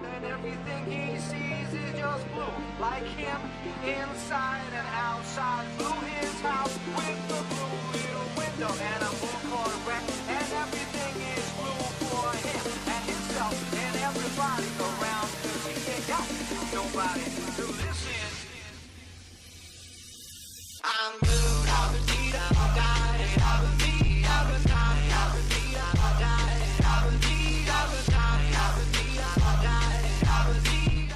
night, and everything he sees is just blue. Like him, inside and outside, blue his house with the blue little window and a blue Corvette, and everything is blue for him and himself and everybody around, 'cause he ain't got nobody to listen. I'm blue, I would need a die, I would need, I would die, I would need a die, I would need, I would die, I would need a die, I would need.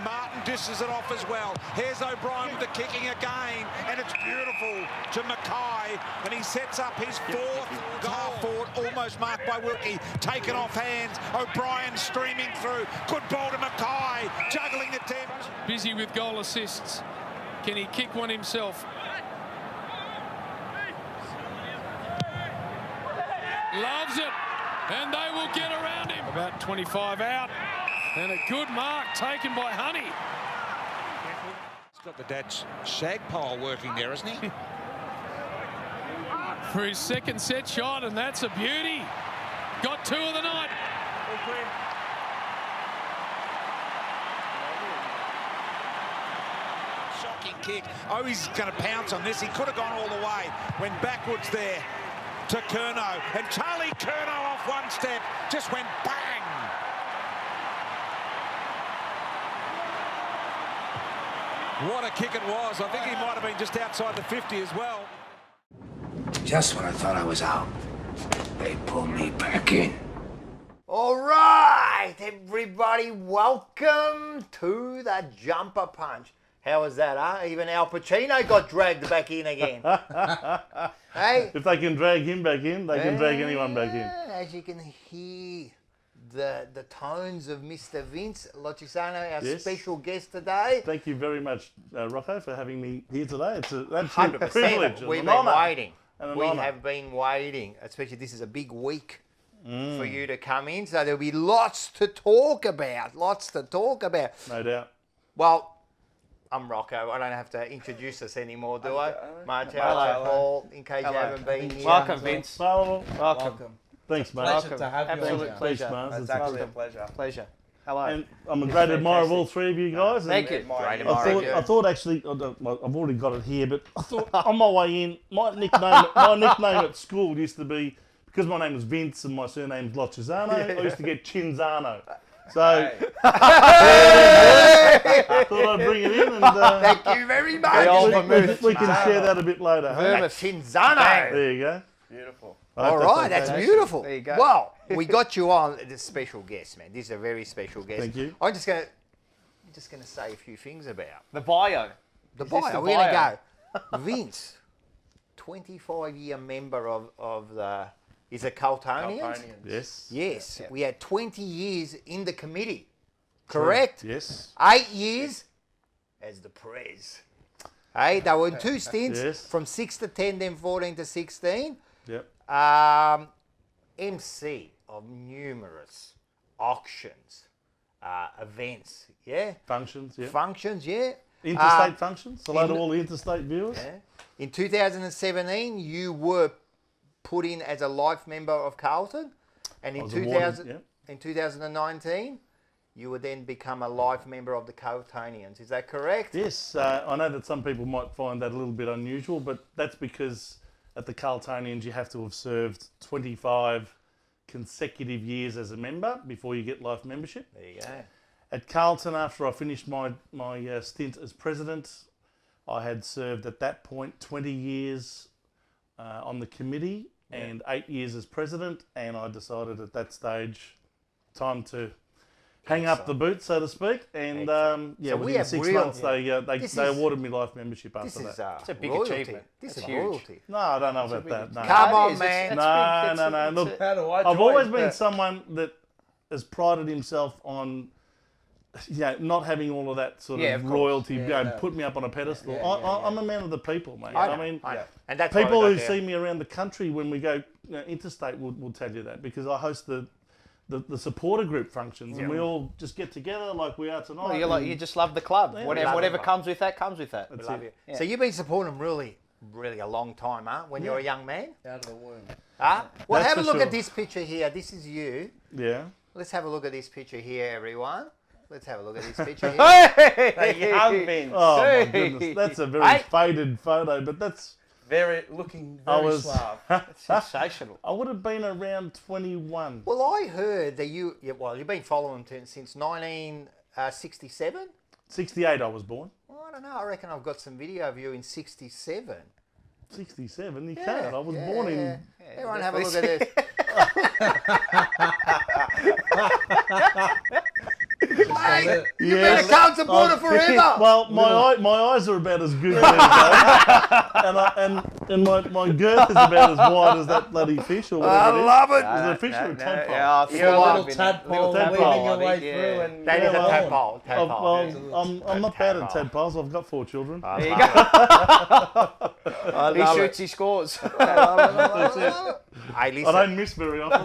Martin dishes it off as well. Here's O'Brien with the kicking again, and it's beautiful to Mackay, and he sets up his fourth goal forward, almost marked by Wilkie, taken off hands. O'Brien streaming through. Good ball to Mackay, juggling attempt. Busy with goal assists. Can he kick one himself? Loves it, and they will get around him. About 25 out, and a good mark taken by Honey. He's got the dad's shag pole working there, isn't he? For his second set shot, and that's a beauty. Got two of the night. Shocking kick. Oh, he's going to pounce on this. He could have gone all the way. Went backwards there to Curnow. And Charlie Curnow off one step just went bang. What a kick it was. I think he might have been just outside the 50 as well. Just when I thought I was out, they pulled me back in. All right, everybody, welcome to the Jumper Punch. How was that, huh? Even Al Pacino got dragged back in again. Hey? If they can drag him back in, they can drag anyone back in. As you can hear the tones of Mr. Vince Lochisano, our Yes. special guest today. Thank you very much, Rocco, for having me here today. It's an absolute 100%. privilege. We've and been an honour. waiting. And an We honour. have been waiting, especially this is a big week for you to come in. So there'll be lots to talk about, No doubt. Well, I'm Rocco. I don't have to introduce us anymore, do I? Martel, Paul, in case you haven't been here. Welcome, Vince. Well, Welcome. thanks, mate. Pleasure to have you. Absolute on. pleasure. Thanks, Mars. It's It's actually a pleasure. Pleasure. Hello. And I'm a great admirer of all three of you guys. and Thank you. Great I admirer. thought actually, I've already got it here, but I thought on my way in, my nickname at school used to be, because my name was Vince and my surname's Lochisano, I used to get Chinzano. So, thought I'd bring it in and Thank you very much. we can share that a bit later. Verma Finzano. There you go. Beautiful. All right, that's okay. beautiful. There you go. Well, we got you on as a special guest, man. This is a very special guest. Thank you. I'm just gonna say a few things about The bio. the Is this bio. the We're gonna bio? go. Vince, 25-year member of the. Is it Carltonians? Carltonians. Yes. Yes, Yeah. we had 20 years in the committee, correct? Yes. 8 years as the Prez. Hey, they were in two stints, Yes. from 6 to 10, then 14 to 16. Yep. MC of numerous auctions, events, yeah? Functions, yeah. Functions, yeah? Interstate functions. Hello in- to all the interstate viewers. Yeah. In 2017, you were put in as a life member of Carlton, and I in was awarded, in 2019, you would then become a life member of the Carltonians. Is that correct? Yes, I know that some people might find that a little bit unusual, but that's because at the Carltonians you have to have served 25 consecutive years as a member before you get life membership. There you go. At Carlton, after I finished my stint as president, I had served at that point 20 years on the committee and 8 years as president, and I decided at that stage, time to hang up the boots, so to speak. And So we within have 6 real- months they awarded me life membership This after is that. It's a big royalty. achievement. This That's is huge. royalty. No, I don't know about that. No. Come on, It's- man. it's big. No. It's Look, a- How do I I've join? always been Yeah. someone that has prided himself on, not having all of that sort Yeah, of of course. royalty, Yeah, put me up on a pedestal. Yeah, I'm a man of the people, mate. I know, I mean, I know. And that's why people we who got see me around the country when we go interstate will tell you that, because I host the supporter group functions, and we all just get together like we are tonight. Well, you just love the club. Yeah, Whatever, love whatever the comes with that, comes with that. We That's love it. you. So you've been supporting them really a long time, huh? When you're a young man? Out of the womb. Huh? Well, That's have a for look sure. at this picture here. This is you. Yeah. Let's have a look at this picture here, everyone. Let's have a look at this picture here. Hey, young Vince. Oh my Hey. goodness, that's a very Hey. faded photo, but that's. Looking I very was. suave. sensational. I would have been around 21. Well, I heard that you've been following him since 1967. 68, I was born. Well, I don't know. I reckon I've got some video of you in 67. 67, you can't. I was born in. Everyone have a look at this. Mate, you've been a Carlton supporter forever. Well, my eyes are about as good as and my girth is about as wide as that bloody fish or whatever it is. love it. Is it a fish or a tadpole? Yeah, You're a full little on, tadpole tadpole, weaving your I way think, through. yeah. And That is a well, tadpole. I'm not bad at tadpoles. I've got 4 children. There you go. He shoots, he scores. Hey, I listen. don't miss very often.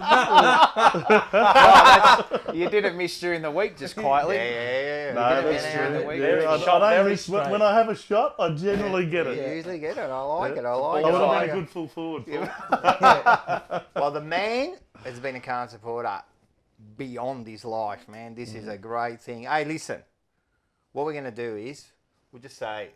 You didn't miss during the week, just quietly. Yeah. No, You didn't that's miss during the week. Very I shot, don't very miss straight. when I have a shot. I generally get it. You usually get it. I like it. I I like would it. I have like been a it. good full forward. Well, the man has been a Carlton supporter beyond his life, man. This is a great thing. Hey, listen. What we're going to do is we'll just say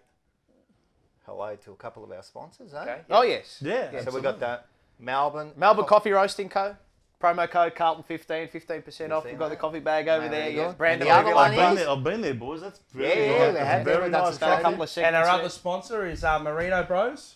hello to a couple of our sponsors, eh? Okay. Oh, yes. Yeah. So we've got the Melbourne Coffee Roasting Co. Promo code Carlton 15% off. We've got the coffee bag over there. Very Yeah. good. Brandon, And the other one I've been there, boys. That's very Yeah, nice. we That's have. a very We've done nice some a coffee. couple of And our segments other sponsor is Marino Bros.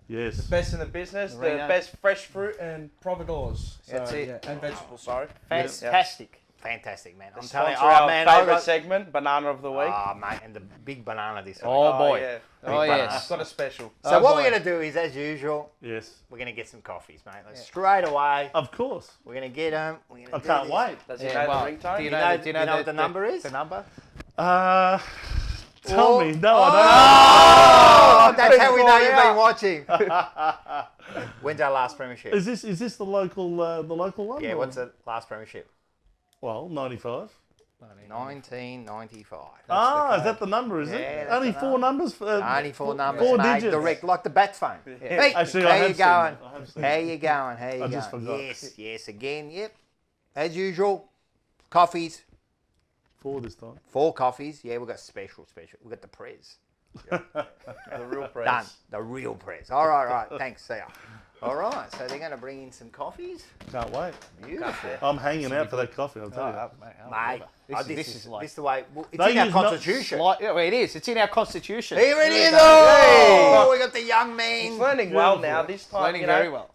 Yes. Best in the business, Marino. the best fresh fruit and providores. That's it. Yeah, and vegetables, sorry. Fantastic. fantastic, man. I'm Sponsor telling you, our man, favourite segment, Banana of the Week. Oh, mate, and the big banana this week. Oh, boy. Yeah. Oh, I've yes. got a special. So Oh, what boy. we're going to do is, as usual, Yes. we're going to get some coffees, mate. Like, straight away, Of course. we're going to get them. I can't wait. Does he Yeah, know well, the ringtone? do you know- know, do you know what the number is? The number? Tell me. No, I Oh, that's how we know you've been watching. When's our last premiership? don't. Is this the local one? Yeah, or- what's the last premiership? Well, 95. 1995. Is that the number? Is Yeah, it? that's Only the 4 numbers. Only 4 numbers, 4 mate. digits. Direct, like the bat phone. Hey, Actually, how I you have seen going? it. I have seen How it. you going? How you I just going? forgot. Yes, again, yep. As usual, coffees. 4 this time. 4 coffees. Yeah, we've got special. We've got the Prez. The real press. Done. The real Prez. All right. Thanks, see ya. All right, so they're going to bring in some coffees. Can't wait. Beautiful. I'm hanging out for that coffee, I'll tell you. Mate, This is like... this is the way. Well, it's They in our use not- constitution. Yeah, well, it is. It's in our constitution. Here it is. go. Oh, we got the young man. He's learning well now. This time, Learning you know, very well.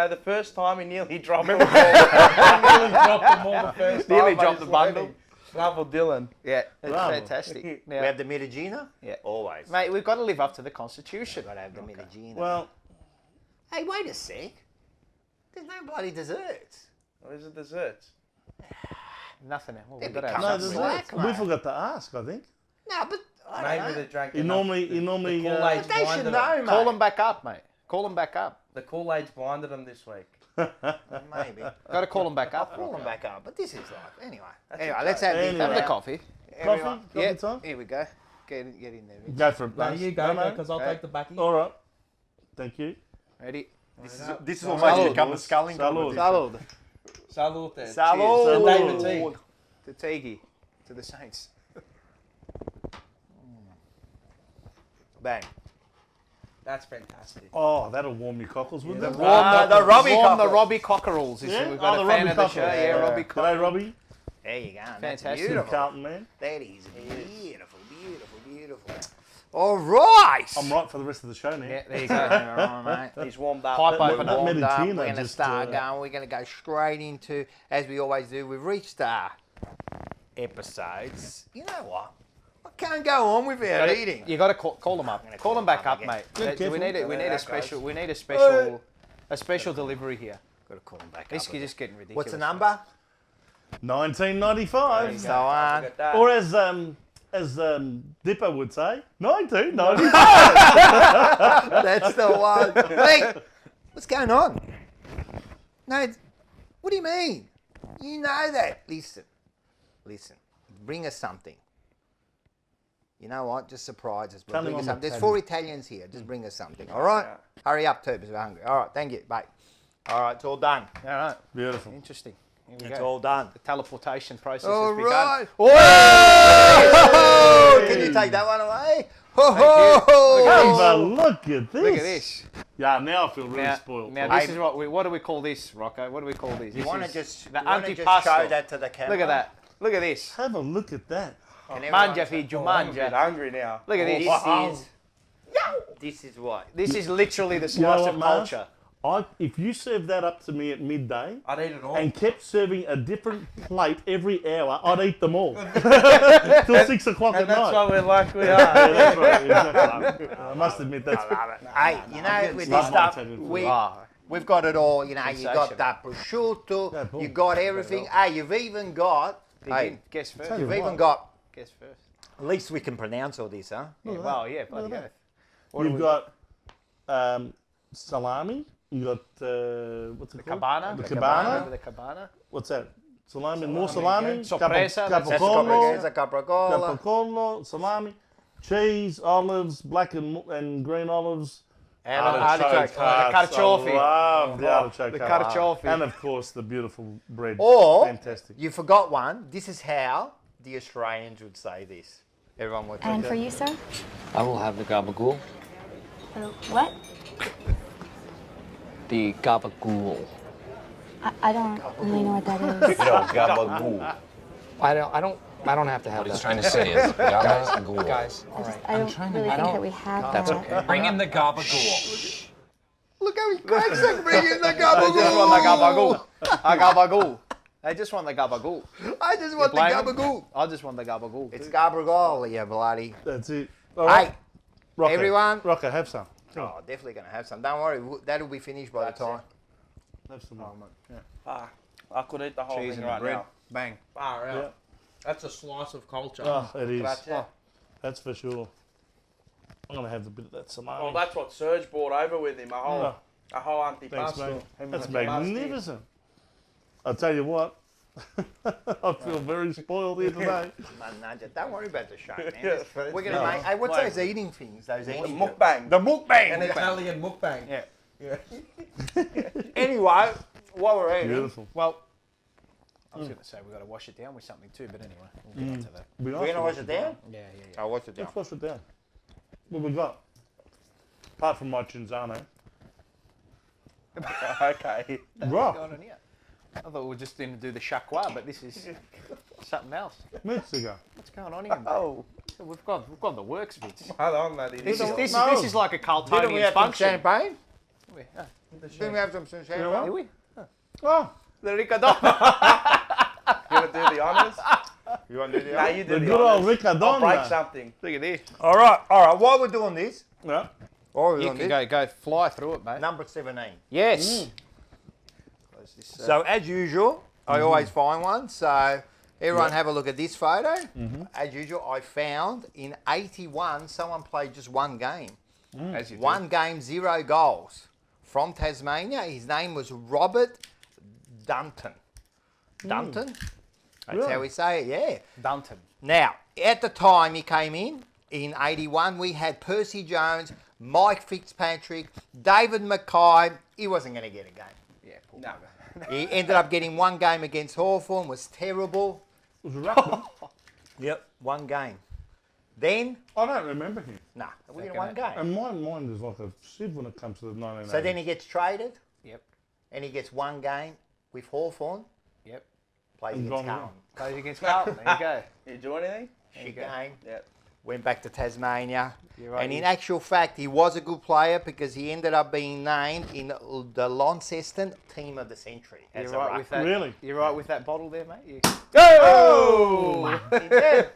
the first time he nearly dropped the ball. He nearly dropped the ball the first time. Nearly but dropped he's the bundle. learning. Bravo, Dylan. Yeah, it's Bravo. fantastic. Now, We have the Medagina. yeah. Always. Mate, we've got to live up to the constitution. Got to have the Medagina. Well, Hey, wait a sec. There's no bloody desserts. What is it, dessert? Nothing. Well, They'd we've got be to cut have no, up there's slack, not. We mate. forgot to ask, I think. No, but I Maybe don't know. they drank You enough. normally the Kool-Aid But they should blinded them. know, mate. Call them back up, mate. Call them back up. The Kool-Aid's blinded them this week. Maybe. Got to call them back I'll up. call them back up. But this is like, anyway. That's Anyway, okay. let's have this. Anyway. Have the now. coffee. Coffee? Everyone. Coffee Yeah. time? Here we go. Get in there. Rich. Go for it. No, Buzz. you go, No, because I'll Okay. take the backy. All right. Thank you. Ready? This is Salud, become a boys. sculling Salud. competition. Salud. Salute. Salud. David Teague. To Tiggy. To the Saints. Bang. That's fantastic. Oh, that'll warm your cockles, wouldn't it? The Robbie Warm the Cockles. Robbie Cockerels. Is Yeah? We've got Oh, a the fan Robbie of the Cockerels. show. Yeah, Yeah. Robbie G'day, Cockerels. Robbie. There you go. That's Fantastic. beautiful. Carlton, man. That is beautiful. All right. I'm right for the rest of the show now. Yeah, there you go. All right, mate. He's warmed up. Pipe That- opener. that Warmed up. We're Medagina going to just, start going. We're going to go straight into, as we always do, we've reached our episodes. You know what? I can't go on without eating. You got to call them up. gonna Call call them back them up, up mate. careful. We need it. We need a that special. goes. We need a special delivery here. Got to call them back This up. is just getting ridiculous. What's the number? 1995. So on. Look at that. Or as Dipper would say, 1995. That's the one. Hey, what's going on? No, what do you mean? You know that. Listen. Bring us something. You know what? Just surprise us. Tell Bring him us I'm something. There's Italian. 4 Italians here. Just bring us something. All right? Hurry up, too, because we're hungry. All right, thank you. Bye. All right, it's all done. All right. Beautiful. Interesting. Here we It's go. all done. The teleportation process All has begun. right. Oh! Can you take that one away? Have a look at this. Look at this. Yeah, now I feel really spoiled. Now this is what do we call this, Rocco? What do we call this? You want to just the show antipasto. that to the camera? Look at that. Look at this. Have a look at that. Manja figlio, I'm a bit manja. hungry now. Look at this. This is what? This is literally the You know slice what, of Marsh? culture. If you served that up to me at midday I'd eat it all. and kept serving a different plate every hour, I'd eat them all. Till 6 o'clock at And that's night. why we're like we Yeah, are. that's right, exactly. I must admit that's Hey, you know, with this love my stuff, Italian food. we've got it all. You know, you got Sensational. that prosciutto, Yeah, boom. you got everything. Hey, you've even got. Hey, Guess first. Tell you you've what. even got. Guess first. At least we can pronounce all this, huh? Yeah, well, yeah, bloody at oath. You've got salami. You got what's it called? Cabana. The cabana. The cabana. What's that? Salami. More salami. Sorpresa, that's Capocollo. Capracola. Capocollo. Salami. Cheese. Olives. Black and green olives. And artichoke. hearts. Carciofi. I love the artichoke. The hearts. carciofi. And of course the beautiful bread. Or Fantastic. you forgot one. This is how the Australians would say this. Everyone would. And for you, sir? I will have the gabagool. What? The gabagool. I don't really know what that is. Gabagool. I don't have to have that. What he's trying to say is gabagool. Guys, all right. I don't really think that we have That's that. okay. Bring in the gabagool. Look how he cracks and bring in the I just want the gabagool. gabagool. A gabagool. I just want the gabagool. I just want the blame him? gabagool. I just want the gabagool. It's gabagool, you bloody. That's it. All right. Hey, Rocco, everyone. Rocco, have some. Oh, definitely gonna have some. Don't worry, that'll be finished by the time. Have some more. Ah, I could eat the whole Cheese thing and right bread. now. Bang. Far out. Yeah. That's a slice of culture. Oh, it is. Grazie. That's for sure. I'm gonna have a bit of that salami. Well, that's what Serge brought over with him. A whole Thanks, antipasto. mate. That's magnificent. I'll tell you what. I feel very spoiled here today. Don't worry about the show, man. We're gonna make. Hey, what's those eating things? Those eating. Mukbang. The mukbang. An Italian mukbang. Yeah. Anyway, while we're eating, Beautiful. Well, I was going to say we've got to wash it down with something too, but anyway, we'll get into that. Be nice we're to gonna wash it down. Yeah. I'll wash it down. Let's wash it down. What we got? Apart from my Cinzano. Okay. What's Right. going on here? I thought we were just going to do the chakwa, but this is something else. Minutes ago. What's going on here? Mate? Oh, We've got the works bits. hold on, laddie. This No. is like a Didn't we Carltonian have some function. champagne? Yeah. Didn't we have some champagne? know what? Did we? Oh, The Ricardone. You want to do the honours? You want to do Nah, that? you do the the good old honours. I'll break Ricardona. something. Look at this. All right. While we're doing this, Yeah. You can go fly through it, mate. number 17. Yes. Close this, So as usual, I always find one. So everyone have a look at this photo. As usual, I found in 81 someone played just one game. as you do. One game, 0 goals. From Tasmania, his name was Robert Dunton. Dunton? That's Really? how we say it, yeah. Dunton. Now, at the time he came in 81, we had Percy Jones, Mike Fitzpatrick, David Mackay. He wasn't going to get a game. Yeah. Cool. No. He ended up getting one game against Hawthorn, was terrible. It was a ruckman. Yep, one game. Then, I don't remember him. nah, we did one game. And mine is like a sieve when it comes to the 1980s. So then he gets traded, Yep. and he gets one game with Hawthorn, Yep. plays And against gone Carlton. Plays against Carlton. There you go. You do anything? Shit game. Yeah. Went back to Tasmania. You're right, And in you- actual fact, he was a good player because he ended up being named in the Launceston Team of the Century. as You're a right ruck. with that. Really? You're right with that bottle there, mate. You... Oh! He did.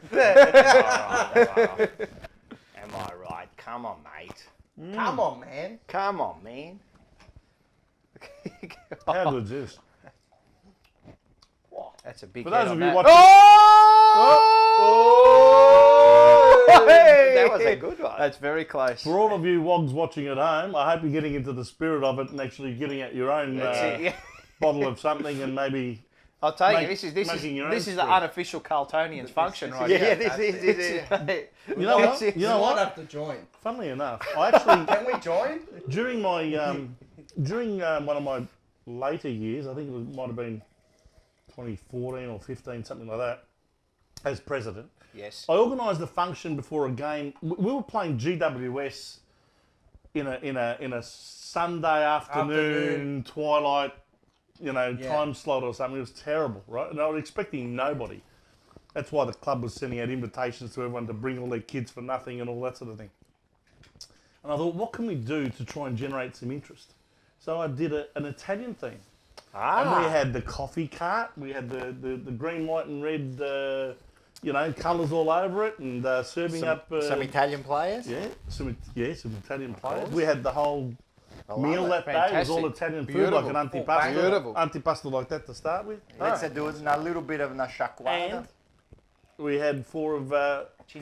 Am I right? Come on, mate. Come on, man. Come on, man. How good's this? That's a big. For head those on of you that. watching, That was a good one. That's very close. for all of you wogs watching at home, I hope you're getting into the spirit of it and actually getting at your own That's it, yeah. bottle of something and maybe. I'll tell you, Make- this making your own is the spirit. unofficial Carltonians function right Yeah, here. this is. You know what? It's- You know what? have to join. Funnily enough, I actually Can we join? during my during one of my later years, I think it might have been 2014 or 15, something like that, as president. Yes. I organised a function before a game. We were playing GWS in a Sunday afternoon twilight, time slot or something. It was terrible, right? And I was expecting nobody. That's why the club was sending out invitations to everyone to bring all their kids for nothing and all that sort of thing. And I thought, what can we do to try and generate some interest? So I did an Italian theme. And we had the coffee cart, we had the green, white and red, colours all over it, and serving up... some Italian players? Yeah, some Italian players. We had the whole meal that day. It was all Italian food, Beautiful. like an antipasto. Beautiful. Antipasto like that to start with. Let's do it in a little bit of nasciaquata. And we had 4 of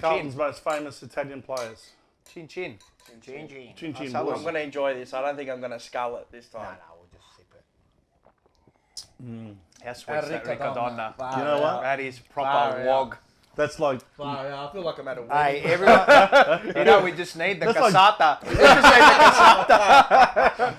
Carlton's most famous Italian players. Chin chin. Chin chin. Chin chin I'm boys. going to enjoy this. I don't think I'm going to scull it this time. No, we'll just sip it. How sweet's that riccadonna? You know what? That is proper wog. That's like... I feel like I'm at a Hey, everyone, We just need the That's like- cassata.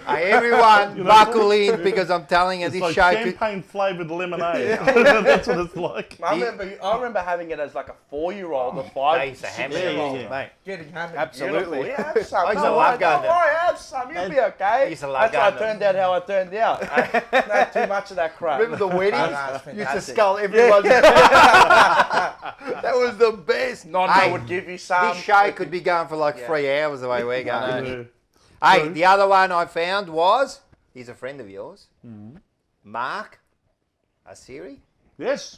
hey, everyone, buckle in because I'm telling you, It's this like show could... champagne flavoured lemonade. That's what it's like. I remember having it as like a 4-year-old or 5. It's a hammer. Yeah. Mate. Getting hammered. Absolutely. Yeah, have some. I used to love going Don't worry, have some. You'll be okay. I used to love That's why I going turned out how I turned out. Not too much of that crap. Remember the weddings? it's Used to fantastic. skull everyone's... That was the best. Nonda would give you some. This show could be going for like 3 hours the way we're going. Yeah. Hey, the other one I found was, he's a friend of yours, Mark Asiri. Yes.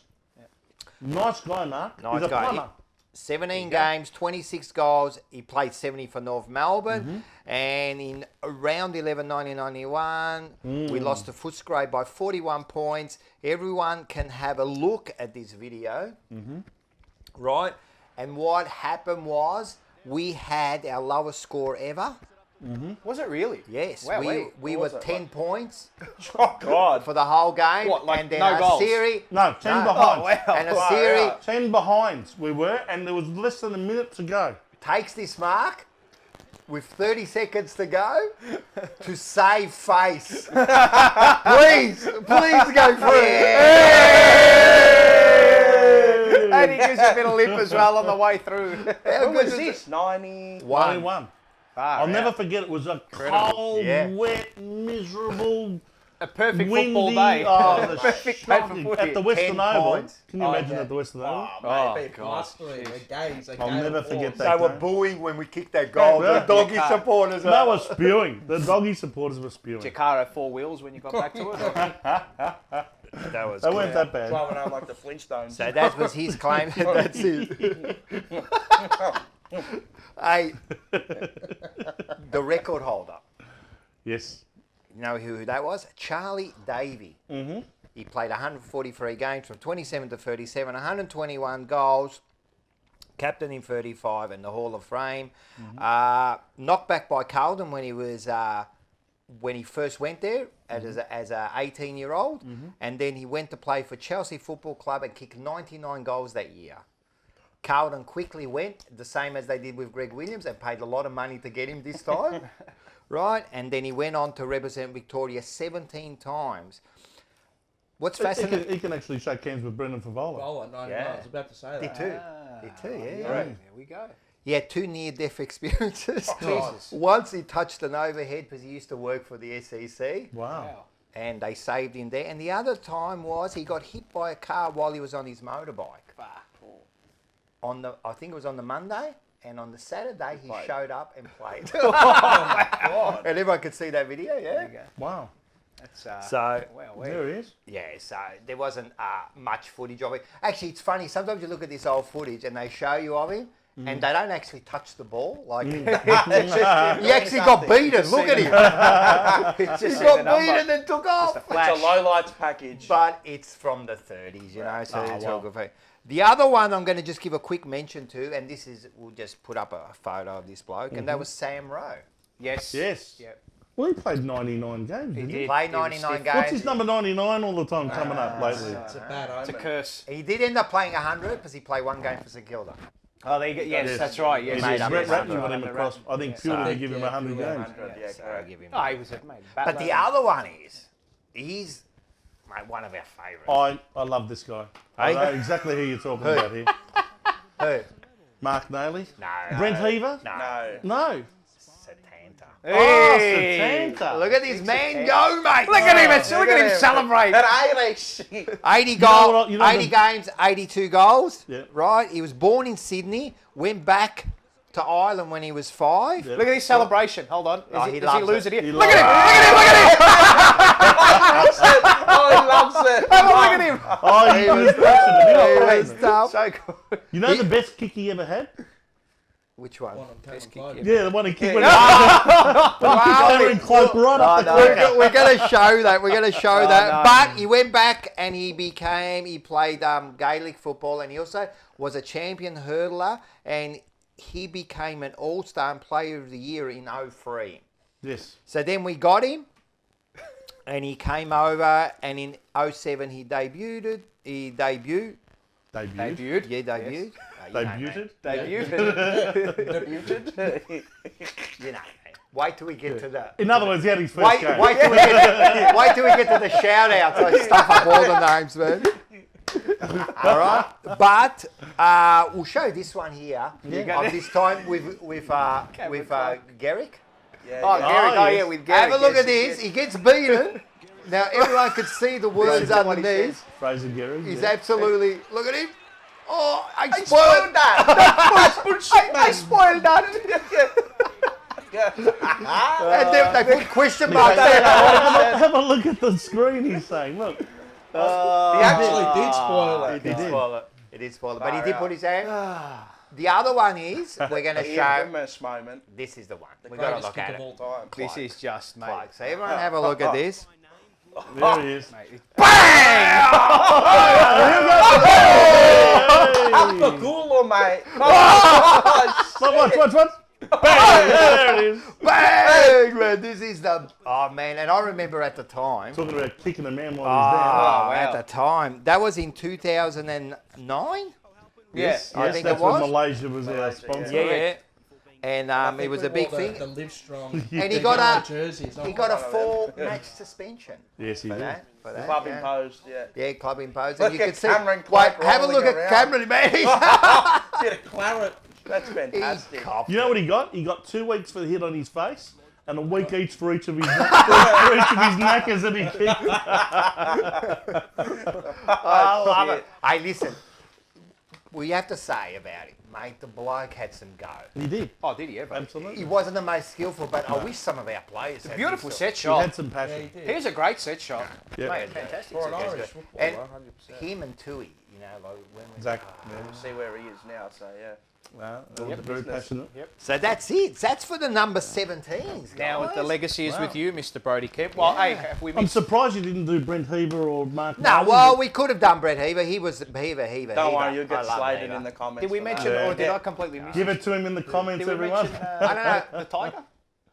Nice guy, Mark. Nice He's a guy. plumber. 17 games, 26 goals. He played 70 for North Melbourne. And in round 11, 1991, we lost to Footscray by 41 points. Everyone can have a look at this video. Right? And what happened was we had our lowest score ever. Was it really? Yes. Wow, we were 10 points Oh, God. for the whole game. What, like and then no goals? Asiri, No, 10 No. behind. Oh, wow. and Asiri 10 behinds we were, and there was less than a minute to go. takes this mark with 30 seconds to go to save face. please go for it. And he gives a bit of lip as well on the way through. When was this? 90. 91. I'll Far never out. forget, it was a cold, Yeah. wet, miserable, A perfect windy... football day. Oh, the Perfect day for shocking- footy. At the Western 10 Oval. points. Can you imagine at the Western Oval? Oh, God. I'll never forget They that were game. booing when we kicked that goal. Yeah. The doggy supporters. They were spewing. The doggy supporters were spewing. Jakarta 4 wheels when you got back to it. That was They weren't that bad. Driving around like the Flintstones. So that was his claim. That's it. Hey, the record holder. Yes. You know who that was? Charlie Davey. He played 143 games from 27 to 37, 121 goals, captain in 35 and the Hall of Fame. Knocked back by Carlton when he was when he first went there as a 18-year-old, and then he went to play for Chelsea Football Club and kicked 99 goals that year. Carlton quickly went, the same as they did with Greg Williams, and paid a lot of money to get him this time, right? And then he went on to represent Victoria 17 times. What's fascinating... He can actually shake hands with Brendan Favola. Oh, 99. Yeah. I was about to say Did that. too. Did too, yeah. There we go. He had 2 near-death experiences. Jesus. Once he touched an overhead because he used to work for the SEC, Wow. and they saved him there. And the other time was he got hit by a car while he was on his motorbike. I think it was on the Monday, and on the Saturday he showed up and played. And everyone could see that video, yeah. Wow. That's, So There he is. yeah, so there wasn't much footage of it. Actually, it's funny. Sometimes you look at this old footage and they show you of him, and they don't actually touch the ball. Like he actually got beaten. Look at him. He got beaten and took off. It's a lowlights package. But it's from the 30s, you know. So it's all good. The other one I'm going to just give a quick mention to, and this is we'll just put up a photo of this bloke, and that was Sam Rowe. Yes. Yes. Yep. Well, he played 99 games, didn't he? He played 99 games. What's his number 99 all the time coming up lately? It's a bad omen. It's a curse. He did end up playing 100 because he played 1 game for St Kilda. Oh, there you go. Yes, that's right. Yes. made up his Ratney number. got him across. I think purely to give him 100 games. So I'll give him Oh, he was a mate. But the other one is, mate, one of our favourites. I love this guy. I know exactly who you're talking about here. Who? Mark Nayley? No. Brent Heaver? No. No. Satanta. Oh, Hey. Satanta. Look at this man go, mate. Look at him! Look at him celebrate. That Irish. 80 goals, you know 80 games, 82 goals. Yeah. Right? He was born in Sydney, went back to Ireland when he was 5. Yeah. Look at his celebration. Hold on. Oh, Does he loves lose it. it here? He Look at loves him! Oh, he loves it. Oh, look at him! Oh, he was passionate. He He was was passionate. tough. So good. You know the best kick he ever had? Which one? Yeah, the one he kicked when Wow. he closed right up the corner. We're going to show that. We're going to show that. no. But he went back and he played Gaelic football, and he also was a champion hurdler, and he became an all-star and player of the year in 03. Yes. So then we got him, and he came over, and in 07 he debuted. Debuted. Debuted. Yeah, debuted. Debuted. Debuted. You know, mate. Wait till we get to the... In other words, he had his first Wait game. till we get to the shout-outs. I stuff up all the names, man. All right, but we'll show this one here of this time with Garrick. Oh, Gary, yes. yeah, with Gary. Have a look at this. He gets beaten. Now everyone could see the words underneath. Fraser Gehrig. He's yeah. absolutely. Look at him. Oh, I I spoiled spoiled that. That's bullshit, I man. spoiled that. And they put question marks there. Have a look at the screen, he's saying. Look. He actually did spoil it. He did spoil it. He did spoil it, but he did put his hand. The other one is we're going to The show. infamous moment. This is the one. The We've got to greatest look kick at of it. all time. This is just, mate. Like, so everyone have a look at this. There he is. Abdullah, mate. Watch. Bang! There it is. Bang, man! This is the man, and I remember at the time. Talking about kicking a man while he's down. At the time, that was in 2009. Yes, I think that's it was. when Malaysia was our sponsor. Yeah. And it was a big thing. The Livestrong. And he got jerseys. a 4-match suspension Yes, he for did. that. For that. Club yeah. imposed, yeah. Yeah, club imposed. Look And you at can see. Cameron Wait, Clark have a look rolling at around. Cameron, man. Bit of claret. That's fantastic. You know what he got? He got 2 weeks for the hit on his face, and a week each for each of his for each of his knackers that he kicked. I love it. Hey, listen. We have to say about it, mate. The bloke had some go. He did. Oh, did he ever? Absolutely. He wasn't the most skillful, but I wish some of our players. Had Beautiful this set He shot. had some passion. Here's a great set shot. Yeah. Mate, fantastic. For an set. Irish And footballer, 100%. him and Tui, you know, like when we. Zach. See where he is now, so yeah. Very passionate. So that's it. That's for the number 17s. Now with the guys. legacy is with you, Mr. Brody Kemp. Well, hey, have we I'm missed? surprised you didn't do Brent Heaver or Mark. No, Nayley, well, but- we could have done Brett Heaver. He was Heaver. Don't worry, you'll I get love slated Heaver. in the comments. Did we for mention, that. or did I completely miss? Give it to him in the comments, Did we everyone. mention? I don't know. The tiger.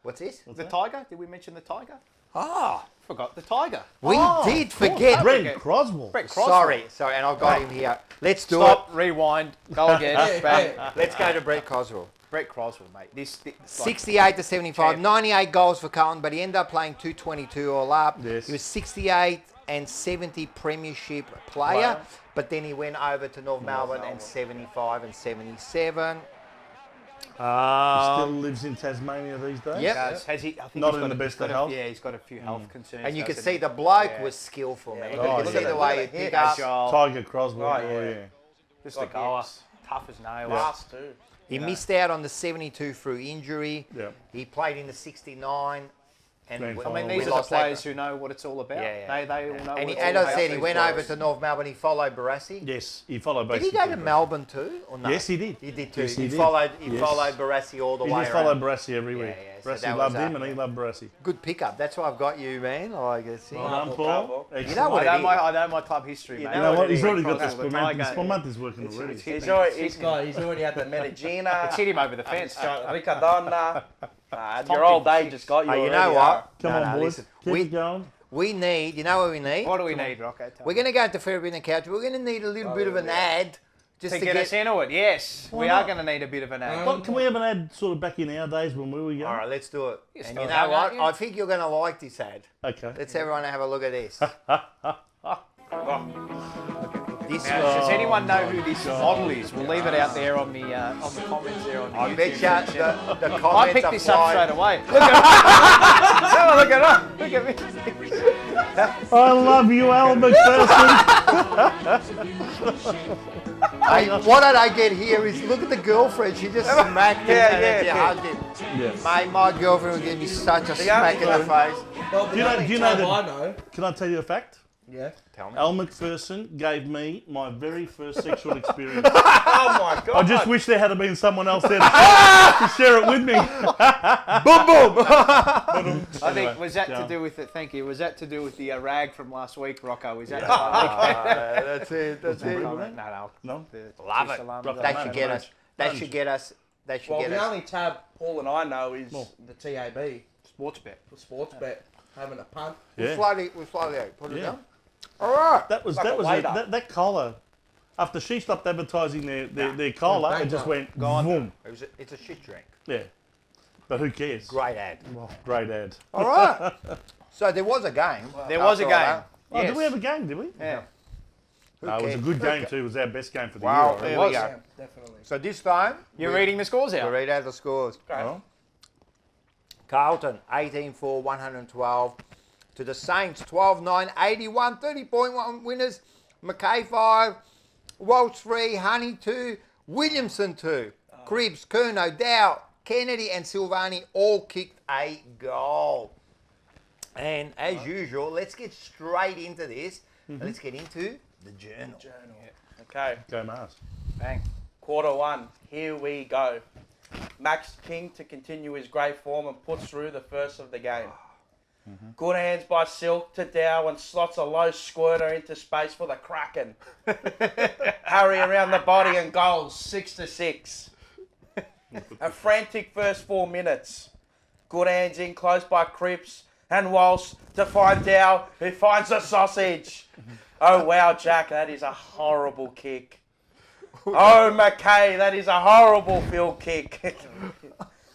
What's this? The tiger. Did we mention the tiger? Oh, Forgot the tiger. we did forget. Brent Croswell. Brett Croswell. Sorry, and I've got him here. Let's do Stop. Rewind. Go again. Bang. it. Let's go to Brett Coswell. Brett Croswell, mate. This 68 to 75, Champ. 98 goals for Carlton, but he ended up playing 222 all up. Yes. He was 68 and 70 premiership player, but then he went over to North Melbourne and 75 and 77. Still lives in Tasmania these days. Yep. Has he? I think Not he's in got the a- best he's got of a- health. Yeah, he's got a few health concerns. And you can doesn't see he? the bloke Yeah. was skillful, man. look You at can the- see the look way at he the picked hit. up. Agile, Tiger Croswell. Right, Oh, yeah. yeah. just a Got goer, hits. tough as nails. Fast too. He missed out on the 72 through injury. Yeah. He played in the 69. And Grand we- I mean, we these are the lost that. players who know what it's all about. Yeah. They all know. And, what he, it's and all I about. said he went over to North Melbourne. He followed Barassi. Yes, he followed Did basically. he go to Melbourne too, or no? Yes, he did. He did too. Yes, he he did. followed. He Yes. followed Barassi all the He way just around. followed Barassi everywhere. Yeah, so Barassi that loved was, him and he loved Barassi. Good pickup. That's why I've got you, man. Like I see. Well done, Paul. Bravo. You Excellent. know what I it know, is. I know my club history, mate. You know what? He's already got Croswell, this the Spumant. Tiger. Spumant is working already. He's already had the Medicina. It's hit him over the fence. Ricardona. Your old age just got you. Hey, you already, know what? Come No, on, no, boys. listen. Keep We- it going. We need. You know what we need? What do we need, Rocco? Tell We're me. going to go to Fairbairn and Couch. We're going to need a little bit of an ad just to get us into it, yes. We not? are going to need a bit of an ad. Well, can we have an ad sort of back in our days when we were young? All right, let's do it. And start you know that, what? aren't you? I think you're going to like this ad. Okay. Let's everyone have a look at this. This Does anyone know who this model is? We'll leave it out there on the comments there on the I YouTube bet section. you the comments I picked are this up flying. straight away. Look at her. Look at her. Look at me. I love you, Al McPherson. What did I get here is look at the girlfriend. She just smacked him and she hugged him. Yeah. My girlfriend would give me such a smack in the face. Well, Do you know that? I know. Can I tell you a fact? Yeah. Tell me. Al McPherson gave me my very first sexual experience. Oh my God. I just wish there had been someone else there to share it with me. Boom, boom. I think, was that to do with it? Thank you. Was that to do with the rag from last week, Rocco? Is that That's it. That's it. No. No? Love it. That should get us. That should get us. That should Well, get the us. only tab Paul and I know is the TAB, Sports bet. the sports bet, having a punt. Yeah. We'll slightly put it Yeah. down. All right. That was Like a waiter. that collar. After she stopped advertising their collar, it just went boom. It's a shit drink. Yeah. But who cares? Great ad. Well, great ad. All right. So there was a game. There was a After all game. that. Oh, did we have a game, did we? Yeah. No, it was a cares? good game too. It was our best game for the Wow. year. There I we reckon. go. Yeah, definitely. So this time You're reading the scores we out. read out the scores. Oh. Carlton 18-4, 112 to the Saints 12-9, 81, 30-point winners. McKay 5, Walsh 3, Honey 2, Williamson 2. Cribbs, Curnow, Dow, Kennedy and Silvani all kicked a goal. And as usual, let's get straight into this. Let's get into the journal. Okay, Go Mars. Bang. quarter one. Here we go. Max King to continue his great form and puts through the first of the game. Good hands by Silk to Dow and slots a low squirter into space for the Kraken. Harry around the body and goals, 6-6. A frantic first 4 minutes. Good hands in close by Cripps and Walsh to find Dow, who finds the sausage. Oh wow, Jack, that is a horrible kick. Oh, McKay, that is a horrible field kick.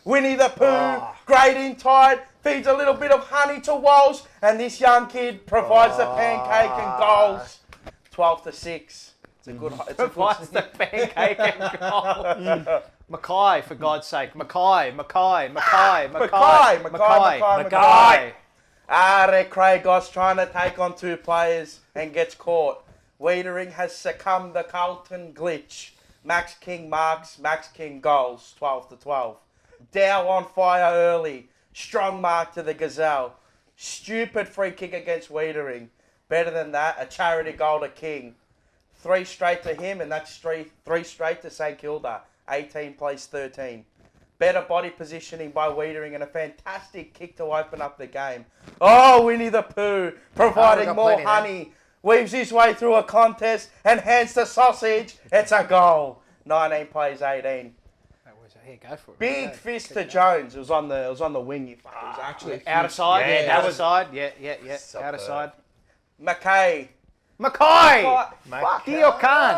Winnie the Pooh, great in tight, feeds a little bit of honey to Walsh, and this young kid provides the pancake and goals. 12-6. It's a good. Provides the pancake and goal. Mackay, for God's sake. Mackay. Craigoss trying to take on two players and gets caught. Wiedering has succumbed the Carlton glitch. Max King marks, Max King goals, 12-12. Dow on fire early. Strong mark to the Gazelle. Stupid free kick against Wiedering. Better than that, a charity goal to King. 3 straight to him, and that's three straight to St Kilda. 18 plays 13. Better body positioning by Wiedering and a fantastic kick to open up the game. Oh, Winnie the Pooh providing more honey. Weaves his way through a contest and hands the sausage. It's a goal. 19 plays 18. Here, go for it. Big fist to Jones. It was on the wing, you fuckers. It was actually Out of side. Yeah, Yeah, that out of was- side. Yeah. Out of side. McKay. Mackay! Fuck you, can.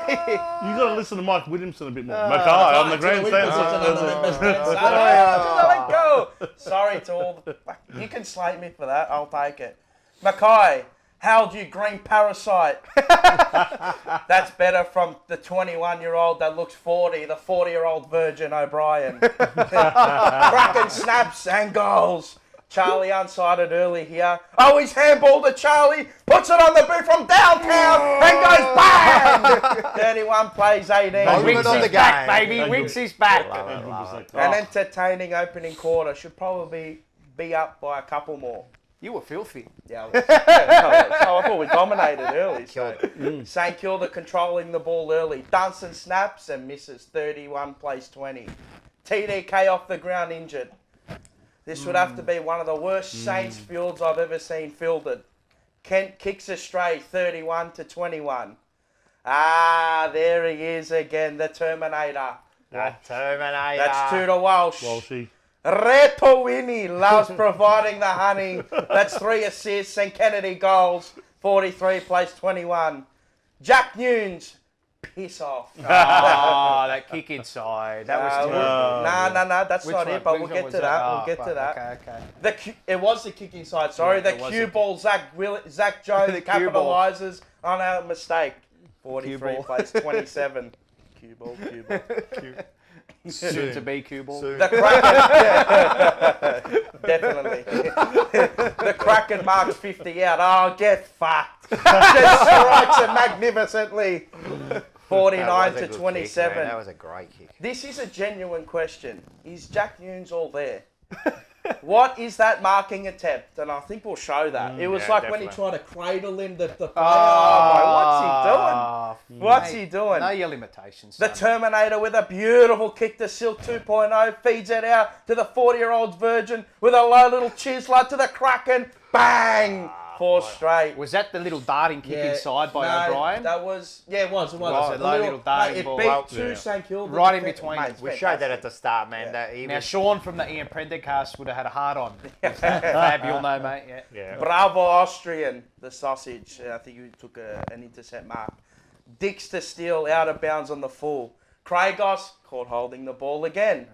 You got to listen to Mike Williamson a bit more. Mackay on the grandstand. Let go. Sorry to all the... You can slate me for that. I'll take it. Mackay. How'd you green parasite? That's better from the 21-year-old that looks 40, the 40-year-old Virgin O'Brien. Kraken snaps and goals. Charlie unsighted early here. Oh, he's handballed to Charlie, puts it on the boot from downtown and goes bang! 31 plays 18. Winks on the is back, game. baby. Winks is back. An entertaining opening quarter. Should probably be up by a couple more. You were filthy. Yeah, so I thought we dominated early. So. St Kilda controlling the ball early. Dunstan snaps and misses. 31 plays 20. TDK off the ground injured. This would have to be one of the worst Saints fields I've ever seen fielded. Kent kicks astray, 31-21. Ah, there he is again, the Terminator. The Terminator. That's 2 to Walsh. Walshy. Reto Winnie loves providing the honey. That's 3 assists and Kennedy goals. 43 plays 21. Jack Nunes piss off. Oh, that kick inside. That was terrible. No, that's Which not one? it, but Which we'll one get was to that. Oh, We'll get to that. Okay. It was the kick inside, sorry. Yeah, The it was cue a ball, Zach Jones The cue ball. capitalises on our mistake. 43 ball. plays 27. Cue ball. Soon to be cue ball. The Kraken, definitely. The Kraken marks 50 out. Oh, get fucked. Just strikes it magnificently. 49 to 27. That was a great kick. This is a genuine question. Is Jack Nunes all there? What is that marking attempt? And I think we'll show that. It was like when he tried to cradle him. What's he doing? What's he doing? Know your limitations. The Terminator with a beautiful kick to Silk 2.0. Feeds it out to the 40-year-old virgin with a low little chisler to the Kraken. Bang! 4 straight. Was that the little darting kick inside by O'Brien? That was, it was. It was a low little darting ball. It beat two St Kilda. Right in between. Mate, we showed that at the start, man. That Now, Sean from the Ian Prendergast would have had a hard on. Fab, you'll know, mate. Yeah. Bravo Austrian, the sausage. I think he took an intercept mark. Dix to steal, out of bounds on the full. Kragos caught holding the ball again.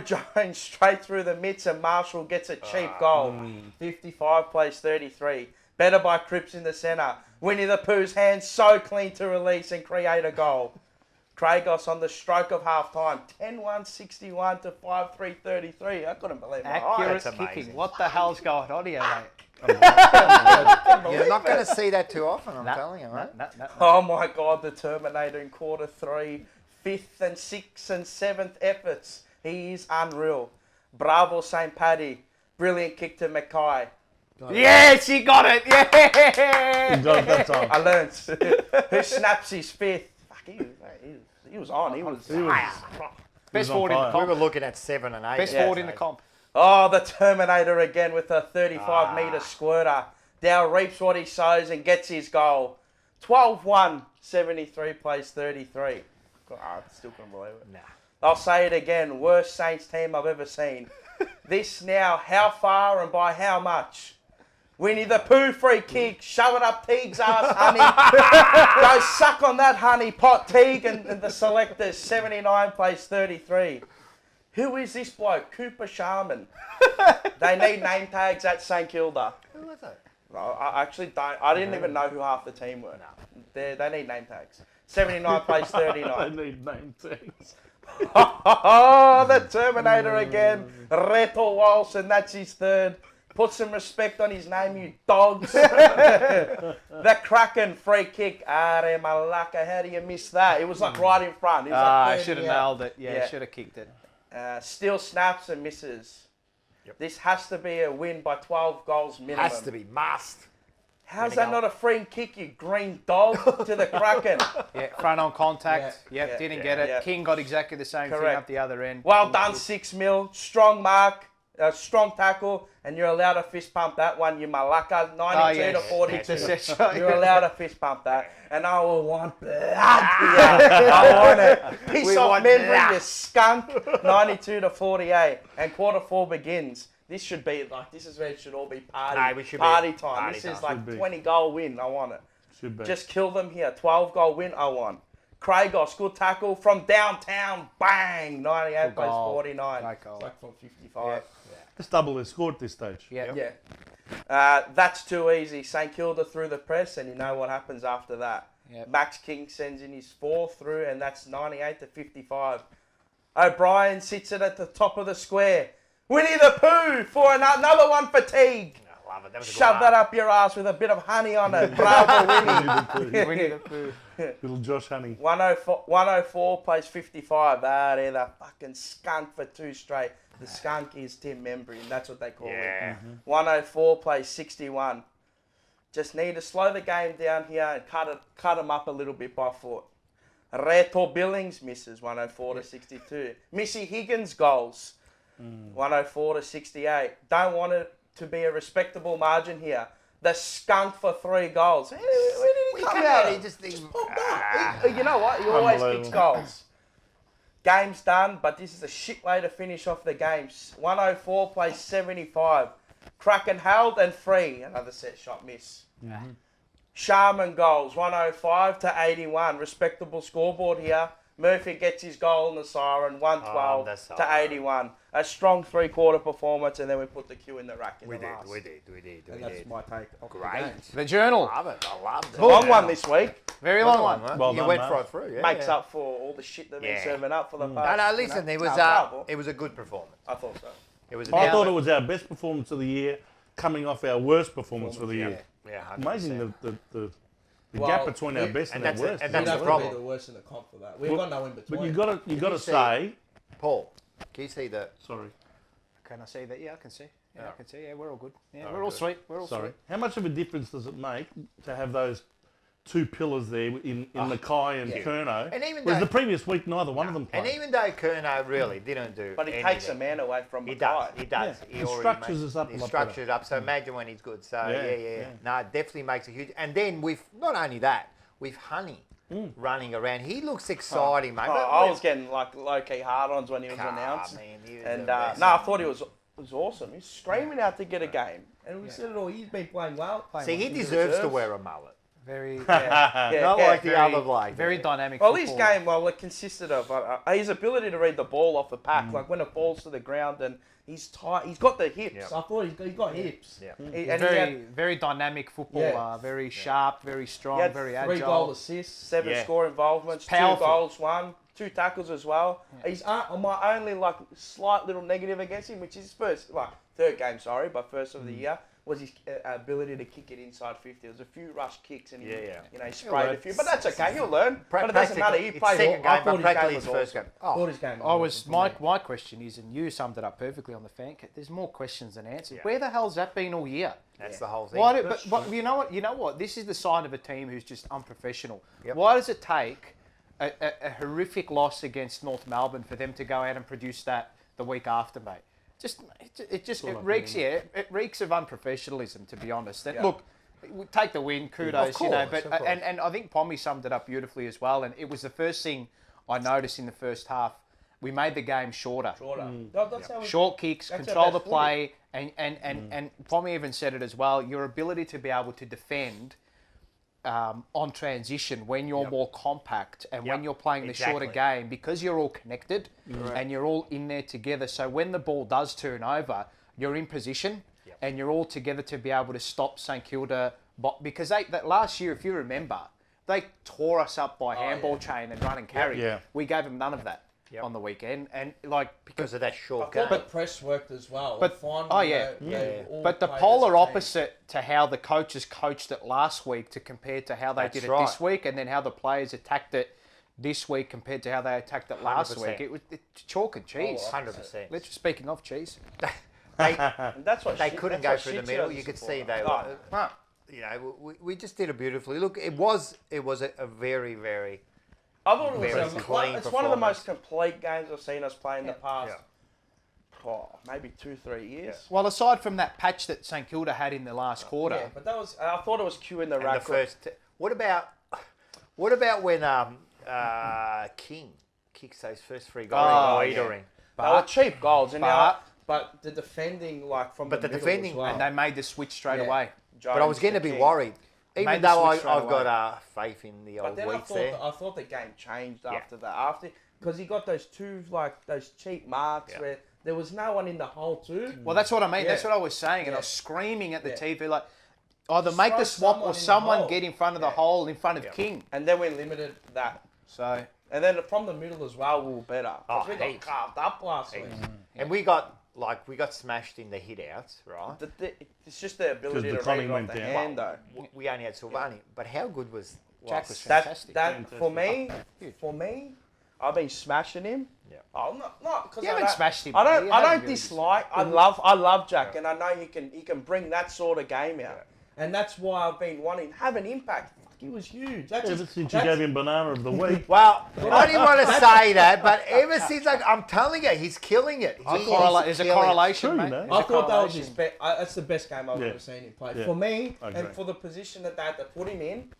Jones straight through the mitts and Marshall gets a cheap goal. 55 plays 33. Better by Cripps in the centre. Winnie the Pooh's hands so clean to release and create a goal. Kragos on the stroke of half time. 10-1, 61 to 5-3, 33. I couldn't believe my eyes. Accurate kicking. What the hell's going on here, mate? You're not going to see that too often, I'm telling you, mate. Oh my God, the Terminator in quarter 3. 5th and 6th and 7th efforts. He is unreal. Bravo St. Paddy. Brilliant kick to Mackay. Yes, he got it. Yeah. He got it that time. I learned. Who snaps his 5th? Fuck, he was on. He was Best forward in the We comp. were looking at 7 and 8. Best forward in the comp. Oh, the Terminator again with a 35-metre squirter. Dow reaps what he sows and gets his goal. 12-1, 73 plays 33. I still couldn't believe it. Nah. I'll say it again. Worst Saints team I've ever seen. This now, how far and by how much? Winnie the Pooh free kick. Shove it up Teague's ass, honey. Go suck on that honey pot, Teague. And the selectors, 79 plays 33. Who is this bloke? Cooper Sharman. They need name tags at St Kilda. Who was it? I actually don't. I didn't even know who half the team were. They need name tags. 79 plays 39. They need name tags. Oh, the Terminator again. Reto Walsh, and that's his 3rd. Put some respect on his name, you dogs. The Kraken free kick. Are Malaka, how do you miss that? It was like right in front. It was like I should have nailed it. Yeah, should have kicked it. Still snaps and misses. This has to be a win by 12 goals minimum. Has to be. Must. How's that not a free kick, you green dog, to the Kraken? Yeah, front on contact. Didn't get it. yeah. King got exactly the same thing Correct. up the other end. Well done, 6 mil. Strong mark, strong tackle, and you're allowed to fist pump that one, you malaka. 92 to 42. You're allowed to fist pump that. And I will want blood. I want it. Piece of memory, you skunk. 92 to 48. And quarter 4 begins. This should be this is where it should all be party time. Party This is time. like 20-goal win. I want it. Should be. Just kill them here. 12-goal win. I want. Kragos, good tackle from downtown. Bang! 98 plays 49. Great goal. It's like from 55. Just double their score at this stage. Yeah. That's too easy. St Kilda through the press, and you know what happens after that. Yep. Max King sends in his 4th through, and that's 98 to 55. O'Brien sits it at the top of the square. Winnie the Pooh for another one for Teague. I love it. That was a good Shove that up your ass with a bit of honey on it. Bravo, Winnie. Winnie the Pooh. Little Josh Honey. 104 plays 55. They're the fucking skunk for 2 straight. The skunk is Tim Membry, and that's what they call it. 104 plays 61. Just need to slow the game down here and cut them up a little bit by foot. Reto Billings misses 104 to 62. Missy Higgins goals 104 to 68. Don't want it to be a respectable margin here. The skunk for 3 goals. Where did he come out? He just You know what? He always kicks goals. Game's done, but this is a shit way to finish off the games. 104 plays 75. Kraken held and free. Another set shot miss. Sharman goals, 105 to 81. Respectable scoreboard here. Murphy gets his goal in the siren, 112 to 81. A strong three-quarter performance, and then we put the Q in the rack in the last. We did. And that's my take. Great. The Journal. I love it. Long one this week. Very long one. Well You done, went Marv. right through. Yeah, Makes yeah. up for all the shit they've been Yeah. serving up for the No, past. listen. you know, It was a good performance. I thought so. It was. I thought it was our best performance of the year, coming off our worst performance for the year. Yeah, 100%. Amazing the Well, gap between our we- best and, and our that's worst. and that's We'd the have to problem. be the worst in the comp for that. We've got no in between. But you got to see- say, Paul, can you see the? sorry, Can I see that? Yeah, I can see. Yeah, I can see. Yeah, we're all good. Yeah, Oh, we're all good. sweet. We're all sorry. sweet. How much of a difference does it make to have those two pillars there in Mackay and Curnow? And even whereas though- the previous week, neither one of them played. And even though Curnow really didn't do, But he anything, takes a man away from He Mackay. does. He does. Yeah. He He already structures makes- us up a He lot structures better. it up. So imagine when he's good. So Yeah, yeah. yeah. No, it definitely makes a huge. And then with not only that, with Honey running around, he looks exciting, mate. Oh, But I with- was getting like low-key hard-ons when he was announced. Man, he was And the best. no, I thought he was awesome. He's screaming out to get a game. And we said it all. He's been playing well. See, he deserves to wear a mullet. Very, Not like the other bloke. very dynamic. Well, his football. game, it consisted of his ability to read the ball off the pack. Like when it falls to the ground and he's tight, he's got the hips. I thought he's got hips. Yeah. And He's he very, had very dynamic footballer. Yeah. Very sharp, very strong, He had very 3 agile. goal assists. 7 Yeah. score involvements, 2 powerful. goals, 1, 2 tackles as well. He's my only like slight little negative against him, which is his third game, but first of the year, was his ability to kick it inside 50. There was a few rush kicks and he sprayed a few, but that's okay. He'll learn. But it doesn't matter. He It's played second all. I game, thought but his practically game his was first awesome. game. Thought his game. I was my question is, and you summed it up perfectly on the fan. There's more questions than answers. Yeah. Where the hell's that been all year? That's the whole thing. Why but you know what? You know what? This is the sign of a team who's just unprofessional. Yep. Why does it take a horrific loss against North Melbourne for them to go out and produce that the week after, mate? It reeks of unprofessionalism, to be honest. And look, we take the win, kudos, Of course, but of course. and I think Pommy summed it up beautifully as well. And it was the first thing I noticed in the first half. We made the game shorter. That's how we, Short kicks, That's control our the best play, and Pommy even said it as well. Your ability to be able to defend on transition when you're more compact and when you're playing the shorter Exactly. game, because you're all connected and you're all in there together. So when the ball does turn over, you're in position and you're all together to be able to stop St Kilda. Because that last year, if you remember, they tore us up by handball chain and run and carry. Yeah. We gave them none of that on the weekend, and because of that I short thought game. the press worked as well. But- Finally, oh, yeah. they all But the played as polar a team. opposite to how the coaches coached it last week to compare to how they That's did it right. this week, and then how the players attacked it this week compared to how they attacked it last 100%. week. It was chalk and cheese. 100%. Literally speaking of cheese. And that's what They shit- couldn't that's go what through the shit middle. shows You could us see for. they Oh, were. You know, we just did it beautifully. Look, it was a very, very. I thought it Very was clean it's one of the performance. most complete games I've seen us play in the past. Maybe 2-3 years. Well, aside from that patch that St Kilda had in the last quarter, Yeah, but that was. I thought it was Q in the And rack. the first. What about when King kicks those first 3 goals? Oh, Loitering. They were cheap goals, and now But the defending, like from But the the middle defending- as well. and they made the switch straight Yeah. away. But I was getting a bit worried, even Made the though switch I've straight got faith in the But old then I Wheats there. thought the game changed after that. Because he got those those cheap marks where there was no one in the hole too. Well, that's what I mean. That's Yeah. what I was saying, and I was screaming at the TV like, either make the throw swap someone or in the someone hole. get in front of the hole in front of King. And then we limited that. So. And then from the middle as well, we were better. 'Cause Oh, we got heaps. carved up last week. And we got smashed in the hit outs, right? It's just the ability the to Connie read it off went the down. hand, though. We only had Silvani, but how good was Jack was That fantastic. for me, I've been smashing him. Yeah. Oh, not because You haven't smashed him. I You don't haven't really dislike. I love Jack, and I know he can bring that sort of game out. And that's why I've been wanting Have an impact. He was huge. That's ever since you gave him banana of the week. Well, I didn't want to say that, but ever since I'm telling you, he's killing it. There's a killing it. correlation, True, mate. you know. There's I a thought that was his correlation. best. That's the best game I've Yeah. ever seen him play. Yeah. For me, I agree. and for the position that they had to put him in,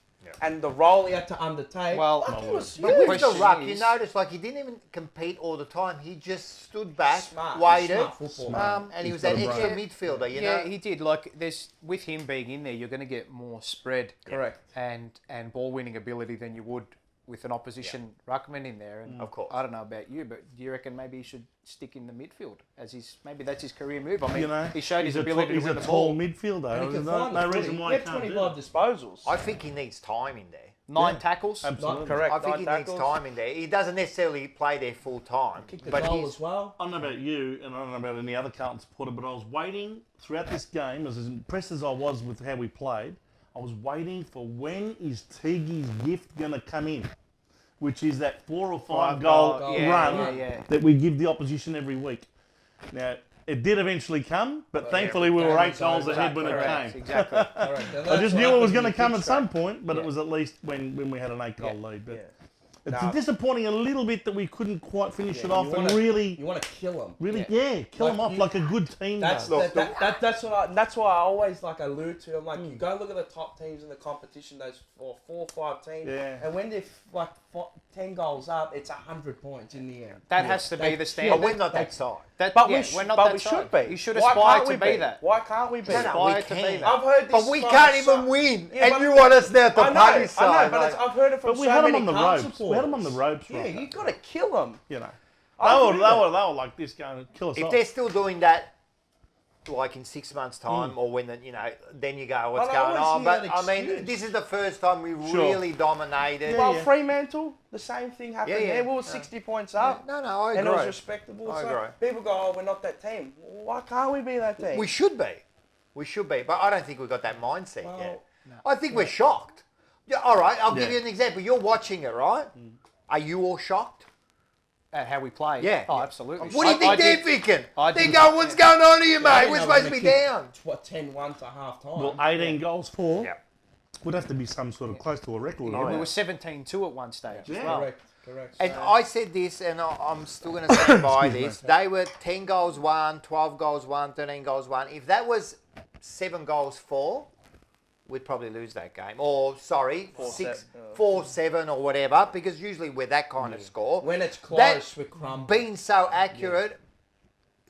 and the role he had to undertake. Well, like, he was But huge. with the question ruck, you is- notice like he didn't even compete all the time. He just stood back, Smart. waited, Smart football. and he He's was that got a extra brain. midfielder. You yeah, know, he did. Like, there's with him being in there, you're going to get more spread Correct. and ball winning ability than you would with an opposition ruckman in there. And Of course. I don't know about you, but do you reckon maybe he should stick in the midfield as maybe that's his career move? I mean, he showed his ability He's to win a the tall ball. midfielder. And he There's can no, find no the reason footy. why He he had can't do 25 that. disposals. I think he needs time in there. 9 tackles. Absolutely. Correct. I think 9 he tackles. needs time in there. He doesn't necessarily play there full time, Kick the but goal he's as well. I don't know about you, and I don't know about any other Carlton supporter, but I was waiting throughout this game, as impressed as I was with how we played, I was waiting for when is Teague's gift going to come in, which is that 4 or 5 goal run that we give the opposition every week. Now, it did eventually come, but thankfully we were 8 goals ahead when it came. Exactly. I just knew it was going to come at some point, but it was at least when we had an 8-goal lead. But it's disappointing a little bit that we couldn't quite finish it off you and wanna- really, You want to kill them. kill Like them off you- like a good team That's does. that's why I always like allude to. I'm like, you go look at the top teams in the competition, those 4 or 5 teams, and when they're like 10 goals up, it's 100 points in the end. That has to be the but standard. we're not that side. But we're not but that we side. should be. You should Why aspire can't to we be that. Why can't we be? No, Aspire we to be can. that. I've heard this. But we like, can't even win, Yeah, and but- you want us now to I party know, side. but I've heard it from But we so had them many on the Carlton ropes. We had them on the supporters. ropes, Yeah, right? you got to kill them. You know, I they agree were like this going to kill us If off. they're still doing that, like in 6 months' time, or when then you go, what's I going always on? hear But that I mean, excuse. this is the first time we really dominated. Well, Fremantle, the same thing happened Yeah, yeah. there. We were 60 points up. No, I agree. And it was respectable. I So agree. people go, oh, we're not that team. Why can't we be that team? We should be. We should be. But I don't think we've got that mindset Well, yet. I think we're shocked. Yeah, all right, I'll give you an example. You're watching it, right? Are you all shocked? At how we play. Yeah. Oh, absolutely. What do you think they're thinking? I They're did- going, what's going on here, I mate? didn't We're know supposed to we be were kicked, down. What, 10-1 to half time? Well, 18 goals for. Yeah. Would have to be some sort of close to a record. We were 17-2 at one stage as well. Correct. And So- I said this, and I'm still going to stand by this. They were 10 goals won, 12 goals won, 13 goals won. If that was 7 goals for, we'd probably lose that game. Or, sorry, 4-7 or whatever, because usually we're that kind of score. when it's close, That we crumble. being so accurate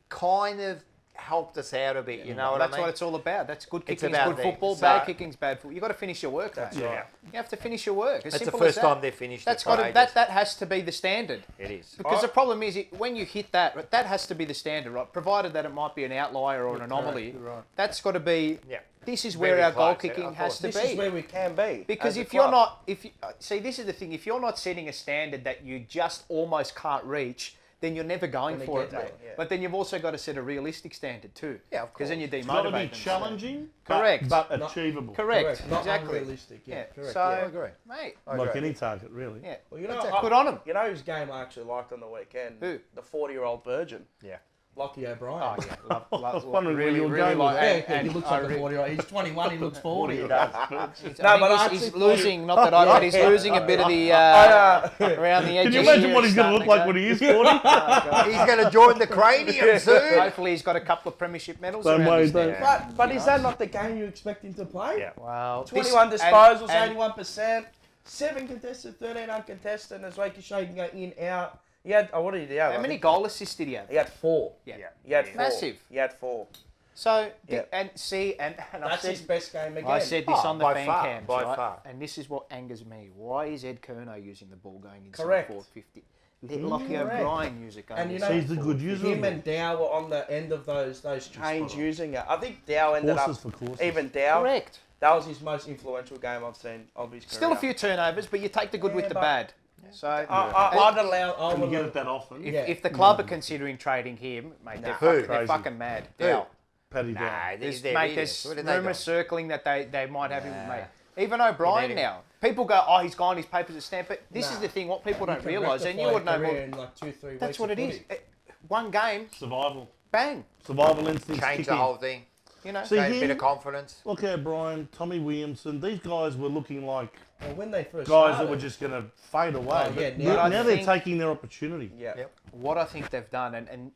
kind of helped us out a bit, you know what I That's mean? what it's all about. That's good It's kicking, about good that. football. So- Bad kicking's bad football. You've got to finish your work, mate. Yeah. You have to finish your work. As That's the simple first as that. time they've finished That's it got for to, ages. that has to be the standard. It is. Because the problem is, when you hit that, that has to be the standard, right? Provided that it might be an outlier or an anomaly. Right. That's got to be. Yeah. This is Very where our goal close, yeah, kicking of has course. to This be. is where we can be. Because as a if you're club. not, see, this is the thing. If you're not setting a standard that you just almost can't reach, then you're never going Gonna for get it, mate. there, yeah. But then you've also got to set a realistic standard too. Yeah, of Because then you It's got to demotivate be them. challenging, Correct. but Not- achievable. Correct. Not Exactly. unrealistic. Yeah, correct. So, I agree. mate, Like any target, really. yeah. Well, you know, That's good on them. You know whose game I actually liked on the weekend? Who? The 40-year-old virgin. Yeah. Lockie O'Brien. Oh yeah, I was wondering where you were really going with like. that. Yeah, and he looks I like a 40-year-old. He's 21, he looks 40. No, but but I he's actually losing. Not that I, but he's losing a bit of the around the edges. Can you imagine here. what he's It's going to starting look like go. when he is 40? He's going to join the cranium soon. Hopefully, he's got a couple of premiership medals. Same around way his he neck. does. But is that not the game you expect him to play? Yeah. Wow. 21 This- disposals, and- 81%. 7 contested, 13 uncontested. As Wakey Show, you can go in, out. He had, what did he have? How many goal assists did he have? He had 4. Yeah. He had 4. Massive. He had 4. So, Yeah. and see, and I That's said, his best game again. I said this Oh, on the by fan far, cams, by right? far. And this is what angers me. Why is Ed Kerno using the ball going inside Correct. 450? Let Lockie Correct. O'Brien use it going And you inside know, He's the good user. Him and Dow were on the end of those chains using it. I think Dow ended Horses up, for courses. even Dow, Correct. that was his most influential game I've seen of his career. Still a few turnovers, but you take the good with the but- bad. So, I'd allow. I And you would get it that often. if the club are considering trading him, mate, they're, Who? they're fucking mad. Who? Dow. Paddy Nah, Down. There's, they're mate, idiots. there's Where did they rumours go? circling that they might have him, mate. Even O'Brien now. People go, oh, he's gone, his papers are stamped. But this is the thing, what people don't realise, and you would know more. In like 2-3 weeks. That's what of it is. footy. One game, Survival. bang. Survival instincts Change kicking. the whole thing. You know. See Gain a bit him, of confidence. look O'Brien, Tommy Williamson, these guys were looking like Well, when they first guys started, that were just going to fade away. Oh, yeah, But now I now they're think- taking their opportunity. Yeah. Yep. What I think they've done, and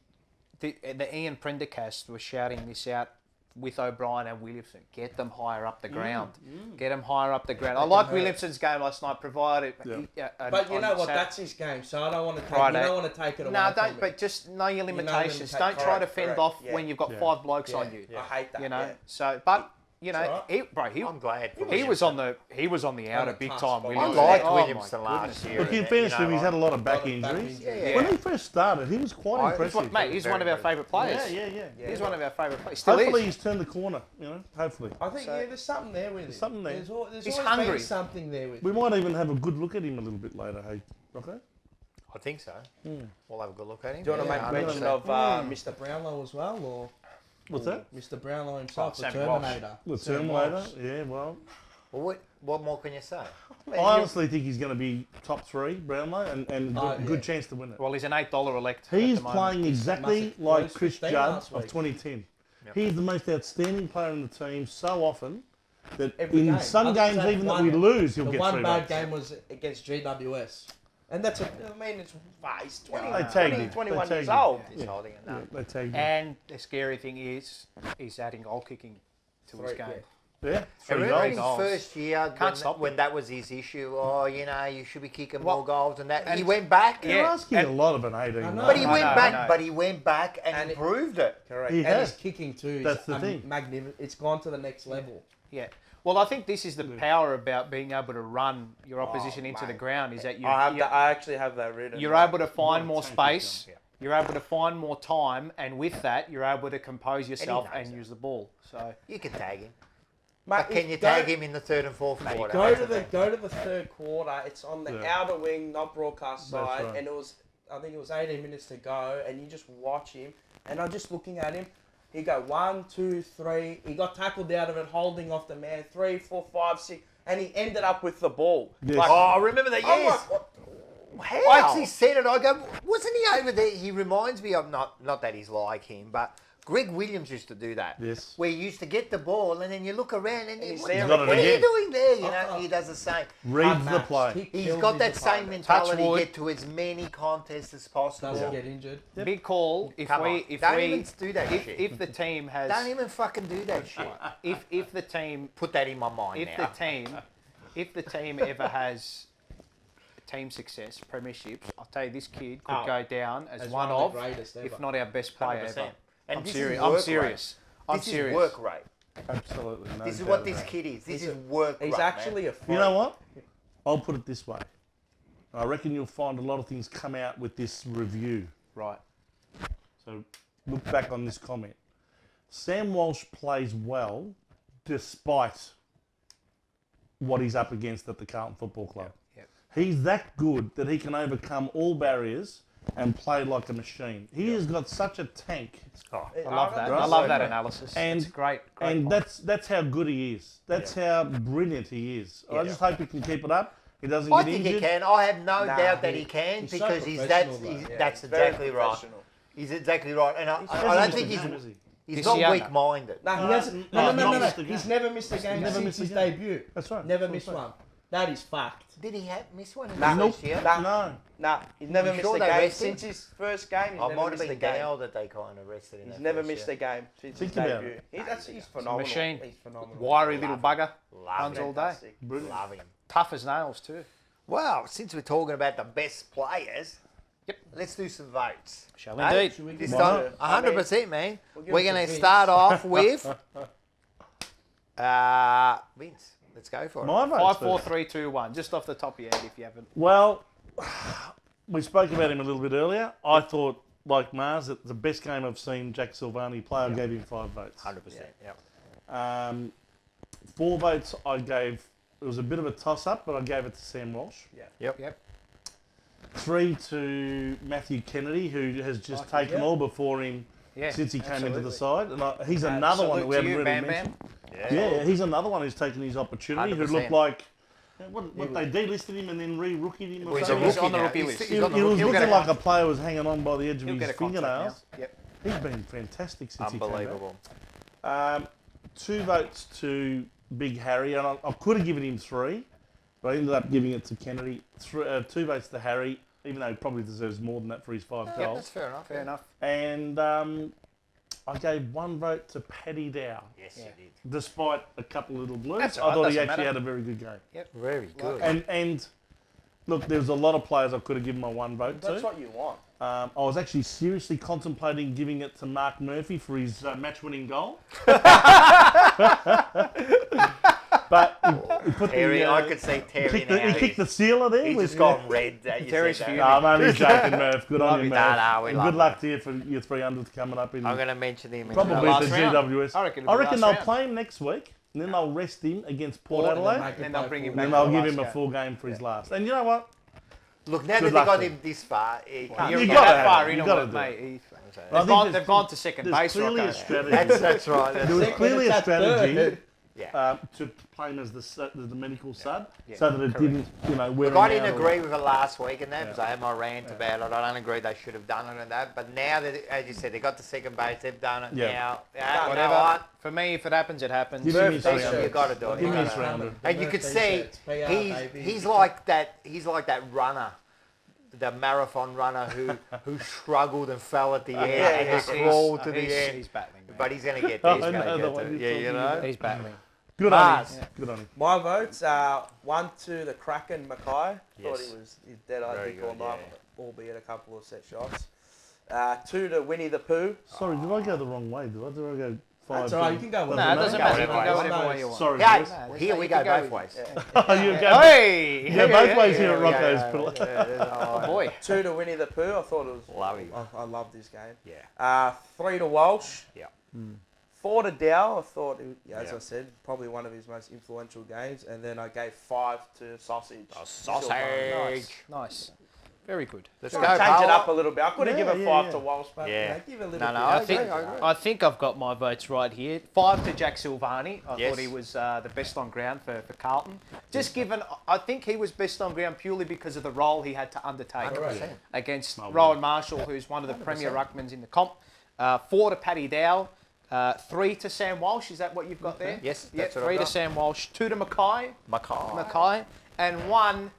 the Ian Prendergast was shouting this out with O'Brien and Williamson. Get them higher up the ground. Get them higher up the ground. I like Williamson's game last night, provided. But you know what? That's his game, so I don't want to take. Friday. You don't want to take it away. No, from don't. him. But just know your limitations. limitations. Don't try to Correct, fend correct, off yeah. when you've got Yeah. 5 blokes on you. I hate that. You know. yeah. So, but you know, alright. I'm glad. For he was on the outer the big cusp time. of I Williamson. liked Oh, my Williamson last year. Look, in and, fairness to him, he's had a lot of back lot of back injuries. injuries. When he first started, he was quite impressive. Mate, he's one of our favourite players. Yeah. He's one of our favourite players. Still Hopefully is. he's turned the corner, hopefully. I think there's something there with him. something there. There's He's always hungry. been something there with We him. might even have a good look at him a little bit later, hey, Rocco? I think so. We'll have a good look at him. Do you want to make mention of Mr. Brownlow as well, or What's that? Mr. Brownlow himself, the Sammy Walsh. Terminator? The Sam Terminator? Walsh. Yeah, well, Well, what more can you say? I honestly think he's going to be top 3, Brownlow, and Oh, a good yeah. chance to win it. Well, he's an $8 elect. at He's the moment. playing exactly massive. like Well, Chris 15 Judd last of week. 2010. He's the most outstanding player in the team so often that Every in game. some Other than games, that even that one- we lose, he'll The get one 3 bad votes. game was against GWS, and that's he's 20, They tagged him. 21 They years tagged him. old. He's holding it Yeah, now. they tagged him. And the scary thing is, he's adding goal kicking to his game. Yeah, I 3 remember his goals. first year Can't stop when that was his issue. Oh, you should be kicking Well, more goals and that. and- He went back. You're asking a lot of an 18. I know. But he I went know, back. I know. But he went back and And it- improved it. Correct. He and has. his kicking too is That's the thing. magnificent. It's gone to the next level. Yeah. Well, I think this is the power about being able to run your opposition into the mate. ground. Is that you? I actually have that written. You're able to find more tank space. You're able to find more time, and with that, you're able to compose yourself knows and that. use the ball. So You can tag him. Mate, But can you tag him in the 3rd and 4th quarter? Go to the third quarter. It's on the Yeah. outer wing, not broadcast That's side, right. and I think it was 18 minutes to go, and you just watch him, and I'm just looking at him. He go 1, 2, 3. He got tackled out of it, holding off the man. 3, 4, 5, 6, and he ended up with the ball. Yes. Oh, I remember that. I'm Yes. like, I actually said it. I go, wasn't he over there? He reminds me of not that he's like him, but Greg Williams used to do that. Yes. Where you used to get the ball and then you look around and he's what, there what again. are you doing there? You know, he does the same. Reads the play. He's got that same mentality. Touch wood. Get to as many contests as possible. Doesn't get injured. big call. If Come on. we, if Don't we, even do that shit. if the team has, Don't even fucking do that shit. if the team, Put that in my mind if now. the team ever has team success, premierships, I'll tell you, this kid could go down as one one of of, the greatest if ever. not our best player 100%. ever. And I'm this is serious. work I'm rate. serious. I'm This serious. is work rate. Absolutely. No This is doubt what this about it. kid is. This He's is work He's rate, actually man. a freak. You know what? I'll put it this way. I reckon you'll find a lot of things come out with this review. Right. So look back on this comment. Sam Walsh plays well despite what he's up against at the Carlton Football Club. Yep. He's that good that he can overcome all barriers and play like a machine. He has got such a tank. I love that. Right. I love that analysis. And- it's great. And point. that's how good he is. That's how brilliant he is. I just hope he can keep it up. He doesn't I get think injured. he can. I have no Nah, doubt that he- he can he's so because he's professional, that's though. that's very exactly right. professional. He's exactly right, and I He don't hasn't think missed a game, has he? he's This not year, no. weak-minded. No, he hasn't. no, No. not missed a He's game. never missed a game Never since missed a his game. debut. That's right. Never That's missed right. one. That is fact. Did he miss one in Nah. the first year? Nah. No. Nah, he's never You missed sure a they game rested? since his first game. He's I never might have missed a been game. Dale that they kind of rested in He's that never first missed year. a game since Think his about debut. it. He's phenomenal. machine. He's phenomenal. Wiry little bugger. Love Runs him. all day. Fantastic. Love him. Tough as nails too. Well, since we're talking about the best players, Yep. let's do some votes. Shall Hey? indeed. Should we This give time, him 100%, man. We'll give We're it to going to Vince. start off with Vince. Let's go for it. My vote's 5, 4, first. 3, 2, 1. Just off the top of your head, if you haven't. Well, we spoke about him a little bit earlier. I thought, like Mars, that the best game I've seen Jack Silvani play, I gave him 5 votes. 100%. Yeah. 4 votes I gave, it was a bit of a toss-up, but I gave it to Sam Walsh. Yep. 3 to Matthew Kennedy, who has just taken all before him Yeah. since he came into the absolutely. side. And he's another one that we Salute to haven't you, really Bam mentioned. Bam. Yeah, he's another one who's taken his opportunity, who 100%. looked like, what they delisted him and then re-rookied him or He's a something. He's on the now. rookie He's- list. he's He, on the he was rookie He'll get looking a like a player was hanging on by the edge of He'll his get a contract now. fingernails. Yep. He's been fantastic since he came back. Unbelievable. 2 votes to Big Harry, and I could have given him 3, but I ended up giving it to Kennedy. 2 votes to Harry, even though he probably deserves more than that for his 5 Yeah, goals. that's fair enough. Fair enough. And I gave one vote to Paddy Dow. Yes, you did. Despite a couple of little blues, That's I all right, thought he doesn't actually matter. had a very good game. Yep. Very good. And look, there's a lot of players I could have given my one vote That's to. what you want. I was actually seriously contemplating giving it to Mark Murphy for his match-winning goal. But he put Terry, the, I could see Terry he now. kicked the sealer there. He's with- just gone red. Terry's said fuming. that. No, I'm only joking, Murph. Good on you, No, Murph. no, we And love good luck to you for your 300th coming up in I'm going to mention him in probably the the last round. GWS. I reckon it'll be last they'll round. play him next week, and then they'll rest him against Port Port and then Adelaide, make it And they'll play bring him full. back. and they'll for the give last him a game. full game for his last. And you know what? Look, now that Good they luck got to him this far, You You get gotta that have far it. in You on gotta it, do mate. it. They've gone to second there's base. clearly Rocco. a strategy. that's right. There was When clearly it's a at strategy third. Yeah. to play him as the medical sub, Yeah, so that it didn't, wear Look, I him didn't out or- agree with it last week, and that was I had my rant about it. I don't agree they should have done it and that. But now that, as you said, they got to second base, they've done it Yeah. now. You Whatever. know what? For me, if it happens, it happens. Give him his They- 300. You got to do it. Give You me his gotta do it. 300. And you could see baby. he's like that. He's like that runner, the marathon runner who struggled and fell at the end and he's- crawled to the he's- end. He's battling, man. But he's going to get there. He's I going know to the get one there. you're Yeah, you talking know. He's battling. Good on Mars. him. Good on him. My votes are 1 to the Kraken Mackay. Thought Yes. he was dead eye Very kick all good, night, yeah. albeit a couple of set shots. 2 to Winnie the Pooh. Sorry, did I go the wrong way? Did I go 5? That's all right. You can go with No, it doesn't matter. You can go One whatever way you want. Sorry, Yeah, boys. here we you go can go both with- ways. You go, Hey! you go both ways here at Yeah, Rocco's. yeah, Put- Oh, boy. 2 to Winnie the Pooh. I thought it was. Love him. I love this game. Yeah. 3 to Walsh. Yeah. 4 to Dow. I thought, as Yeah. I said, probably one of his most influential games. And then I gave 5 to Sausage. Sausage. Nice. Very good. Let's Change go, it Paolo. up a little bit. I could have Yeah, given yeah, 5 yeah. to Walsh, but Yeah. give a little No, bit. no, I think I've got my votes right here. 5 to Jack Silvani. I Yes. thought he was the best on ground for Carlton. Just given, I think he was best on ground purely because of the role he had to undertake 100%. against Oh, Rowan Marshall, who's one of the premier ruckmans in the comp. 4 to Paddy Dow. 3 to Sam Walsh. Is that what you've got there? Yes, Yeah, that's what 3 I've to got. Sam Walsh. 2 to Mackay. Mackay. And 1,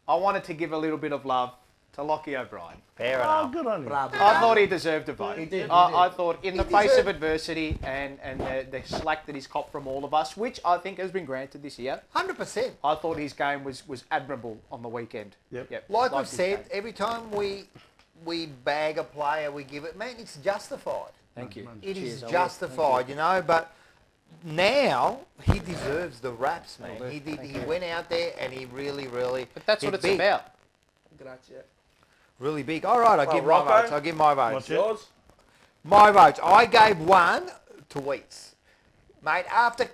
I wanted to give a little bit of love to Lockie O'Brien. Fair Oh, enough. good on you. I thought he deserved a vote. He did, he I did. thought in the face of adversity and the slack that he's copped from all of us, which I think has been granted this year, 100%. I thought his game was admirable on the weekend. Yep. Like we've his said, game. every time we bag a player, we give it, man, it's justified. Thank you. It is Cheers, I will. justified, you know, but now he deserves the raps, man. Will do. He did. Thank He you. went out there and he really, really. But that's did what it's big. about. Grazie. Really big. All right, I'll give my Rocco? votes. I'll give my votes. What's Yours? My votes. I gave 1 to Wheats. Mate, after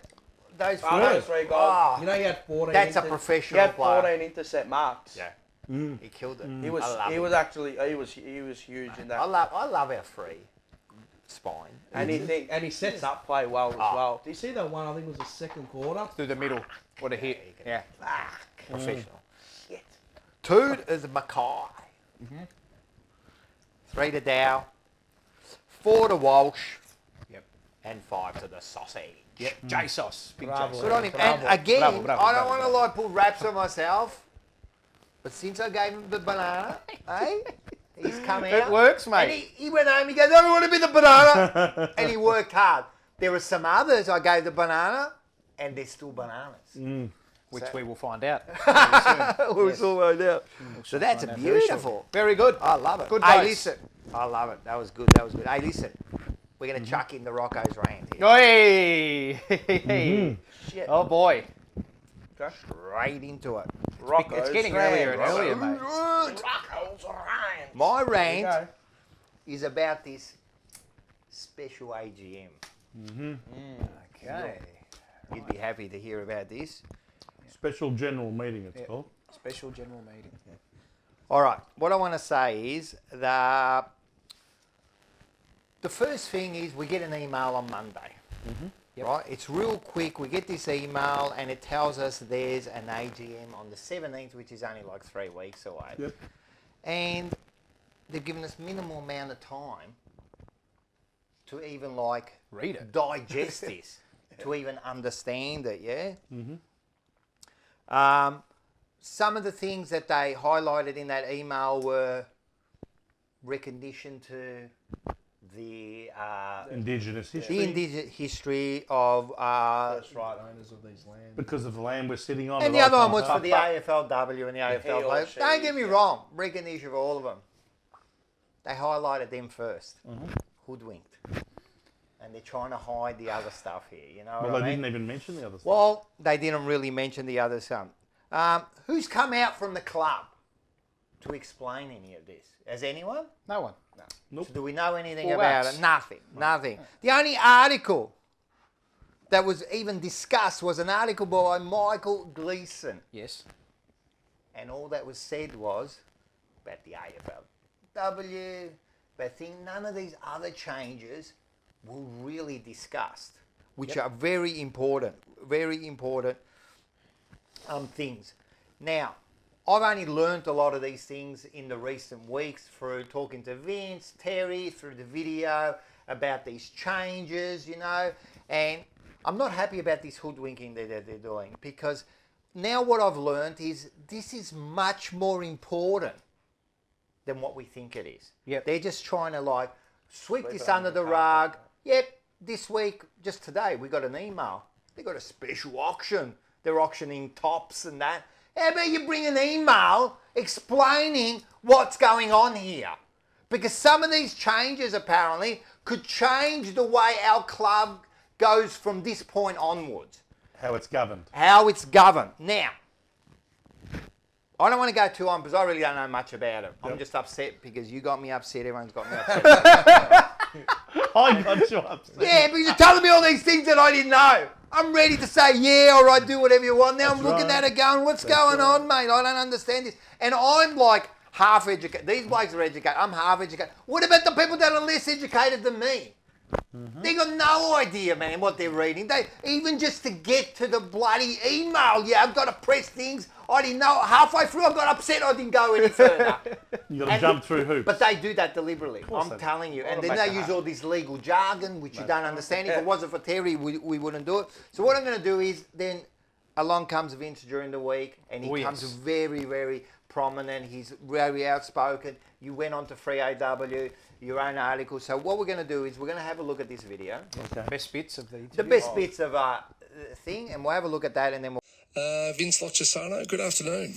those Those 3 goals. Oh, You know, he had 14. that's a He professional had player. 14 intercept marks. Yeah. He killed it. He was. I love He him. was actually. He was huge in that. I love our free spine. And he sets up play well as Oh. well. Do you see that one? I think it was the second quarter. Through the middle. What a hit. Yeah. Professional. Shit. 2 is Mackay. 3 to Dow. 4 to Walsh. Yep. And 5 to the sausage. Yep. J-Sauce. Big Bravo. J-Sauce. Good on him. Bravo. And again, Bravo, bravo, I don't bravo, want to like put raps on myself, but since I gave him the banana, he's come out. It works, And mate. he went home, he goes, I don't want to be the banana. And he worked hard. There were some others I gave the banana, and they're still bananas. Which we will find out. We'll find out. So that's find out very beautiful. Very good. I love it. Good Hey, votes. listen. I love it. That was good. That was good. Hey, listen. We're going to chuck in the Rocco's rant here. Hey! Shit. Oh boy. Straight into it. Rocco's It's getting rant. earlier and earlier, mate. Rocco's rant. My There you rant go. is about this special AGM. Okay. You'd be happy to hear about this. Special general meeting, it's called. Special general meeting. All right. What I want to say is the first thing is we get an email on Monday. Yep. Right? It's real quick. We get this email and it tells us there's an AGM on the 17th, which is only like 3 weeks away. Yep. And they've given us minimal amount of time to even like Read it. digest this, to even understand it, yeah? Some of the things that they highlighted in that email were recognition to the Indigenous the history. indigenous history of First right owners of these lands. Because of the land we're sitting on. and the other one was for the AFLW and the he AFL or players. she, Don't get me yeah. wrong, recognition for all of them. They highlighted them first, hoodwinked, and they're trying to hide the other stuff here. You know Well, what they I mean? didn't even mention the other stuff. Well, they didn't really mention the other stuff. Who's come out from the club to explain any of this? Has anyone? No one. So do we know anything Full about wax. it? Nothing. The only article that was even discussed was an article by Michael Gleeson. Yes. And all that was said was about the AFLW, but none of these other changes were really discussed, which are very important things. Now, I've only learnt a lot of these things in the recent weeks through talking to Vince, Terry, through the video about these changes, you know, and I'm not happy about this hoodwinking that they're doing, because now what I've learnt is this is much more important than what we think it is. Yep. They're just trying to like sweep this under the rug. Yep, this week, just today, we got an email. They got a special auction. They're auctioning tops and that. How about you bring an email explaining what's going on here? Because some of these changes apparently could change the way our club goes from this point onwards. How it's governed. How it's governed. Now, I don't want to go too on because I really don't know much about it. I'm just upset because you got me upset. Everyone's got me upset. I got you upset. Yeah, because you're telling me all these things that I didn't know. I'm ready to say, yeah, all right, do whatever you want. Now I'm looking at it going, what's going on, mate? I don't understand this. And I'm like half educated. These blokes are educated. I'm half educated. What about the people that are less educated than me? They got no idea, man, what they're reading. They even just to get to the bloody email, I've got to press things. I didn't know. Halfway through, I got upset. I didn't go any further. You got to jump through hoops. But they do that deliberately. I'm they do. telling you. And then they use all this legal jargon, which you don't understand. If it wasn't for Terry, we wouldn't do it. So what I'm going to do is then along comes Vince during the week, and he comes very, very prominent. He's very outspoken. You went on to Free AW, your own article. So what we're going to do is we're going to have a look at this video. Okay. Best bits of the interview. The best bits of thing, and we'll have a look at that, and then we'll... Vince Lochisano, good afternoon.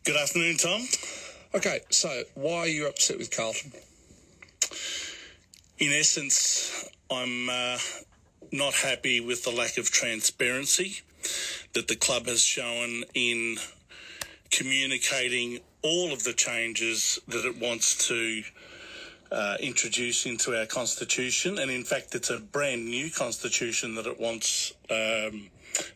Good afternoon, Tom. Okay, so why are you upset with Carlton? In essence, I'm not happy with the lack of transparency that the club has shown in communicating all of the changes that it wants to introduce into our constitution. And in fact, it's a brand new constitution that it wants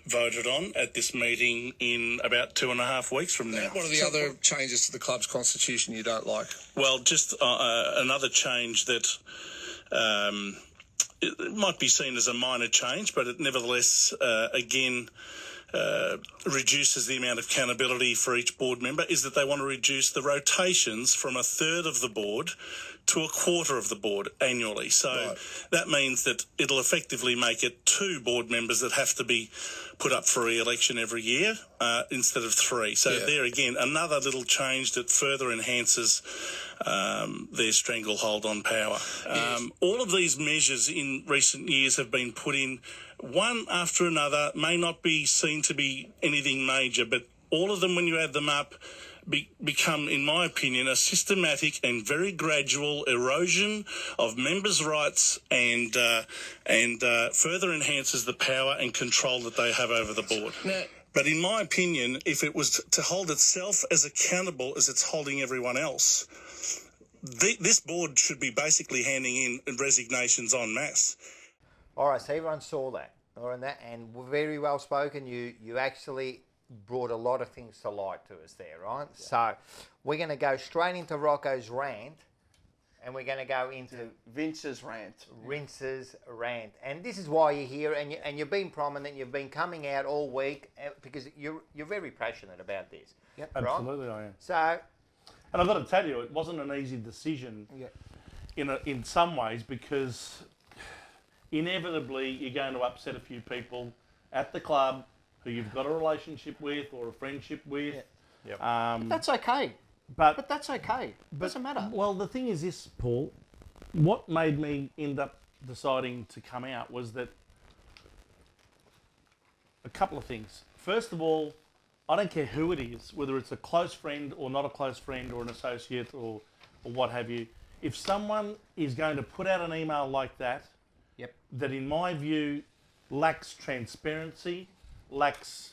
voted on at this meeting in about 2.5 weeks from now. What are the other changes to the club's constitution you don't like? Well, just another change that it might be seen as a minor change, but it nevertheless, again, reduces the amount of accountability for each board member, is that they want to reduce the rotations from 1/3 of the board to 1/4 of the board annually. So that means that it'll effectively make it 2 board members that have to be put up for re-election every year instead of 3. So there again, another little change that further enhances their stranglehold on power. All of these measures in recent years have been put in one after another, may not be seen to be anything major, but all of them, when you add them up, become, in my opinion, a systematic and very gradual erosion of members' rights and further enhances the power and control that they have over the board. But in my opinion, if it was to hold itself as accountable as it's holding everyone else, this board should be basically handing in resignations en masse. All right, so everyone saw that, and we're very well spoken. You actually brought a lot of things to light to us there, right? Yeah. So we're going to go straight into Rocco's rant, and we're going to go into Vince's rant. Vince's rant. And this is why you're here, and you've been prominent. You've been coming out all week because you're very passionate about this. Yep, right? absolutely, I am. So, and I've got to tell you, it wasn't an easy decision in some ways, because inevitably you're going to upset a few people at the club who you've got a relationship with or a friendship with. That's okay. But that's okay. Doesn't matter. Well, the thing is this, Paul. what made me end up deciding to come out was that a couple of things. First of all, I don't care who it is, whether it's a close friend or not a close friend or an associate or what have you. If someone is going to put out an email like that, that in my view lacks transparency, lacks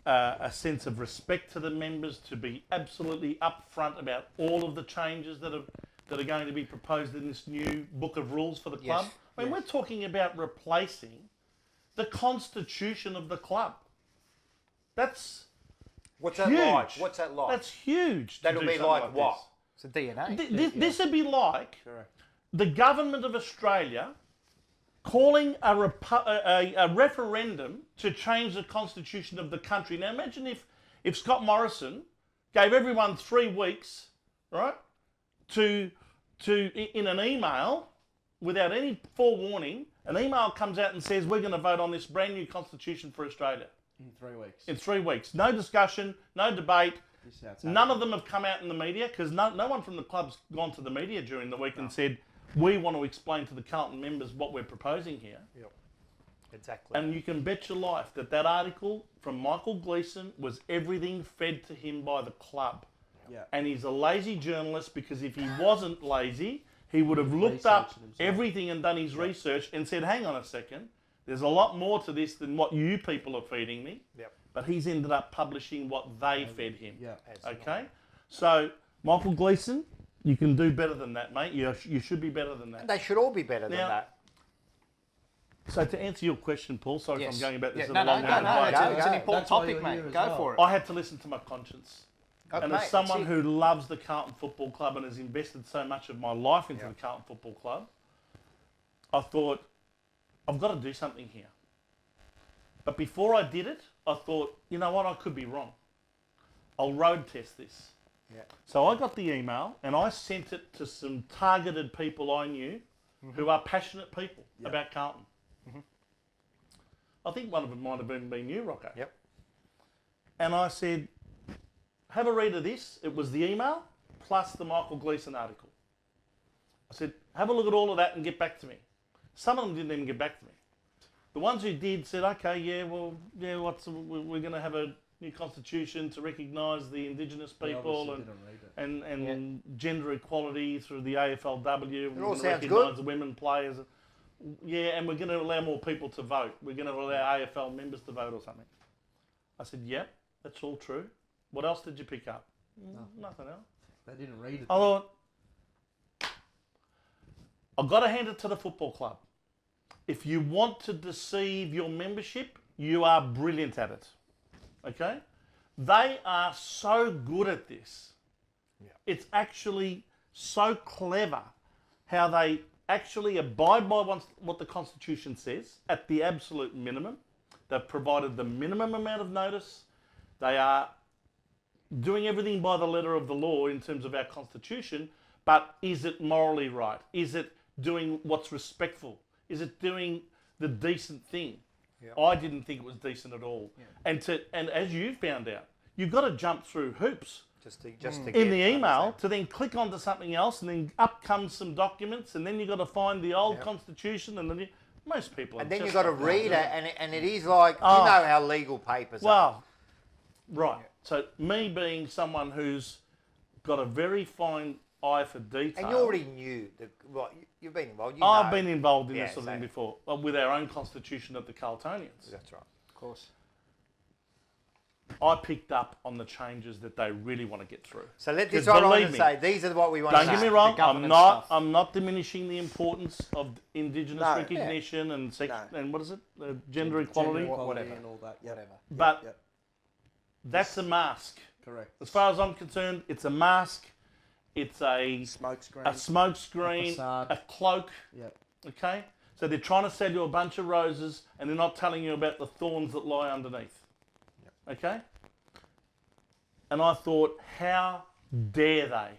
a sense of respect to the members, to be absolutely upfront about all of the changes that are going to be proposed in this new book of rules for the club. I mean, we're talking about replacing the constitution of the club. That's What's that huge. like? What's that like? That's huge. That'll be like what? It's a DNA. This would be like the government of Australia calling a referendum to change the constitution of the country. Now imagine if Scott Morrison gave everyone 3 weeks, right, to in an email without any forewarning, an email comes out and says we're going to vote on this brand new constitution for Australia. In 3 weeks. In 3 weeks. No discussion, no debate. None of them have come out in the media because no one from the club's gone to the media during the week and said, we want to explain to the Carlton members what we're proposing here. Yep. Exactly. And you can bet your life that article from Michael Gleeson was everything fed to him by the club. Yeah. And he's a lazy journalist because if he wasn't lazy, he would have looked up everything and done his research and said, hang on a second, there's a lot more to this than what you people are feeding me. Yep. But he's ended up publishing what they fed him. Yeah. Okay? So, Michael Gleeson, you can do better than that, mate. You should be better than that. They should all be better than Now, that. So to answer your question, Paul, sorry if I'm going about this in No, a long way. it's an important topic, mate. Go for it. I had to listen to my conscience. And mate, as someone who loves the Carlton Football Club and has invested so much of my life into the Carlton Football Club, I thought, I've got to do something here. But before I did it, I thought, you know what, I could be wrong. I'll road test this. Yeah. So I got the email and I sent it to some targeted people I knew who are passionate people about Carlton. I think one of them might have been you, Rocco. Yep. And I said, have a read of this. It was the email plus the Michael Gleeson article. I said, have a look at all of that and get back to me. Some of them didn't even get back to me. The ones who did said, okay, we're going to have a new constitution to recognise the Indigenous people and gender equality through the AFLW. It all sounds recognise good. the women players. Yeah, and we're going to allow more people to vote. We're going to allow AFL members to vote or something. I said, yep, that's all true. What else did you pick up? Nothing else. They didn't read it. I thought, I've got to hand it to the football club. If you want to deceive your membership, you are brilliant at it. Okay? They are so good at this. Yeah. It's actually so clever how they actually abide by what the Constitution says at the absolute minimum. They've provided the minimum amount of notice. They are doing everything by the letter of the law in terms of our Constitution, but is it morally right? Is it doing what's respectful? Is it doing the decent thing? Yeah. I didn't think it was decent at all. Yeah. And as you found out, you've got to jump through hoops just to get in the email to then click onto something else, and then up comes some documents, and then you've got to find the old Constitution, and then most people. And then you've got to read it, and it is like, you know how legal papers are. Right. Yeah. So me being someone who's got a very fine eye for detail. And you already knew you've been involved. I've been involved in this sort of thing before, with our own constitution at the Carltonians. That's right. Of course. I picked up on the changes that they really want to get through. So let this right on and say, these are what we want to Don't say. get me wrong, I'm not diminishing the importance of Indigenous recognition and and what is it? Gender equality? Whatever. And all that. Whatever. But that's a mask. Correct. As far as I'm concerned, it's a mask. It's a smoke screen, a cloak. Yep. Okay? So they're trying to sell you a bunch of roses and they're not telling you about the thorns that lie underneath. Yep. Okay? And I thought, how dare they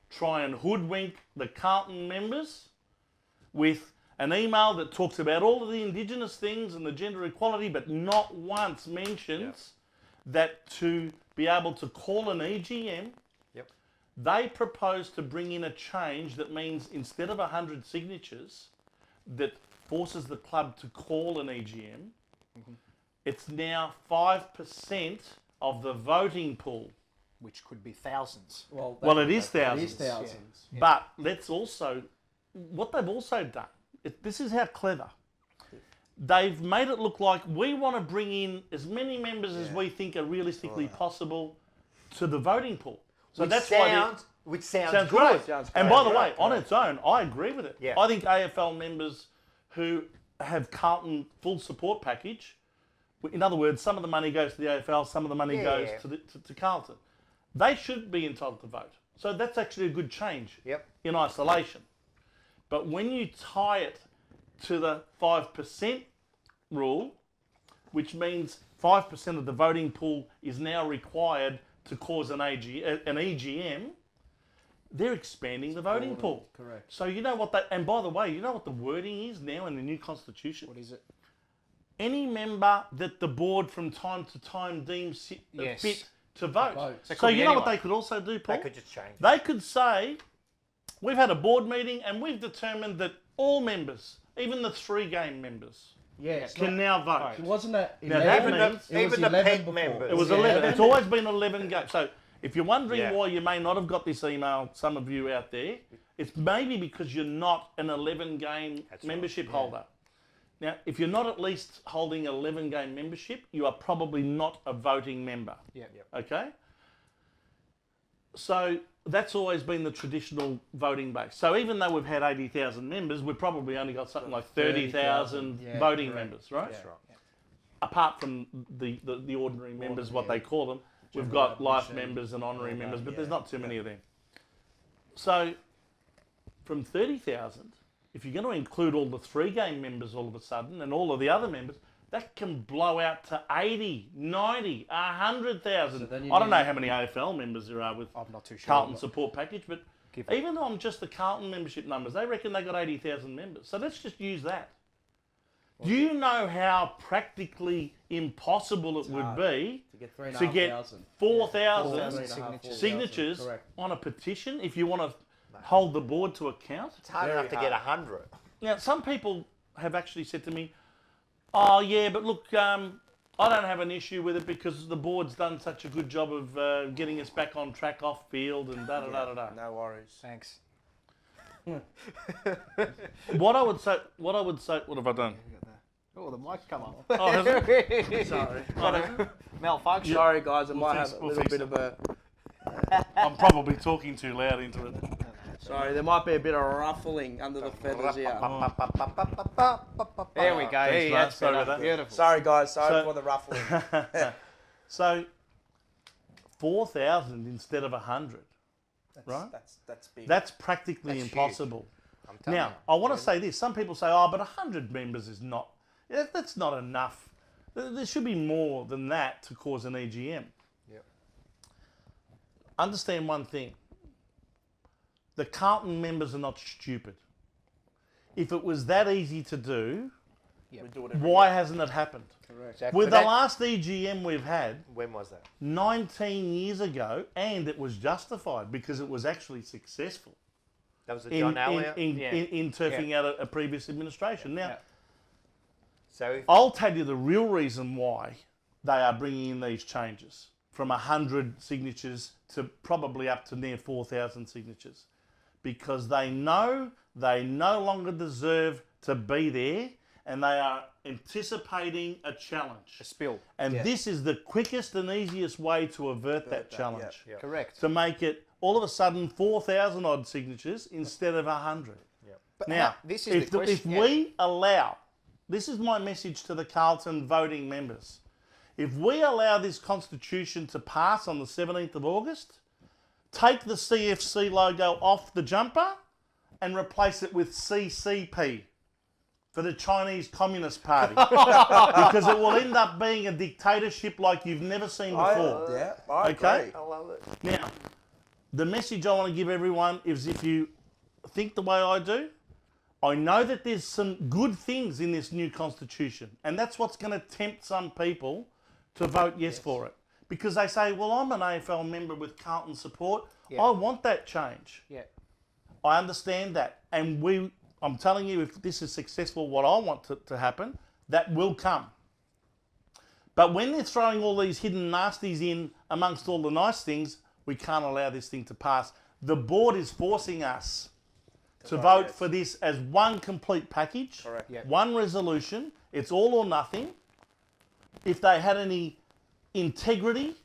try and hoodwink the Carlton members with an email that talks about all of the Indigenous things and the gender equality, but not once mentions that to be able to call an EGM, They propose to bring in a change that means instead of 100 signatures that forces the club to call an EGM, it's now 5% of the voting pool. Which could be thousands. Well, it is thousands. It is thousands. Yeah. But let's also, what they've also done, this is how clever. They've made it look like we want to bring in as many members as we think are realistically possible to the voting pool. So Which that's sounds sounds good. great. And by the way, on its own, I agree with it. Yeah. I think AFL members who have Carlton full support package, in other words, some of the money goes to the AFL, some of the money goes to Carlton. They should be entitled to vote. So that's actually a good change in isolation. But when you tie it to the 5% rule, which means 5% of the voting pool is now required to cause an EGM, they're expanding the voting pool. Correct. So you know what and by the way, you know what the wording is now in the new constitution? What is it? Any member that the board from time to time deems fit to vote. So you know what they could also do, Paul? They could just change. They could say, we've had a board meeting and we've determined that all members, even the 3-game members, can now vote. It wasn't that. Now that means even the peg members. it was 11. It's always been 11 games. So if you're wondering why you may not have got this email, some of you out there, it's maybe because you're not an 11-game membership holder. Now, if you're not at least holding 11-game membership, you are probably not a voting member. Okay? So that's always been the traditional voting base. So even though we've had 80,000 members, we've probably only got something like 30,000 voting members, right? That's right. Apart from the ordinary members, what they call them, we've got life members and honorary members, but there's not too many of them. So from 30,000, if you're going to include all the 3-game members all of a sudden and all of the other members, that can blow out to 80, 90, 100,000. I don't know how many AFL members there are with Carlton support package, but even on just the Carlton membership numbers, they reckon they got 80,000 members. So let's just use that. Do you know how practically impossible it would be to get 4,000 signatures on a petition if you want to hold the board to account? It's hard enough to get 100. Now, some people have actually said to me, oh, yeah, but look, I don't have an issue with it because the board's done such a good job of getting us back on track off field and da-da-da-da-da. No worries. Thanks. What I would say, what have I done? Oh, the mic's come up. Oh, has it? Sorry. Malfunction. Sorry, guys, I might have a little bit of a... I'm probably talking too loud into it. Sorry, there might be a bit of ruffling under the feathers here. There we go. Hey, that's Sorry better. about that. Beautiful. Sorry, guys, sorry for the ruffling. So, 4,000 instead of 100, right? That's big. That's practically impossible. Now, I want to say this. Some people say, oh, but 100 members is not... That's not enough. There should be more than that to cause an EGM. Understand one thing. The Carlton members are not stupid. If it was that easy to do, why hasn't it happened? Correct. Exactly. With the last EGM we've had... When was that? 19 years ago, and it was justified because it was actually successful. That was the John Elliott? In turfing out a previous administration. Now, so I'll tell you the real reason why they are bringing in these changes from 100 signatures to probably up to near 4,000 signatures. Because they know they no longer deserve to be there and they are anticipating a challenge. A spill. And this is the quickest and easiest way to avert that challenge. Correct. To make it all of a sudden 4,000 odd signatures instead of 100. But Now, this is the question. if we allow, this is my message to the Carlton voting members, if we allow this constitution to pass on the 17th of August, take the CFC logo off the jumper and replace it with CCP for the Chinese Communist Party. Because it will end up being a dictatorship like you've never seen before. I agree. Okay? I love it. Now, the message I want to give everyone is if you think the way I do, I know that there's some good things in this new constitution, and that's what's going to tempt some people to vote yes for it. Because they say, well, I'm an AFL member with Carlton support. Yeah. I want that change. Yeah. I understand that. And I'm telling you, if this is successful, what I want to happen, that will come. But when they're throwing all these hidden nasties in amongst all the nice things, we can't allow this thing to pass. The board is forcing us to vote for this as one complete package, Correct. Yep. one resolution. It's all or nothing. If they had any integrity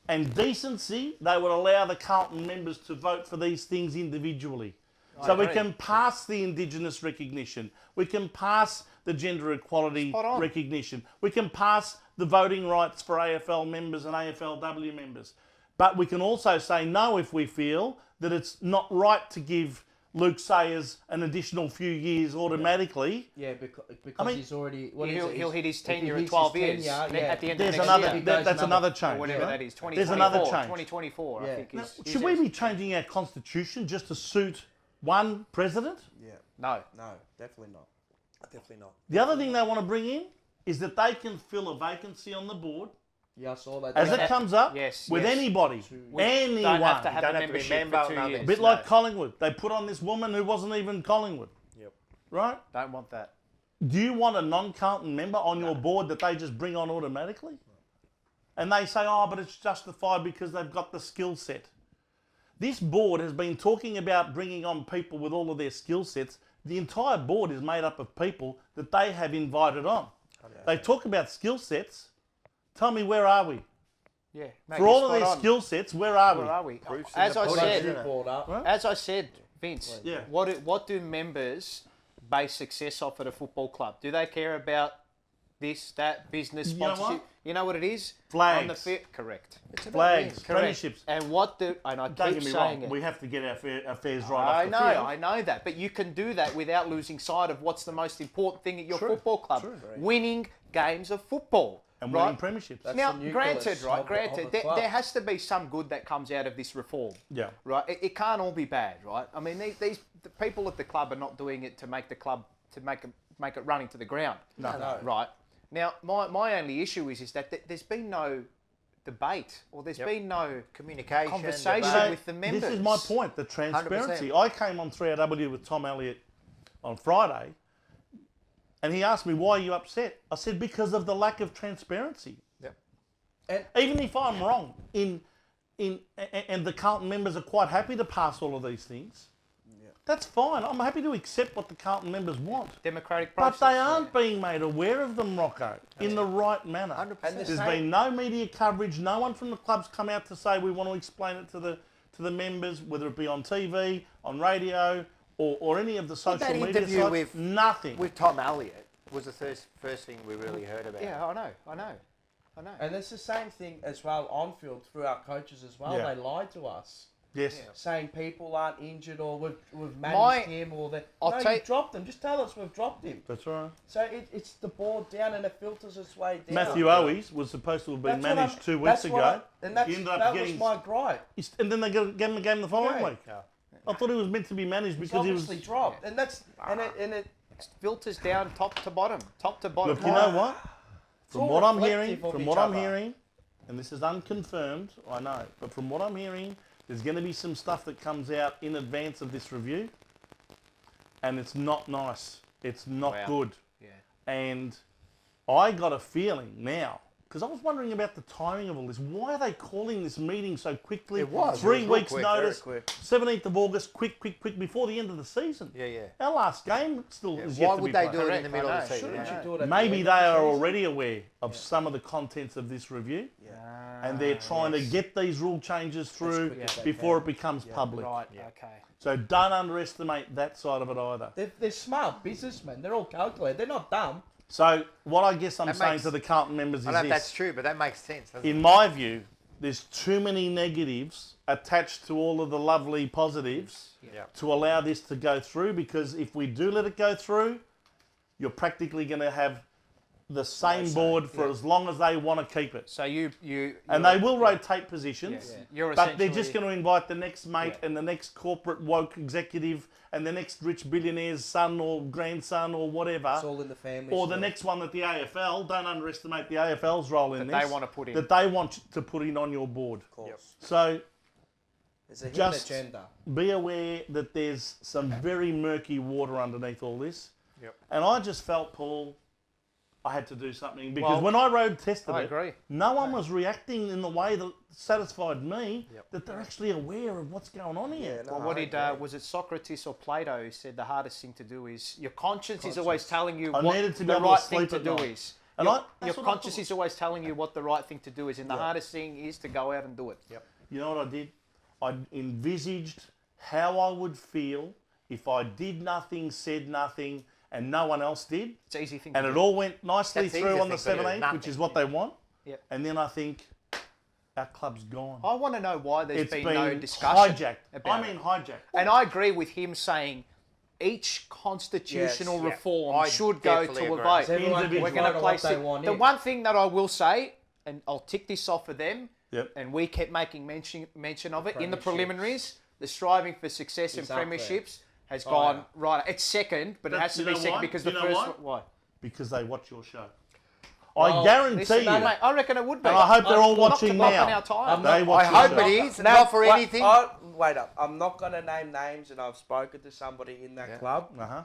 and decency, they would allow the Carlton members to vote for these things individually. So we can pass the Indigenous recognition. We can pass the gender equality recognition. We can pass the voting rights for AFL members and AFLW members. But we can also say no if we feel that it's not right to give Luke Sayers an additional few years automatically. Yeah, because I mean, he's already... He'll hit his tenure at 12 years at the end of next year. That's another change. Or whatever that is, There's another 2024, change. I think. Now, should we be changing our constitution just to suit one president? Yeah. No. No, definitely not. Definitely not. The other thing they want to bring in is that they can fill a vacancy on the board Yeah, I saw that. as it comes up with anybody. Anyone. Anyone. Don't have to have a membership for 2 years. A bit like Collingwood. They put on this woman who wasn't even Collingwood. Yep. Right? Don't want that. Do you want a non-Carlton member on your board that they just bring on automatically? And they say, oh, but it's justified because they've got the skill set. This board has been talking about bringing on people with all of their skill sets. The entire board is made up of people that they have invited on. They talk about skill sets. Tell me, where are we? Yeah. For all of their skill sets, where are we? Where are we? As I said, Vince, what do members base success off at a football club? Do they care about this, that, business, sponsorship? You know what it is? Flags. On the correct. It's flags, premierships. And what do, and I Don't keep get me saying wrong, it. we have to get our affairs right off the field. I know that, but you can do that without losing sight of what's the most important thing at your football club. Winning games of football. And winning premierships. Now, granted, there has to be some good that comes out of this reform. Yeah. Right? It can't all be bad, right? I mean, the people at the club are not doing it to make the club, to make it running to the ground. No. Right? Now, my only issue is that there's been no debate or there's been no communication, conversation with the members. This is my point, the transparency. 100%. I came on 3AW with Tom Elliott on Friday and he asked me, why are you upset? I said, because of the lack of transparency. Yep. And even if I'm wrong, and the Carlton members are quite happy to pass all of these things, that's fine. I'm happy to accept what the Carlton members want. Democratic process. But they aren't being made aware of them, Rocco, in the right manner. 100%. There's been no media coverage. No one from the club's come out to say we want to explain it to the members, whether it be on TV, on radio, or any of the social media interview sites. with Nothing. With Tom Elliott was the first thing we really heard about. Yeah, I know. And it's the same thing as well on field through our coaches as well. Yeah. They lied to us. Yes. Yeah. Saying people aren't injured or we've managed him or that. You dropped him. Just tell us we've dropped him. That's right. So it's the board down and it filters its way down. Matthew Owies was supposed to have been managed 2 weeks ago. That was my gripe. And then they gave him a game the following week. I thought he was meant to be managed because he was obviously dropped, and that's and it filters down top to bottom. Look, you know what? From what I'm hearing, and this is unconfirmed, I know, but from what I'm hearing, there's going to be some stuff that comes out in advance of this review, and it's not nice. It's not good. Yeah. And I got a feeling now, because I was wondering about the timing of all this. Why are they calling this meeting so quickly? It was. 3 It was weeks quick, notice, very quick. 17th of August, quick, before the end of the season. Yeah. Our last game still is yet Why to would be they played. do it in the middle of the season? Shouldn't you do it at Maybe the they end of the are season? already aware of some of the contents of this review, and they're trying to get these rule changes through before it becomes public. Right. Okay. So don't underestimate that side of it either. They're smart businessmen. They're all calculated. They're not dumb. So what I guess I'm saying to the Carlton members is I don't know this. if that's true, but that makes sense. Doesn't In it? my view, there's too many negatives attached to all of the lovely positives to allow this to go through, because if we do let it go through, you're practically going to have the same board for as long as they want to keep it. So and they will rotate positions, You're but they're just essentially- going to invite the next mate and the next corporate woke executive and the next rich billionaire's son or grandson or whatever. It's all in the family. Or the next one at the AFL. Don't underestimate the AFL's role in That this. they want to put in. That they want to put in on your board. Of course. So There's a hidden just agenda. be aware that there's some very murky water underneath all this. Yep. And I just felt, Paul, I had to do something because Well, when I road tested I it, agree. no one was reacting in the way that satisfied me that they're actually aware of what's going on here. Well, what did was it Socrates or Plato who said the hardest thing to do is your conscience is always telling you I what needed to be the able to right thing sleep to at do night. is. And Your, I- that's your what I conscience thought. is always telling you what the right thing to do is, and the hardest thing is to go out and do it. Yep. You know what I did? I envisaged how I would feel if I did nothing, said nothing, and no one else did. It's an easy thing And to it do. all went nicely That's the through on easiest the thing to do, 17th, which is what they want. Yep. And then I think, our club's gone. I want to know why there's It's been been no discussion hijacked. about I mean it. hijacked. And I agree with him saying each constitutional Yes, yeah. reform I should go definitely to a agree. vote. So everyone can We're vote going to on place what they it. want The in. one thing that I will say, and I'll tick this off for them, Yep. and we kept making mention of it in the Premierships. preliminaries, the striving for success in It's up there. premierships has Oh, gone yeah. right. It's second, but it But has to you be know second why? because You the know first why? one. Why? Because they watch your show. Well, I guarantee Listen, you. no, mate, I reckon it would be. And I hope they're all Not watching to bump now. on our time. They watch I your hope show. it is. No, Not for wait, anything. Wait up. I'm not going to name names, and I've spoken to somebody in that club. Uh-huh.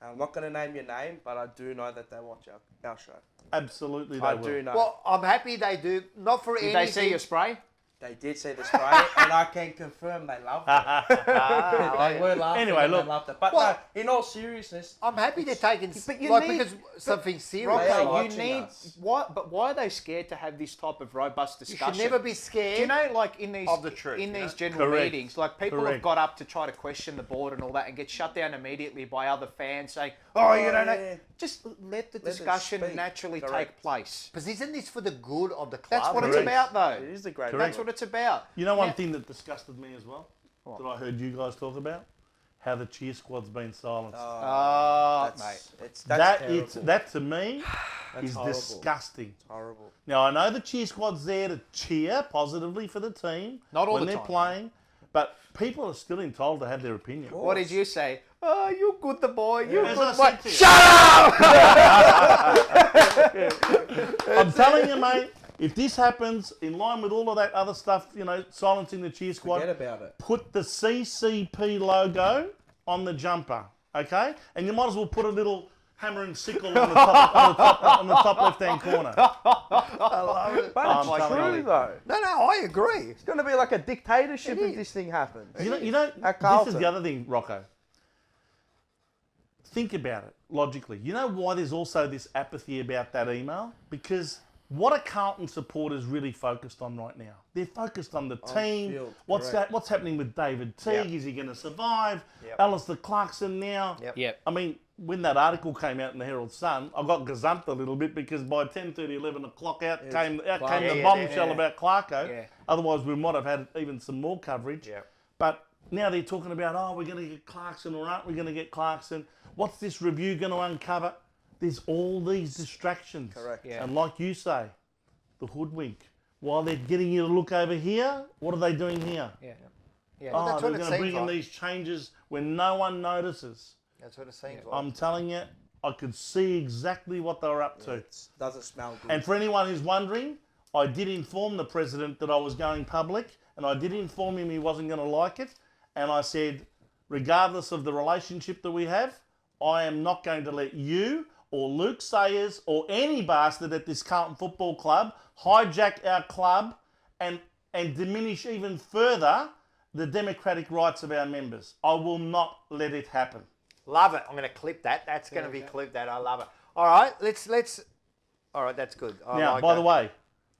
I'm not going to name your name, but I do know that they watch our show. Absolutely they I will. do know. Well, I'm happy they do. Not for Did anything. they see your spray? They did see the spray, and I can confirm they loved it. They were laughing. Anyway, and look. they loved it. But Well- no, in all seriousness, I'm happy they're taking But you like need- because something serious. They are Rocco, you watching need us. what? But why are they scared to have this type of robust You discussion? should never be scared. Do you know, like in these of the truth, in you these know? general Correct. meetings, like people have Correct. got up to try to question the board and all that, and get shut down immediately by other fans saying, "Oh, you don't know." yeah. Just let the it discussion speak. naturally take Correct. place. Because isn't this for the good of the club? That's what it's Correct. about, though. it is a great. That's what it's about. You know one Yeah. thing that disgusted me as well? That I heard you guys talk about? How the cheer squad's been silenced. Oh, mate. That's that to me is horrible. disgusting. horrible. Now I know the cheer squad's there to cheer positively for the team Not all when the they're time. playing, but people are still entitled to have their opinion. What did you say? Oh, you good, the boy. You As good, I boy. said to you. Shut up! I'm telling you, mate, if this happens in line with all of that other stuff, you know, silencing the cheer squad, Forget about it. put the CCP logo on the jumper, okay? And you might as well put a little hammer and sickle on the top left-hand corner. I love it. But I'm it's telling true you. though. No, I agree. It's going to be like a dictatorship It if is. this thing happens. You know, At this is Carlton. the other thing, Rocco. Think about it logically. You know why there's also this apathy about that email? Because what are Carlton supporters really focused on right now? They're focused on the team. field, What's happening with David Teague? Yep. Is he going to survive? Yep. Alistair Clarkson now. Yep. Yep. I mean, when that article came out in the Herald Sun, I got gazumped a little bit because by 10:30, 11 o'clock out came the Yeah, bombshell yeah. about Clarko. Yeah. Otherwise, we might have had even some more coverage. Yep. But now they're talking about, oh, we're going to get Clarkson or aren't we going to get Clarkson? What's this review going to uncover? There's all these distractions. Correct. Yeah. And like you say, the hoodwink. While they're getting you to look over here, what are they doing here? Yeah. Yeah. Oh, that's they're what it going to bring seems in like. these changes when no one notices. That's what it seems like. I'm telling you, I could see exactly what they were up to. Doesn't smell good. And for anyone who's wondering, I did inform the president that I was going public, and I did inform him he wasn't going to like it. And I said, regardless of the relationship that we have, I am not going to let you or Luke Sayers or any bastard at this Carlton Football Club hijack our club and diminish even further the democratic rights of our members. I will not let it happen. Love it. I'm going to clip that. That's going to be clipped. That I love it. All right, let's. All right, that's good. I Now, like by that. the way,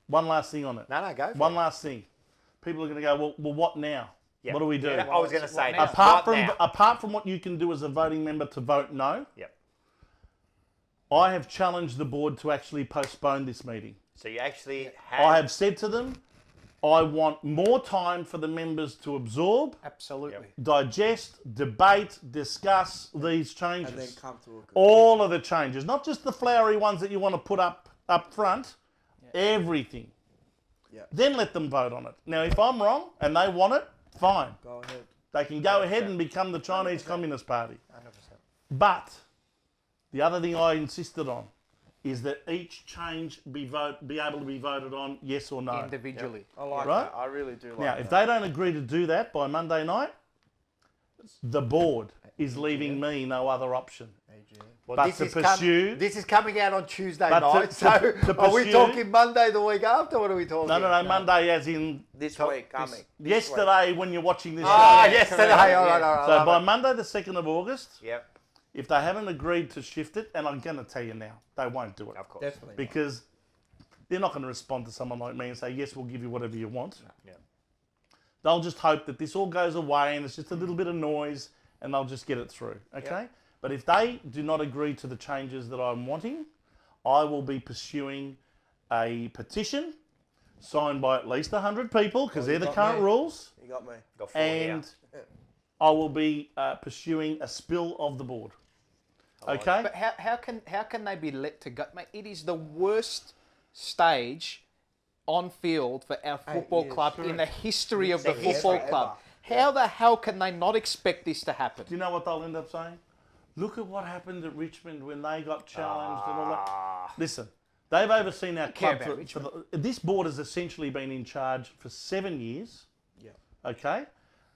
one last thing on it. No, go. For One it. last thing. People are going to go, well, what now? Yeah. What do we do? Yeah, I was going to say now? that. Apart from what you can do as a voting member to vote no, Yep. I have challenged the board to actually postpone this meeting. So you actually I have said to them, I want more time for the members to absorb, Absolutely. digest, debate, discuss these changes. and then come to a All of the changes, not just the flowery ones that you want to put up front, everything. Yeah. Then let them vote on it. Now, if I'm wrong and they want it, fine. Go ahead. They can go ahead and become the Chinese Communist Party. 100%. But the other thing I insisted on is that each change be able to be voted on yes or no. Individually. I like Right? that. I really do like Now, that. if they don't agree to do that by Monday night, the board is leaving me no other option. Well, But to pursue... this is coming out on Tuesday But night, to so are we pursue- talking Monday the week after? What are we talking? No, Monday as in... This week coming. Yesterday when you're watching this yesterday. show. All right. So by Monday the 2nd of August, Yep. if they haven't agreed to shift it, and I'm going to tell you now, they won't do it. Of course. Definitely. Because they're not going to respond to someone like me and say, yes, we'll give you whatever you want. Yeah. They'll just hope that this all goes away and it's just a little bit of noise and they'll just get it through, okay? But if they do not agree to the changes that I'm wanting, I will be pursuing a petition signed by at least 100 people, because they're the current rules. You got me. Got 4 And I will be pursuing a spill of the board. Okay? But how can they be let to go? Mate, it is the worst stage on field for our football club in the history of the football club. How the hell can they not expect this to happen? Do you know what they'll end up saying? Look at what happened at Richmond when they got challenged and all that. Listen, they've overseen our club. This board has essentially been in charge for 7 years. Yeah. Okay?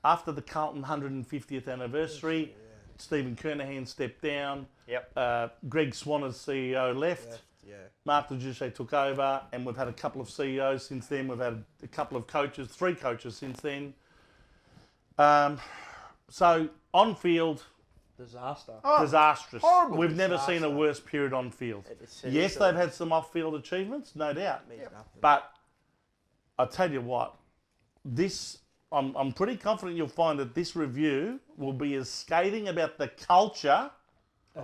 After the Carlton 150th anniversary, Stephen Kernahan stepped down. Yep. Greg Swan as CEO left. Yeah. Mark Lejuche took over, and we've had a couple of CEOs since then. We've had a couple of coaches, 3 coaches since then. So, on field, Disaster. disastrous. horrible We've never seen a disaster. worse period on field. It's Yes, they've had some off-field achievements, no doubt. Means nothing. But I tell you what, this I'm pretty confident you'll find that this review will be as scathing about the culture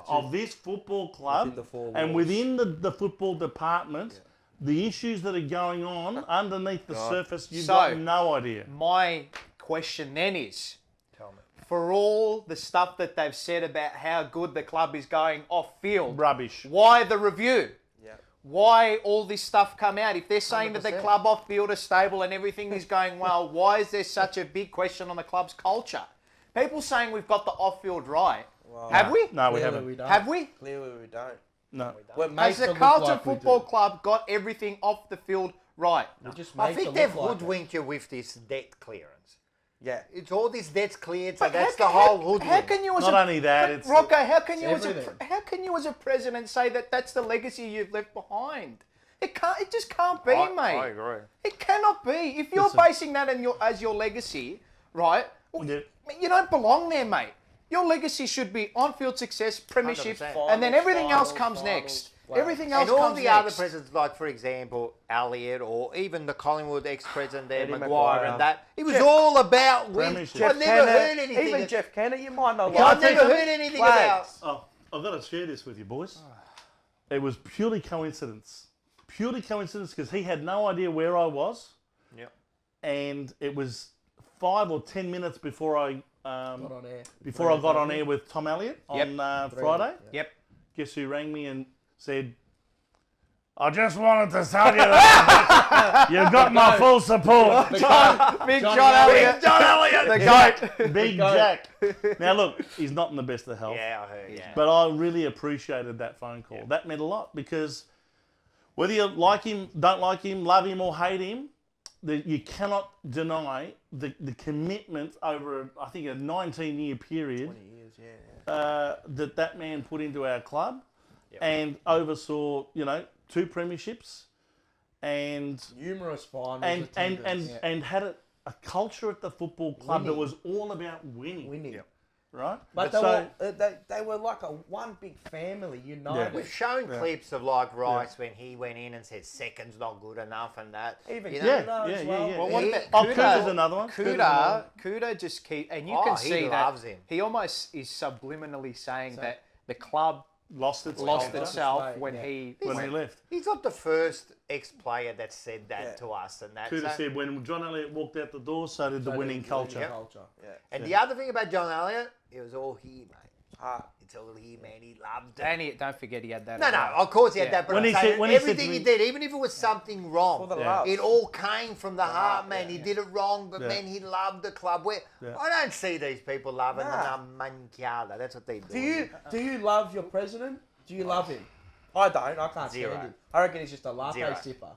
of this football club Within the 4 and walls. within the football department, the issues that are going on underneath the surface, you've got no idea. My question then is, Tell me. for all the stuff that they've said about how good the club is going off field, Rubbish. why the review? Yeah. Why all this stuff come out? If they're saying that the 100%. club off field is stable and everything is going well, why is there such a big question on the club's culture? People saying we've got the off field right. Have we? No, we Clearly haven't. we don't. Have we? Clearly we don't. No. We're Has made to the look Carlton like we do. Football Club got everything off the field right? We just I made think to they've look like it. hoodwinked you with this debt clearance. Yeah. It's all this debt's cleared, so But that's how the can- whole how- hoodwink. How can you as Not a, only that, but it's... Rocco, how can you It's as a everything. how can you as a president say that that's the legacy you've left behind? It can't. It just can't be, mate. I agree. It cannot be. If you're Listen. basing that in as your legacy, right? Well, Yeah. you don't belong there, mate. Your legacy should be on-field success, premiership, 100%. and then everything else Finals, comes next. finals. Everything else And all comes the next. other presidents, like for example, Elliott, or even the Collingwood ex-president there, Eddie Maguire, Maguire. and that, it was Jeff- all about wins. Premiership. I never heard anything. Even Jeff Kenner, you might not Yeah, like. I've never heard anything about. Oh, I've got to share this with you, boys. It was purely coincidence. Purely coincidence, because he had no idea where I was. Yep. And it was 5 or 10 minutes before I Got on air. got on air with Tom Elliott on Friday. Yep. Guess who rang me and said, I just wanted to tell you that you've got my full support. Big John Elliott. John Elliott! The goat. Big Jack. Now look, he's not in the best of health. Yeah, I heard. Yeah. But I really appreciated that phone call. That meant a lot, because whether you like him, don't like him, love him or hate him, you cannot deny the commitment over, I think, a 19-year period 20 years, yeah. that man put into our club, and oversaw, 2 premierships, and Numerous finals. and attendance. and had a culture at the football club that Winning. was all about winning. Winning. Right? But they were like one big family, united. We've shown clips of like Rice when he went in and said second's not good enough and that. Even you Kudo know, as well. Well, what about Oh, Kuda's another one. Kuda just keep, and you Oh, can he see loves that him. he almost is subliminally saying that the club Lost its lost culture itself Right, when yeah. he when went. he left. He's not the first ex-player that said that Yeah. to us and that. Kuda so- said when John Elliott walked out the door, so did the winning culture. And the other thing about John Elliott, it was all he, mate. It's all he, man. He loved it. And don't forget he had that. No, as no, well. of course he had Yeah. that, but When I'm he said- saying when he said everything to he me- did, even if it was something wrong, For the love. it all came from the heart, man. yeah, He did it wrong, but Yeah. man, he loved the club. I don't see these people loving Nah. the mancada. That's what they do. Do you love your president? Do you love him? I don't. I can't Zero. stand him. I reckon he's just a latte Zero. sipper.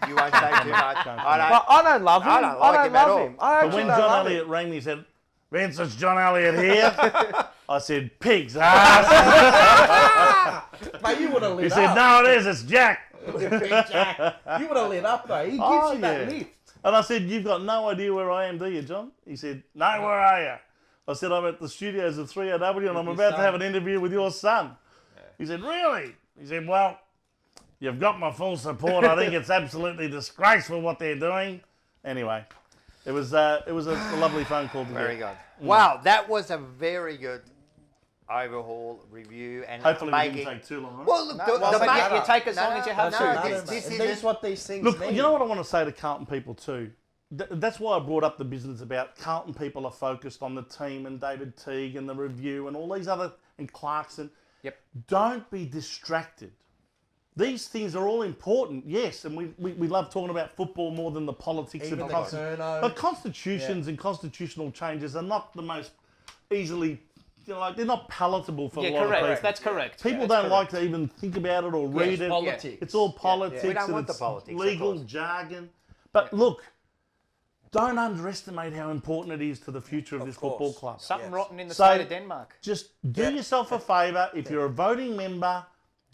You won't say too much. But I don't love him. I don't like him at all. I But actually when don't John love Elliott him. rang me, he said, Vince, it's John Elliott here. I said, pig's ass. Mate, you would have lit He up. said, no, it is, it's Jack. Big Jack. You would have lit up, though. He gives you that lift. And I said, you've got no idea where I am, do you, John? He said, no, where are you? I said, I'm at the studios of 3AW and I'm about to have an interview with your son. He said, really? He said, well, you've got my full support. I think it's absolutely disgraceful what they're doing. Anyway, it was a lovely phone call to Very get. good. Wow, that was a very good overhaul review. And Hopefully we making... didn't take too long. Right? Well, look, You take as long as you have to. This These what these things Look, need. you know what I want to say to Carlton people too? That's why I brought up the business about Carlton people are focused on the team and David Teague and the review and all these other, and Clarkson. Yep. Don't be distracted. These things are all important, yes, and we love talking about football more than the politics Even of the Turno. But constitutions and constitutional changes are not the most easily, they're not palatable for a lot of people. That's correct. People don't like to even think about it or read it. Politics. It's all politics. We don't and want the it's politics, of legal course. jargon. But look, don't underestimate how important it is to the future of this football club. Something rotten in the So, state of Denmark. Just do yourself a favour. If you're a voting member,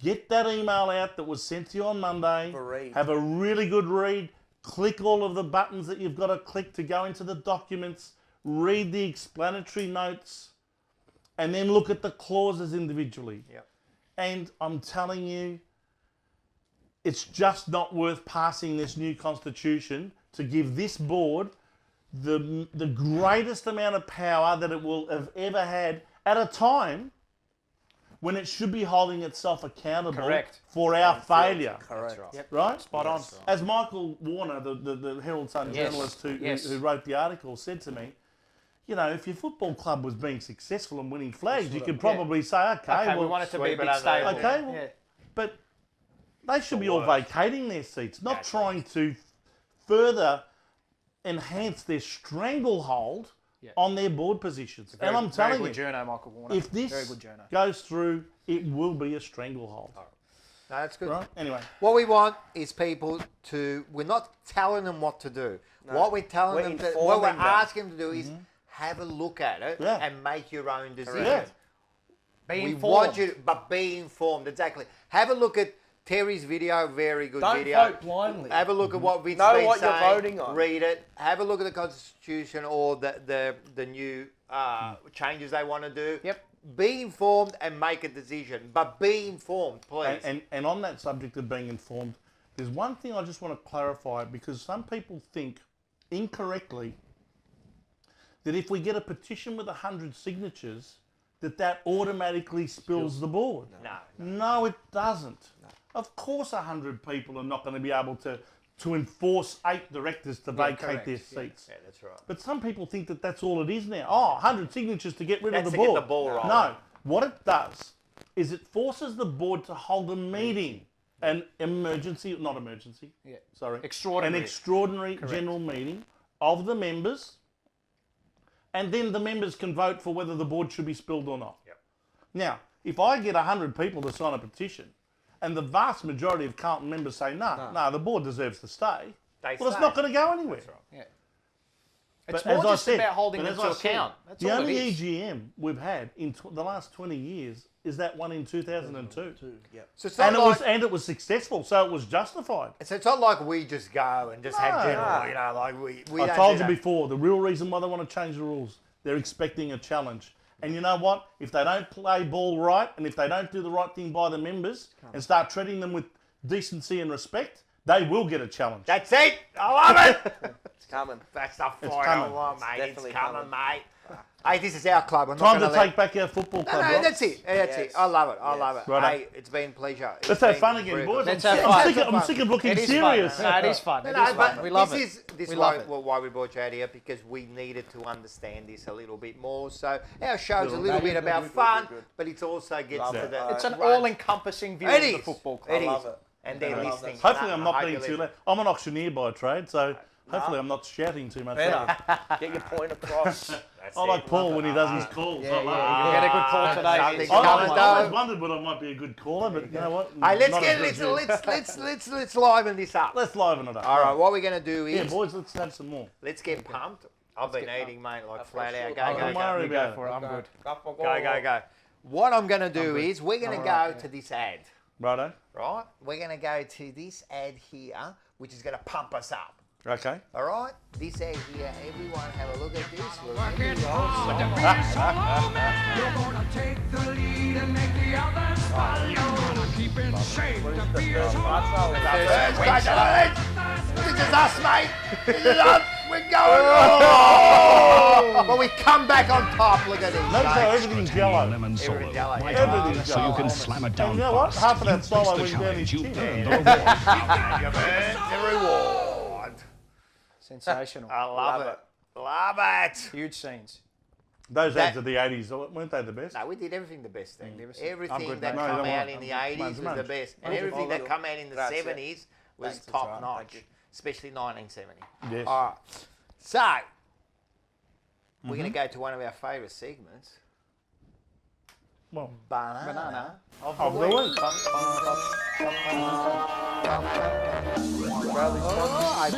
get that email out that was sent to you on Monday. Have a really good read. Click all of the buttons that you've got to click to go into the documents. Read the explanatory notes. And then look at the clauses individually. Yep. And I'm telling you, it's just not worth passing this new constitution to give this board the greatest amount of power that it will have ever had at a time when it should be holding itself accountable for our failure. Correct. Yep. Right? Spot on. As Michael Warner, the Herald Sun journalist who wrote the article, said to me, if your football club was being successful and winning flags, you could probably say, okay, we want it to be a bit stable. Okay, well, but they should be all vacating their seats, not trying to further enhance their stranglehold on their board positions. And I'm telling you, Michael Warner. if this goes through, it will be a stranglehold. No, that's good. Right? Anyway. What we want is people to, we're not telling them what to do. No. What we're telling We're them, informing what we're them. asking them to do is have a look at it and make your own decision. Be we informed. want you to, but be informed, exactly. Have a look at Terry's video, very good Don't video. vote blindly. Have a look at what Vince Know been what you're saying, voting on. read it. Have a look at the Constitution or the new changes they want to do. Yep. Be informed and make a decision, but be informed, please. And on that subject of being informed, there's one thing I just want to clarify, because some people think incorrectly that if we get a petition with 100 signatures, that automatically spills the board. No, it doesn't. Of course 100 people are not going to be able to enforce 8 directors to vacate their seats. Yeah, that's right. But some people think that that's all it is now. 100 signatures to get rid of That's the to get board. the ball rolling. No, what it does is it forces the board to hold a meeting, an emergency, not emergency, sorry, Extraordinary. an extraordinary general meeting of the members, and then the members can vote for whether the board should be spilled or not. Now, if I get 100 people to sign a petition, and the vast majority of Carlton members say, no, the board deserves to stay, it's not going to go anywhere. It's But more as I just said- about holding but them as to I said, account. That's the all only it is. EGM we've had in the last 20 years is that one in 2002. So it's not And like, it was successful, so it was justified. so it's not like we just go and just have general, No. like we I don't told do you that. before, the real reason why they want to change the rules, they're expecting a challenge. And you know what? If they don't play ball right, and if they don't do the right thing by the members and start treating them with decency and respect, they will get a challenge. That's it. I love it. It's coming. That's the It's fight I coming. want, mate. It's definitely coming, coming. mate. Hey, this is our club. I'm Time not to gonna take back our football club, No, right? that's it. That's it. I love it. I love it. Righto. Hey, it's been a pleasure. It's Let's have been fun again, very boys. good. Let's have I'm fun. sick, I'm sick of looking It is serious. fun. No, it is fun. It No, is fun. but We love this it. is We love it. why we brought you out here, because we needed to understand this a little bit more. So our show's a little bit about fun, but it also gets Love to it. the. It's an runs. all-encompassing view It of the is. football club. It is. love it. And they're I love listening. that. Hopefully I'm I not hope being you're too listening. loud. I'm an auctioneer by trade, so hopefully I'm not shouting too much. Better. Get your point across. I like Paul when he does his calls. I love it. You had a good call today. Davies. Something's I coming, always though. wondered whether I might be a good caller, but you know what? Hey, let's Not get as good as you. let's liven this up. Let's liven it up. All right, what we're gonna do Yeah, is boys, let's have some more. let's get pumped. I've been eating, mate, like flat out. Don't Go, worry go, about For it, I'm good. go. What I'm gonna do is we're gonna go to this ad, Righto. right? We're gonna go to this ad here, which is gonna pump us up. Okay. All right, this ad here. Everyone, have a look at this. You're gonna take the lead and make the others follow. Keep in shape to be a This is us, mate. This is us. We're going. Oh! But we come back on top. Look at this. Notice how mate. everything's yellow. Everything's yellow. Everything's So you yellow. can slam it down And you know what? fast. Half of that You solo face the went down his challenge. You chin. earned the reward. The reward. Sensational. I love it. Love it. Huge scenes. Those That- ads of the 80s, weren't they the best? No, we did everything the best thing. I'm Everything good, that mate. No, come don't out worry. in the I'm- 80s was I'm- the best. And I'm- everything that I'm- come out in the That's it. 70s was Thanks, top that's right. notch. Thank you. Especially 1970. Yes. All right. So, we're going to go to one of our favourite segments. Well, Banana. of the week.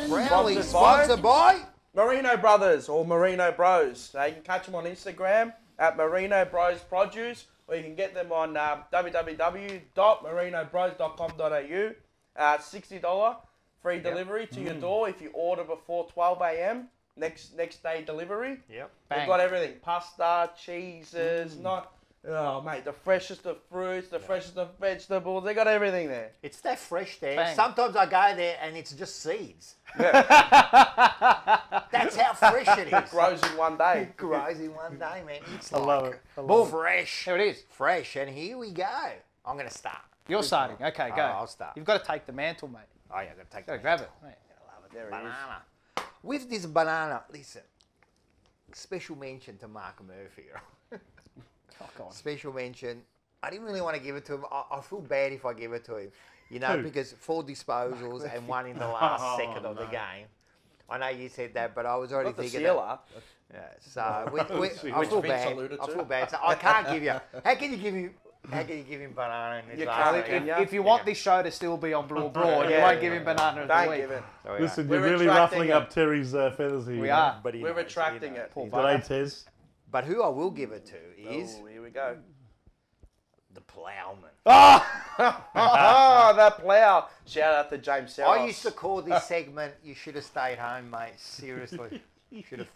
Proudly sponsored by Marino Brothers or Marino Bros. You can catch them on Instagram at Marino Bros Produce, or you can get them on www.marinobros.com.au. $60 free delivery to your door if you order before 12 a.m. Next day delivery. Yep. They've got everything: pasta, cheeses, mate, the freshest of fruits, the freshest of vegetables. They got everything there. It's that fresh there. Bang. Sometimes I go there and it's just seeds. That's how fresh it is. Grows in one day. It grows in one day, man. It's I love it. fresh. Here it is. Fresh. And here we go. I'm going to start. You're starting. Okay, go. I'll start. You've got to take the mantle, mate. Oh, yeah, I've got to take Go the grab it. Mate. There it is. banana. With this banana, listen, special mention to Mark Murphy. Oh, God. Special mention. I didn't really want to give it to him. I feel bad if I give it to him. You know, Who? because 4 disposals and 1 in the last second of the game. I know you said that, but I was already Not the thinking sealer. that. Yeah, so I Which feel Vince bad. alluded I to. feel bad. So I can't give you. How can you give him banana in this You last can't, game? can If you want this show to still be on Blue Broad, you Yeah, won't give him banana of the Don't week. give it. So, yeah. Listen, We're you're really retracting ruffling it. up Terry's feathers here. We are. But he We're knows, retracting he knows. it. Poor G'day, Tez. But who I will give it to is Oh, here we go. the ploughman. Oh, that plough. Shout out to James Sells. I used to call this segment, you should have stayed home, mate. Seriously. You should have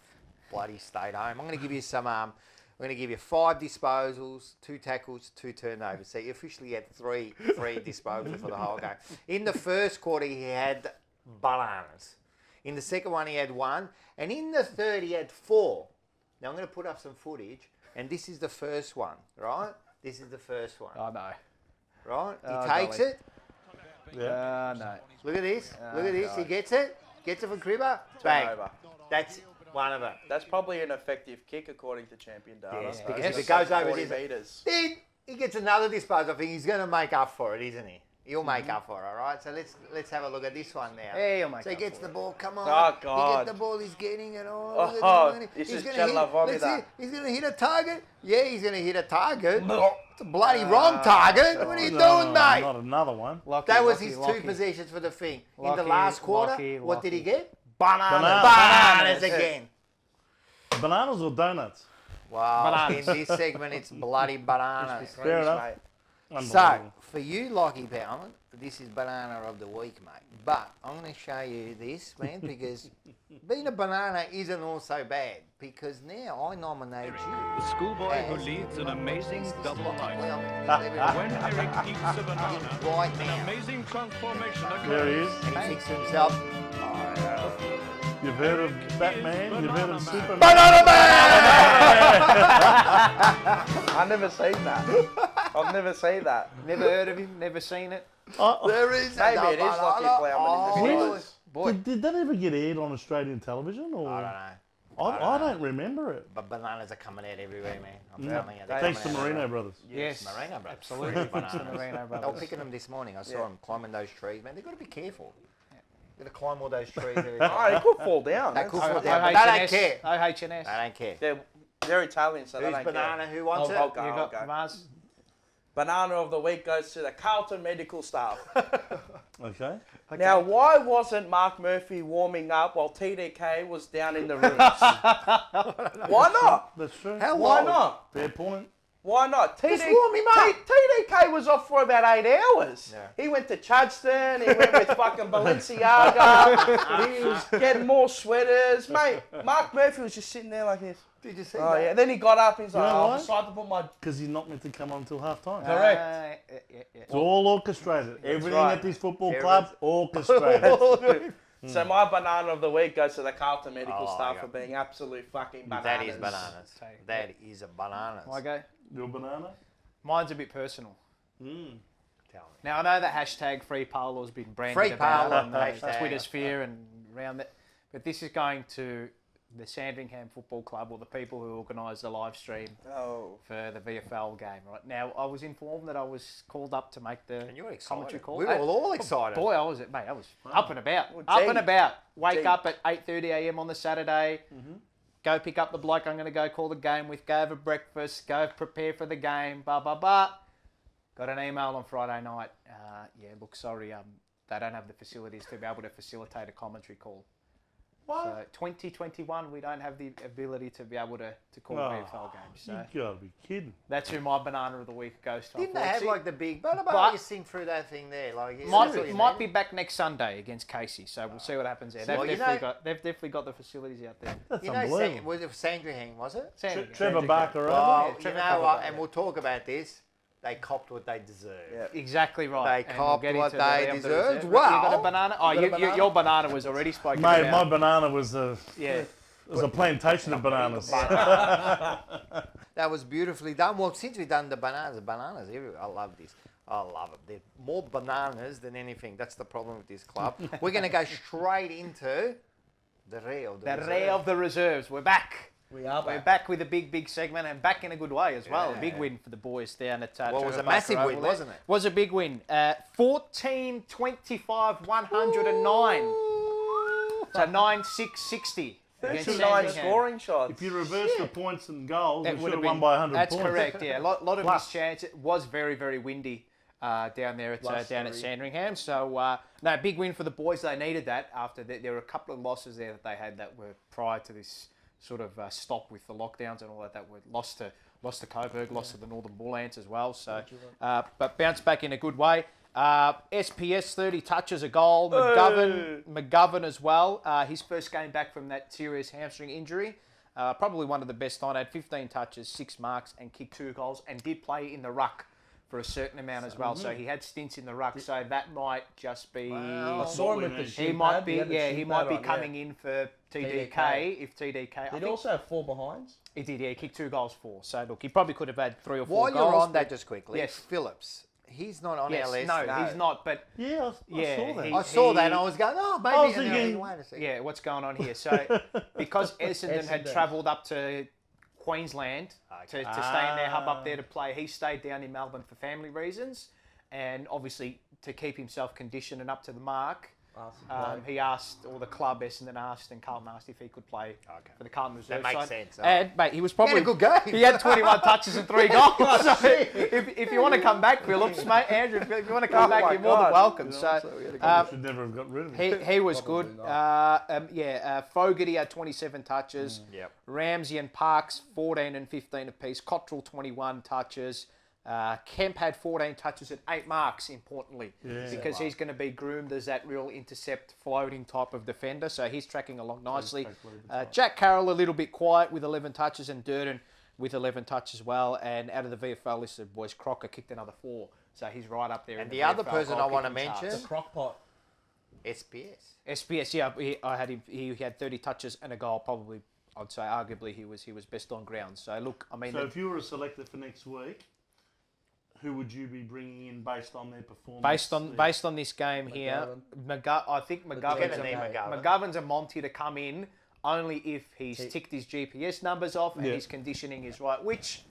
bloody stayed home. I'm going to give you some, I'm going to give you 5 disposals, 2 tackles, 2 turnovers. So you officially had 3 disposals for the whole game. In the first quarter, he had bananas. In the second one, he had 1. And in the third, he had 4. Now, I'm going to put up some footage. And this is the first one, right? This is the first one, I know. right? He Oh, takes golly. it. No. Look at this. Look at this. He gets it. Gets it from Cribber. Bang. Turnover. That's one of them. That's probably an effective kick according to champion data. Yes, So because it's if it goes over 40 this, meters. then he gets another disposal. I think he's going to make up for it, isn't he? He'll make up for it, all right? So let's have a look at this one now. Yeah, he'll make So he up gets for the it. ball. Come on. Oh, He God. gets the ball. He's getting it all. Oh, Look at him. this He's is gonna Chandler hit- let's Vomita. see. He's going to hit a target. Yeah, he's going to hit a target. It's a bloody wrong target. What are you doing, mate? Not another one. Lucky, That was lucky, his 2 lucky. possessions for the thing. In Lucky, the last quarter, lucky, what did he lucky. get? Bananas. Bananas. Again. Bananas or donuts? Wow. Bananas. In this segment, it's bloody bananas. Fair enough. Mate. So, for you, Lockie Bowman, this is banana of the week, mate. But I'm going to show you this, man, because being a banana isn't also bad. Because now I nominate you. The schoolboy who as leads an amazing double life. When Eric eats a banana, right an now, amazing transformation There he occurs. is. and he thinks to himself, You've heard of Batman, you've heard of Superman. Banana Man! I've never seen that. I've never seen that. Never heard of him, never seen it. There is Maybe a it is Lucky banana. Plowman in the Oh, videos. Boy. Did that ever get aired on Australian television? Or I don't know. I don't remember it. But bananas are coming out everywhere, man. I'm telling you. they're Thanks to coming out Marino everywhere. Brothers. Yes. Marino Bros. Absolutely. Fruity Thanks to bananas. Marino They were Brothers. picking them this morning. I saw Yeah. them climbing those trees, man. They've got to be careful. Got to climb all those trees. Oh, it could fall down. That could That's- fall down. But they don't OH&S. care. OH&S. They don't care. Yeah, They're Italian, so they Who's don't banana? care. Who wants I'll it? go, You I'll got go. Mars? Banana of the week goes to the Carlton medical staff. Okay. Now, why wasn't Mark Murphy warming up while TDK was down in the rooms? Why not? That's true. Why not? Fair point. Why not? Just warm him up. TDK was off for about 8 hours. Yeah. He went to Chadstone. He went with fucking Balenciaga. He was getting more sweaters. Mate, Mark Murphy was just sitting there like this. Did you see Oh, that? yeah. Then he got up and he's You like, know oh, why? I decided to put my... Because he's not meant to come on until half time. Correct. It's all orchestrated. Everything right. at this football club, orchestrated. So my banana of the week goes to the Carlton medical Oh, staff yeah. for being absolute fucking bananas. That is bananas. That is a bananas. I go. Your banana? Mine's a bit personal. Tell me. Now I know that hashtag Free Polo has been branded Free about Polo, on the hashtag. Twitter sphere and around that, but this is going to the Sandringham Football Club or the people who organised the live stream for the VFL game. Right now, I was informed that I was called up to make the you were excited. commentary call. We were all excited. Boy, I was up and about, Well, up gee. and about. Wake Gee. up at 8:30 a.m. on the Saturday. Go pick up the bloke I'm going to go call the game with. Go over breakfast. Go prepare for the game. Blah blah blah. Got an email on Friday night. Look, sorry, they don't have the facilities to be able to facilitate a commentary call. What? So 2021, we don't have the ability to be able to call VFL games. So You gotta be kidding. that's who my banana of the week goes to. Didn't they have unfortunately. like the big... But- But you sing through that thing there. Like, Might be back next Sunday against Casey, so we'll see what happens there. Well, They've definitely got the facilities out there. That's You know, unbelievable. was it Sandringham, was it? Sandringham. Trevor Barker, Well, right? you Trevor know Barker. what? And we'll talk about this. They copped what they deserve. Exactly right. They And we'll copped get what into the they round of the deserved. reserve. You got a Well, banana? Oh, you got a banana? your banana was already spoken Mate, about. my banana was a Yeah. plantation of bananas. That was beautifully done. Well, since we've done the bananas everywhere. I love this. I love it. There's more bananas than anything. That's the problem with this club. We're going to go straight into the real. The Ray of the Reserves. We're back. We are We're back. back with a big segment and back in a good way as well. A big win for the boys down at Well, it was Trevor a massive Barker win, Oval there. wasn't it? Was a big win. 14-25-109. So 9-6-60. against 39 Sandringham. scoring shots. If you reverse the points and goals, It we would should have have won been- by 100 That's points. correct, yeah. A lot of Plus. missed chance. It was very, very windy down there at Sandringham. So, no, big win for the boys. They needed that after there were a couple of losses there that they had that were prior to this sort of stop with the lockdowns and all that were lost to Coburg, lost to the Northern Bull Ants as well. So, but bounced back in a good way. SPS 30 touches, a goal. McGovern as well. His first game back from that serious hamstring injury. Probably one of the best on. Had 15 touches, 6 marks, and kicked 2 goals, and did play in the ruck for a certain amount as well. So he had stints in the ruck. So that might just be. I saw him with the He shin might pad. be. had the Yeah, shin he might pad be on, coming in for TDK TDK. if TDK. I Did he think also have 4 behinds? he did. Yeah, he kicked 2 goals, 4. So look, he probably could have had 3 or 4 While goals. you're on that, but- just quickly, Yes. Phillips. He's not on Yes, our list. no, he's not. But Yeah, I saw that. I saw that and I was going, oh, maybe. I was and then thinking- wait a second. yeah, what's going on here? So because Essendon had Essendon. travelled up to Queensland to stay in their hub up there to play, he stayed down in Melbourne for family reasons, and obviously to keep himself conditioned and up to the mark. He asked, or the club Essendon asked, and Carlton asked if he could play for the Carlton reserve That makes side. sense. And mate, he was probably a good game. He had 21 touches and 3 goals. So if you want to come back, Phillips, mate, Andrew, if you want to come back, my you're more than God. welcome. So should never have got rid of him. he was good. Fogarty had 27 touches. Yep. Ramsey and Parks 14 and 15 apiece. Cottrell 21 touches. Kemp had 14 touches and 8 marks, importantly, because he's going to be groomed as that real intercept floating type of defender. So he's tracking along nicely. Jack Carroll a little bit quiet with 11 touches, and Durden with 11 touches as well. And out of the VFL listed boys, Crocker kicked another 4. So he's right up there. And in the other VFL person I goal want to kicking charts. mention, Crockpot. SPS. SPS, yeah, I had him. He had 30 touches and a goal. Probably, I'd say, arguably, he was best on ground. So look, I mean, So if you were a selector for next week, who would you be bringing in based on their performance? based on this game here, I think McGovern's a Monty to come in only if he's ticked his GPS numbers off and his conditioning is right. Which,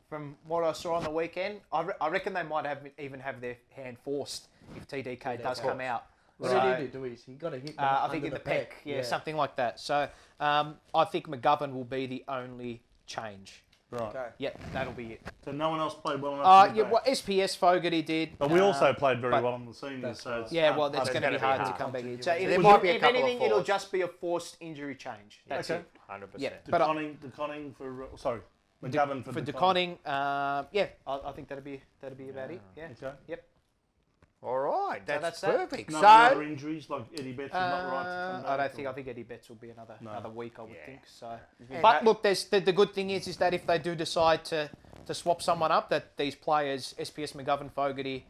from what I saw on the weekend, I reckon they might even have their hand forced if TDK does come out. What did he do? He got a hit. I think in the pec, something like that. So I think McGovern will be the only change. Right. Okay. Yep, that'll be it. So no one else played well enough. to be Yeah, back? well, SPS Fogarty did. But we also played very but- well on the seniors. So it's Yeah, well, that's It's going to be gonna be hard to hard. come back in. So There if, might be a if couple of anything, it'll forced. just be a forced injury change. That's Okay. it. 100%. Yeah, De but Conning for sorry, McGovern for De De Conning, yeah, I think that'd be about it. Yeah. Okay. Yep. All right, that's that's that. perfect. No So, other injuries like Eddie Betts is not right to come back. I don't think. or- I think Eddie Betts will be another week. I would think so. Yeah. But look, there's the good thing is that if they do decide to swap someone up, that these players, SPS, McGovern, Fogarty,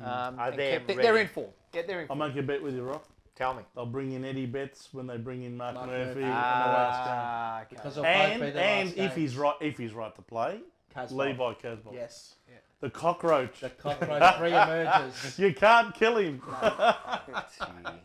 Are and they Kemp, they're ready? in form. Yeah, they're in I'll form. make a bet with you, Rock. tell me. They'll bring in Eddie Betts when they bring in Mark Murphy Murphy. on the last game. Because they'll both be the And last if games. he's right to play, Casbolt. Levi Casbolt. Yes. The cockroach. The cockroach re-emerges. You can't kill him.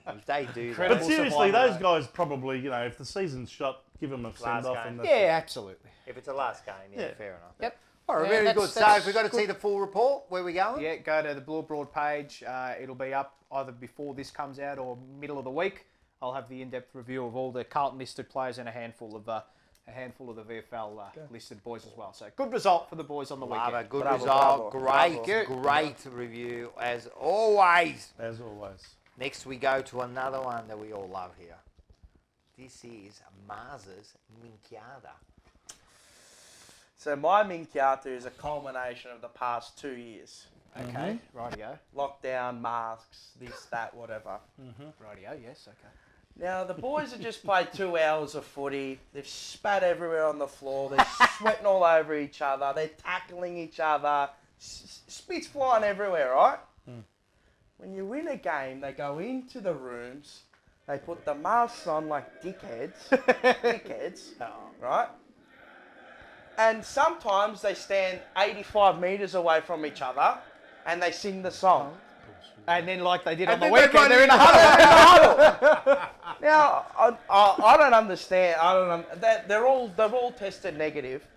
If they do that, But seriously, those guys probably, if the season's shot, give them a send off. game. And that's Yeah, it. absolutely. if it's a last game, yeah, Yeah. fair enough. Yep. All right, Yeah, very that's- good. So, that's if we've got to good. see the full report, where we going? Yeah, go to the Blue Broad page. It'll be up either before this comes out or middle of the week. I'll have the in-depth review of all the Carlton listed players and a handful of the VFL listed boys as well. So good result for the boys on the Love weekend. it. Good Bravo, result. bravo. Great review as always. As always. Next, we go to another one that we all love here. This is Mars's Minkiada. So my Minkiata is a culmination of the past 2 years. Okay, rightio. Lockdown, masks, this, that, whatever. Rightio, yes, okay. Now, the boys have just played 2 hours of footy. They've spat everywhere on the floor. They're sweating all over each other. They're tackling each other. Spit's flying everywhere, right? When you win a game, they go into the rooms. They put the masks on like dickheads, right? And sometimes they stand 85 metres away from each other and they sing the song. And then, like they did on And the then they weekend, run they're in a in huddle. Now, I don't understand. They're all tested negative.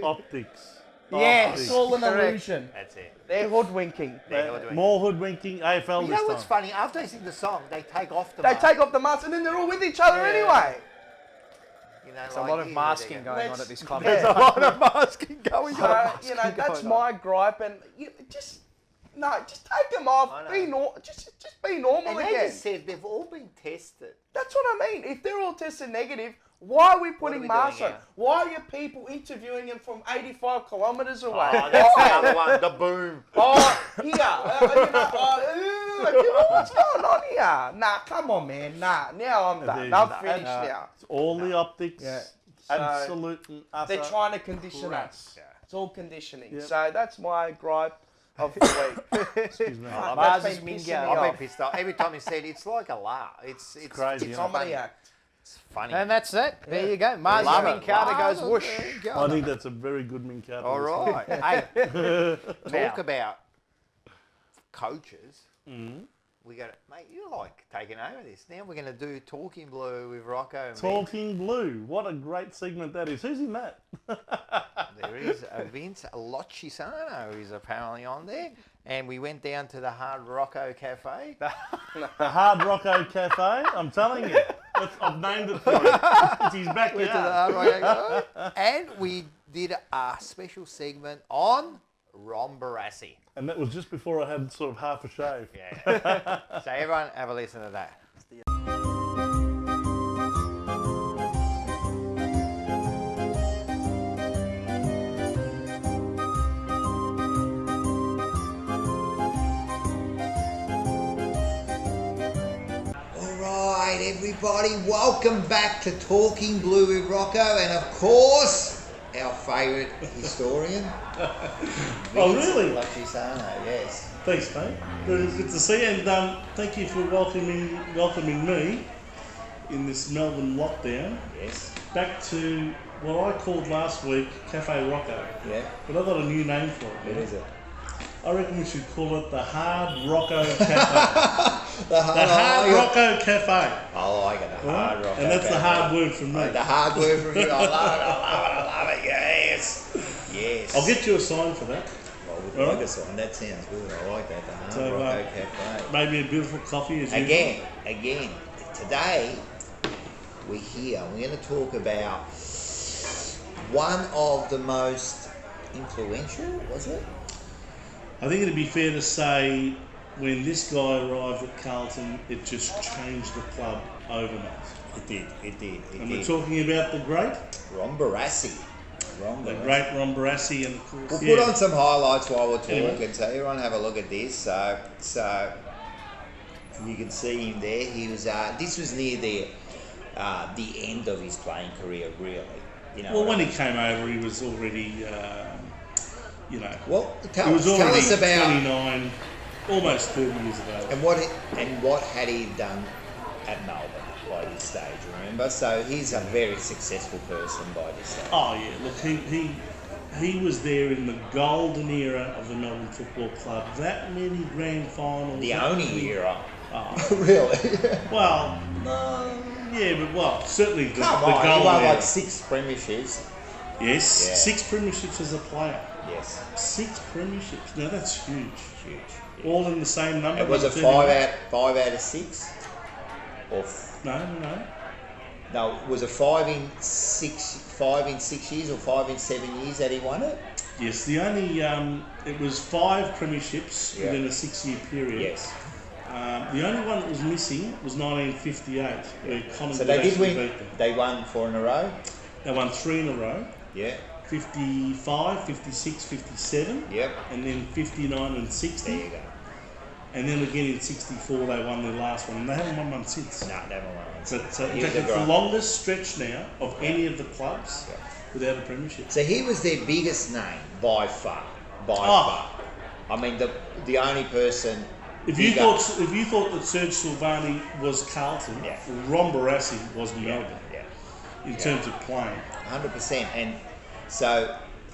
Optics. Yes. It's all an Correct. illusion. That's it. They're hoodwinking. More hoodwinking AFL You this know what's time. funny? After they sing the song, they take off the They mask. take off the mask and then they're all with each other anyway. You know, There's a lot of masking going on at this club. There's a lot of masking going So, that's my gripe. And just take them off. Just be normal And again. they just said they've all been tested. That's what I mean. If they're all tested negative, why are we putting we masks doing on? here? Why are you people interviewing them from 85 kilometres away? Oh, that's another one. The boom. Oh, here. What's going on here? Nah, come on, man. Nah, now I'm done. I'm finished now. It's all the optics. Yeah. Absolute and utter. They're trying to condition crap. us. It's all conditioning. Yep. So that's my gripe of the week. Excuse me. That's Mars been is pissing me Mingo. I've off. been pissed off. Every time he said it's like a laugh. It's crazy, It's isn't it? Comedy funny. act. It's funny. And that's it. There you go. Mars Love Min it. Carter Love goes it. whoosh. There you go. I think that's a very good Minkarta. All right. Hey, Now. talk about coaches. We got to, mate. You like taking over this. Now we're going to do Talking Blue with Rocco. And Talking Blue. What a great segment that is. Who's in that? There is Vince Lochisano is apparently on there. And we went down to the Hard Rocco Cafe. The Hard Rocco Cafe. I'm telling you. I've named it for you. It's his Went to the backyard. Hard Rocco Cafe. And we did a special segment on Ron Barassi. And that was just before I had sort of half a shave. Yeah. So everyone have a listen to that. Alright everybody, welcome back to Talking Blue with Rocco and of course our favourite historian. Oh, really? Lochisano, yes. Thanks, mate. Good to see you, and thank you for welcoming me in this Melbourne lockdown. Yes. Back to what I called last week Cafe Rocco. Yeah. But I've got a new name for it. What is it? I reckon we should call it the Hard Rocco Cafe. The Hard Rocco Cafe. I like it, the Hard Rocco And that's the Cafe. hard word from me. The hard word from you. I love it, yes. Yes. I'll get you a sign for that. Well, with All the right. logo sign, that sounds good. I like that, the Hard So, Rocco Cafe. Maybe a beautiful coffee as Again, today we're here. We're going to talk about one of the most influential, was it? I think it'd be fair to say when this guy arrived at Carlton, it just changed the club overnight. It did. And we're talking about the great Ron Barassi. The great Ron Barassi, and of course... We'll put on some highlights while we're talking, Anyway. so everyone have a look at this. So you can see him there. He was. This was near the end of his playing career, really. You know. Well, when he came over, he was already, you know... Well, he was tell already us about 29, almost 30 years of age. And what had he done at Melbourne by this stage, remember? So he's a very successful person by this stage. Oh yeah, look, he was there in the golden era of the Melbourne Football Club. That many grand finals. The only era. Oh. Really? Well, yeah, but certainly the Come the on, golden he won era. like 6 premierships. Yes, Yeah. 6 premierships as a player. Yes. 6 premierships. Now that's huge. Huge. All in the same number. It was a 5 out of 6. Or no. No, was it 5 in 6 years or 5 in 7 years that he won it? Yes, the only it was 5 premierships within a 6-year period. Yes. The only one that was missing was 1958, where Collingwood So they did actually win. beat them. They won 4 in a row. They won 3 in a row. Yeah. 55, 56, 57. Yep. And then 59 and 60. There you go. And then again in 64 they won their last one, and they haven't won one since. No, they haven't won one. So in He fact, was it's a the great- longest stretch now of any of the clubs without a premiership. So he was their biggest name by far. By Oh. far. I mean, the only person. If you bigger- thought that Serge Silvani was Carlton, Ron Barassi was Melbourne. In terms of playing. 100%. And so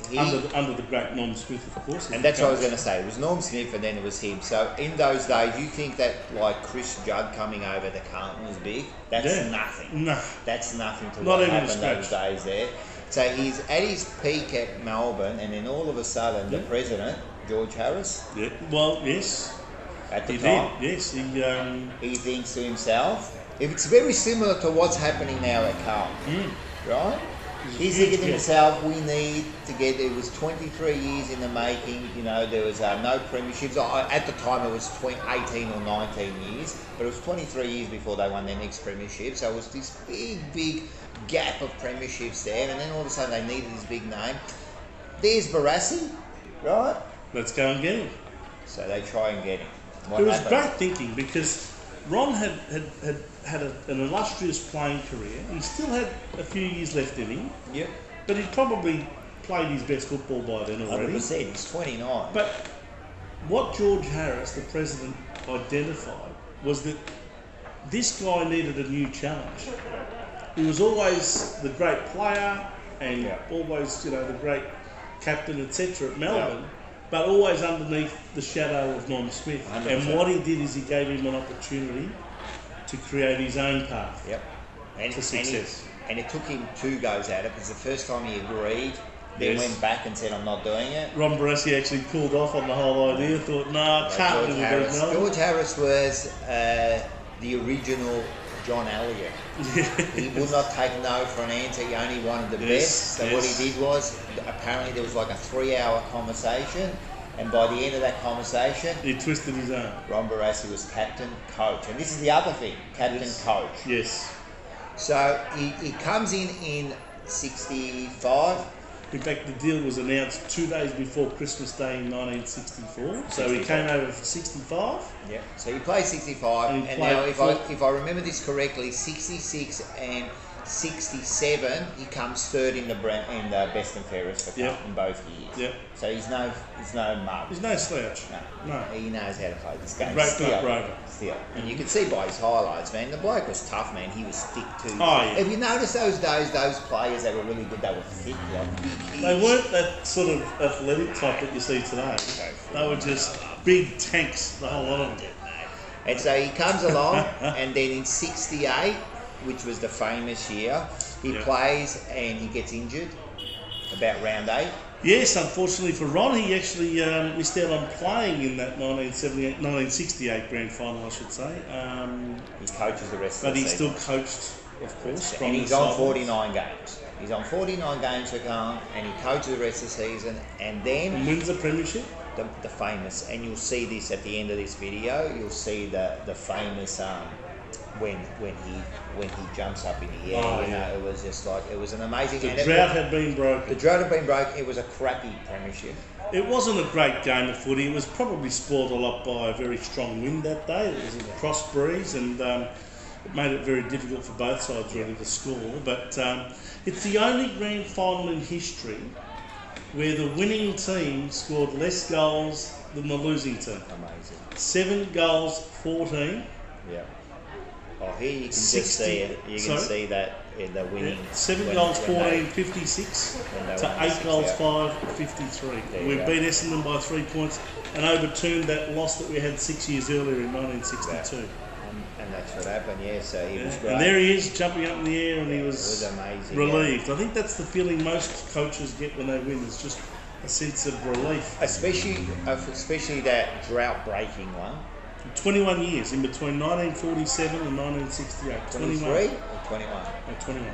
he. Under the great Norm Smith, of course. And that's what I was going to say. It was Norm Smith, and then it was him. So in those days, you think that like Chris Judd coming over to Carlton was big? That's nothing. No. That's nothing to Not what even a happened those scratch. days there. So he's at his peak at Melbourne, and then all of a sudden, the president, George Harris. Yeah. Well, yes. At the He time, did. Yes. he thinks to himself, if it's very similar to what's happening now at Carlton, right? He's thinking to himself, we need to get, it was 23 years in the making, you know, there was no premierships. At the time it was 18 or 19 years, but it was 23 years before they won their next premiership. So it was this big gap of premierships there, and then all of a sudden they needed this big name. There's Barassi, right? Let's go and get him. So they try and get him. What It was happened? great thinking because Ron had an illustrious playing career. He still had a few years left in him. Yep. But he'd probably played his best football by then already. 100%, he's 29. But what George Harris, the president, identified was that this guy needed a new challenge. He was always the great player and always, you know, the great captain, etc. at Melbourne, but always underneath the shadow of Norm Smith. 100%. And what he did is he gave him an opportunity to create his own path to success. And it took him 2 goes at it because the first time he agreed, then went back and said, I'm not doing it. Ron Barassi actually pulled off on the whole idea, thought, no, I can't George really Harris. do Melbourne. George Harris was the original John Elliott. He would not take no for an answer, he only wanted the best. So what he did was, apparently there was like a 3-hour conversation, and by the end of that conversation, he twisted his arm. Ron Barassi was captain, coach. And this is the other thing, captain, coach. Yes. So he comes in 65. In fact, the deal was announced 2 days before Christmas Day in 1964. So he came over for 65. Yeah. So he played 65, And he and played now for- if I remember this correctly, 66 and 67, he comes third in the best and fairest for Carlton in both years. Yep. So he's no mug. He's no slouch. No. He knows how to play this game. Great still. Black Rover. Still. And you can see by his highlights, man, the bloke was tough, man. He was thick too. Oh, yeah. If you notice those players that were really good, they were thick, like They weren't that sort of athletic type that you see today. They were just big tanks, the whole lot of them. And so he comes along, and then in 68, which was the famous year, he plays and he gets injured about round 8. Yes, unfortunately for Ron, he actually missed out on playing in that 1968 grand final, I should say. He coaches the rest but of the he season. still coached, of course. from And he's the on sidelines. 49 games. He's on 49 games for Carlton, and he coaches the rest of the season, and then And wins the premiership. the famous, and you'll see this at the end of this video. You'll see the famous when he jumps up in the air. Oh, you know, yeah. it was just like it was an amazing. The and it drought was- had been broken. The drought had been broken. It was a crappy premiership. It wasn't a great game of footy. It was probably spoiled a lot by a very strong wind that day. It was a cross breeze, and it made it very difficult for both sides really to score. But it's the only grand final in history where the winning team scored less goals than the losing team. Amazing. 7 goals, 14. Yeah. Oh, here you can 60 just see it. You can sorry? see that in the winning. 7 when- goals, when they- 14, 56 when they to won 8 6 goals, out. 5, 53. There you We go. beat Essendon by 3 points and overturned that loss that we had 6 years earlier in 1962. And that's what happened. Yeah. So he was great. And there he is, jumping up in the air, and he It was, was amazing, relieved. I think that's the feeling most coaches get when they win. It's just a sense of relief. Especially that drought-breaking one. 21 years in between 1947 and 1968. 23 or 21? No, 21.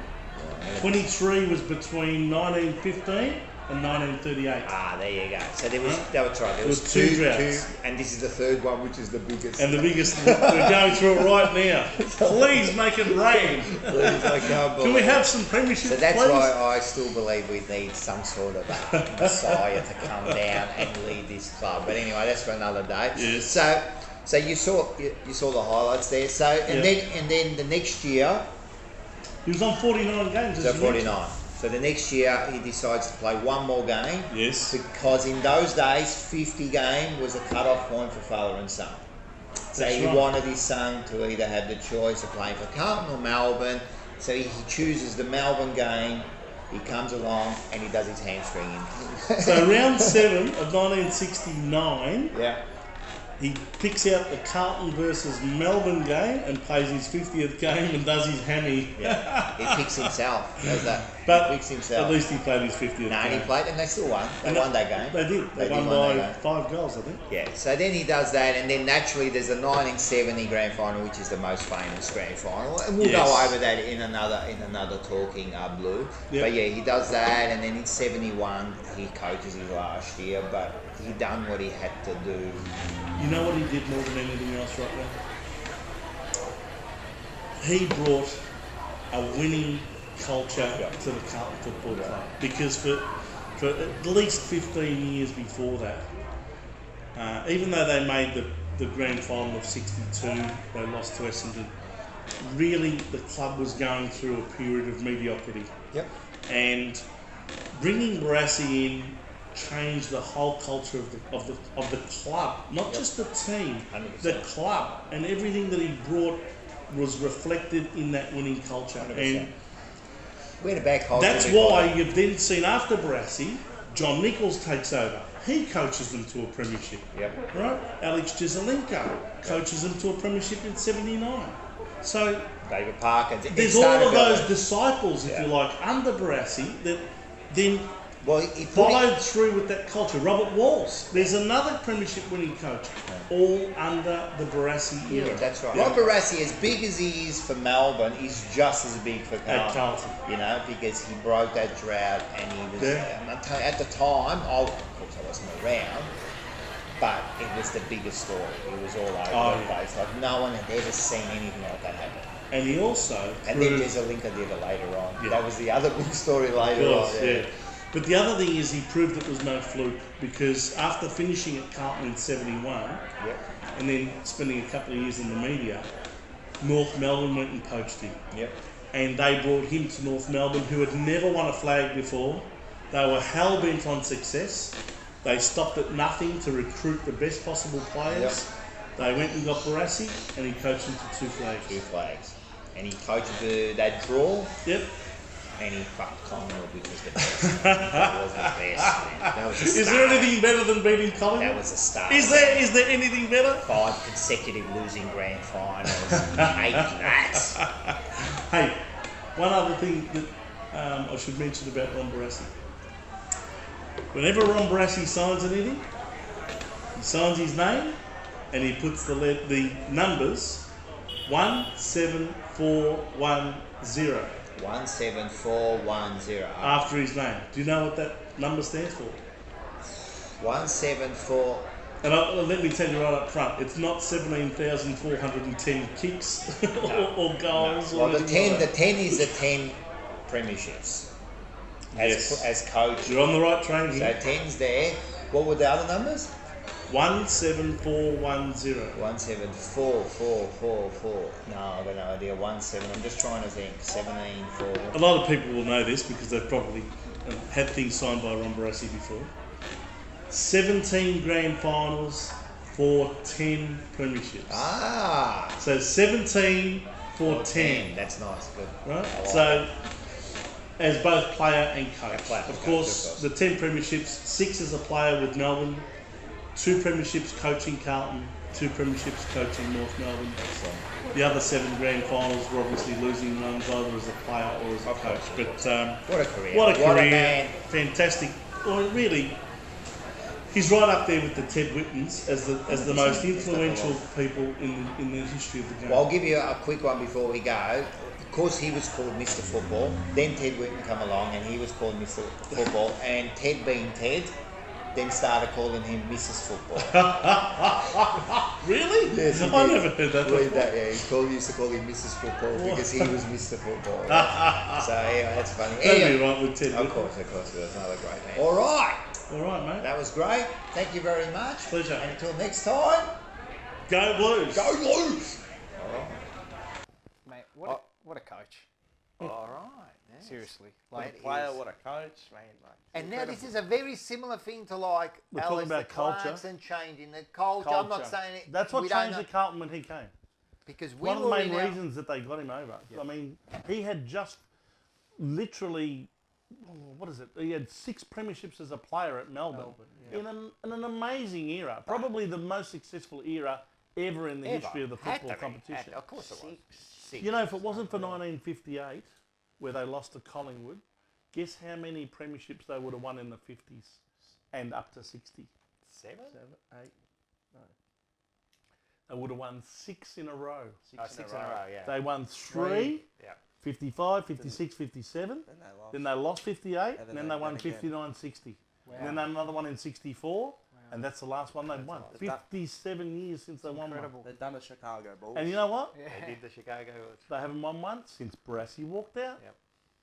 23 was between 1915 and 1938. Ah, there you go. So there was, that was right. There was two droughts. and this is the third one, which is the biggest. And the biggest, we're going through it right now. Please make it rain. Please, I can't Can we believe have it. some premiership, So that's please? why I still believe we need some sort of a messiah to come down and lead this club. But anyway, that's for another day. Yes. So you saw the highlights there. So and then the next year. He was on 49 games. So as you mentioned. 49. So the next year he decides to play one more game. Yes. Because in those days, 50 game was a cut-off point for father and son. So That's he right. wanted his son to either have the choice of playing for Carlton or Melbourne. So he chooses the Melbourne game. He comes along and he does his hamstring in. So round 7 of 1969, yeah. he picks out the Carlton versus Melbourne game and plays his 50th game and does his hammy. Yeah. He picks himself. Does that? But he picks himself. at least he played his 50th No, game. he played and they still won. They And won that game. They did. They won did by that game. 5 goals, I think. Yeah, so then he does that, and then naturally there's a 1970 grand final, which is the most famous grand final, and we'll Yes. go over that in another talking blue. Yep. But yeah, he does that, and then in 71 he coaches his last year, but he done what he had to do. You know what he did more than anything else right now? He brought a winning culture to the Carlton Football Club, because for at least 15 years before that, even though they made the grand final of 62, they lost to Essendon, really the club was going through a period of mediocrity. Yep. And bringing Barassi in changed the whole culture of the club, not just the team, 100%. the club, and everything that he brought was reflected in that winning culture. 100%. And We had a bad culture. that's before why that. you've then seen after Barassi, John Nichols takes over. He coaches them to a premiership. Yep. Right? Alex Jezelenko coaches them to a premiership in 79. So David Parker. there's all of those disciples, if you like, under Barassi that then he followed through with that culture. Robert Walls, there's another premiership winning coach, all under the Barassi era. Yeah, that's right. Yeah. Rob Barassi, as big as he is for Melbourne, is just as big for Carlton. At Carlton. You know, because he broke that drought and he was, at the time, of course I wasn't around, but it was the biggest story. It was all over the place. Like no one had ever seen anything like that happen. And he also And then proved- Jezelenko did it later on. Yeah. That was the other big story later Of course, on. yeah. But the other thing is he proved it was no fluke, because after finishing at Carlton in 71 and then spending a couple of years in the media, North Melbourne went and poached him. Yep. And they brought him to North Melbourne, who had never won a flag before. They were hell-bent on success. They stopped at nothing to recruit the best possible players. They went and got Barassi, and he coached them to 2 flags. 2 flags. And he coached that draw. Yep. And he fucked Collingwood, which was the best. That was the best, man. That was a Is start. there anything better than beating Collingwood? That was a start. Is there anything better? 5 consecutive losing grand finals. Hate that. Hey, one other thing that I should mention about Ron Barassi. Whenever Ron Barassi signs anything, he signs his name and he puts the numbers 17410. 17410. After his name. Do you know what that number stands for? 174. And let me tell you right up front, it's not 17,410 kicks or goals. Well, or the anything 10, like the 10 is the 10 premierships. As coach. You're on the right train So here. 10's there. What were the other numbers? 17410. 17444. No, I've got no idea. 17. I'm just trying to think. 174. A lot of people will know this because they've probably had things signed by Ron Barassi before. 17 grand finals for 10 premierships. Ah. So 17 for 10. That's nice. Good. Right? I like So, as both player and coach. Player, Of coach, course, the 10 premierships, 6 as a player with Melbourne, 2 premierships coaching Carlton, 2 premierships coaching North Melbourne. The other 7 grand finals were obviously losing runs either as a player or as a coach. But what a career. What a What a career. man. Fantastic. Well, really, he's right up there with the Ted Whittons as the most influential people in the history of the game. Well, I'll give you a quick one before we go. Of course, he was called Mr. Football. Then Ted Whitten come along and he was called Mr. Football. And Ted being Ted, then started calling him Mrs. Football. Really? Yes, he I did. never heard that Read before. that, yeah. He used to call him Mrs. Football because he was Mr. Football. So, yeah, that's funny. That'd be Anyway, right with Ted of Whitten. course, he was another great man. All right. All right, mate. That was great. Thank you very much. Pleasure. And until next time, Go Blues. go Blues. Mate, what a coach. All right. Yes. Seriously. What a Like, player, what a coach, man. Like, And now this is a very similar thing to like We're talking Alistair about culture. Clarkson changing the culture. I'm not saying it. That's what we don't changed know- at Carlton when he came. because we One of the were main in our- reasons that they got him over. I mean, he had just literally, what is it? He had 6 premierships as a player at Melbourne, in an amazing era. Probably the most successful era ever in the history of the Had football to be. competition. Of course it was. Six. You know, if it wasn't for 1958, where they lost to Collingwood, guess how many premierships they would have won in the 50s and up to 60? 7? 8, no. They would have won 6 in a row. 6 in a row, yeah. They won 3, Yeah. 55, 56, 57. Then they lost 58, and then they won 59, 60. And then another one in 64, and that's the last one they've won. 57 years since they won one. they've done the Chicago Bulls. And you know what? They did the Chicago Bulls. They haven't won one since Barassi walked out. Yep.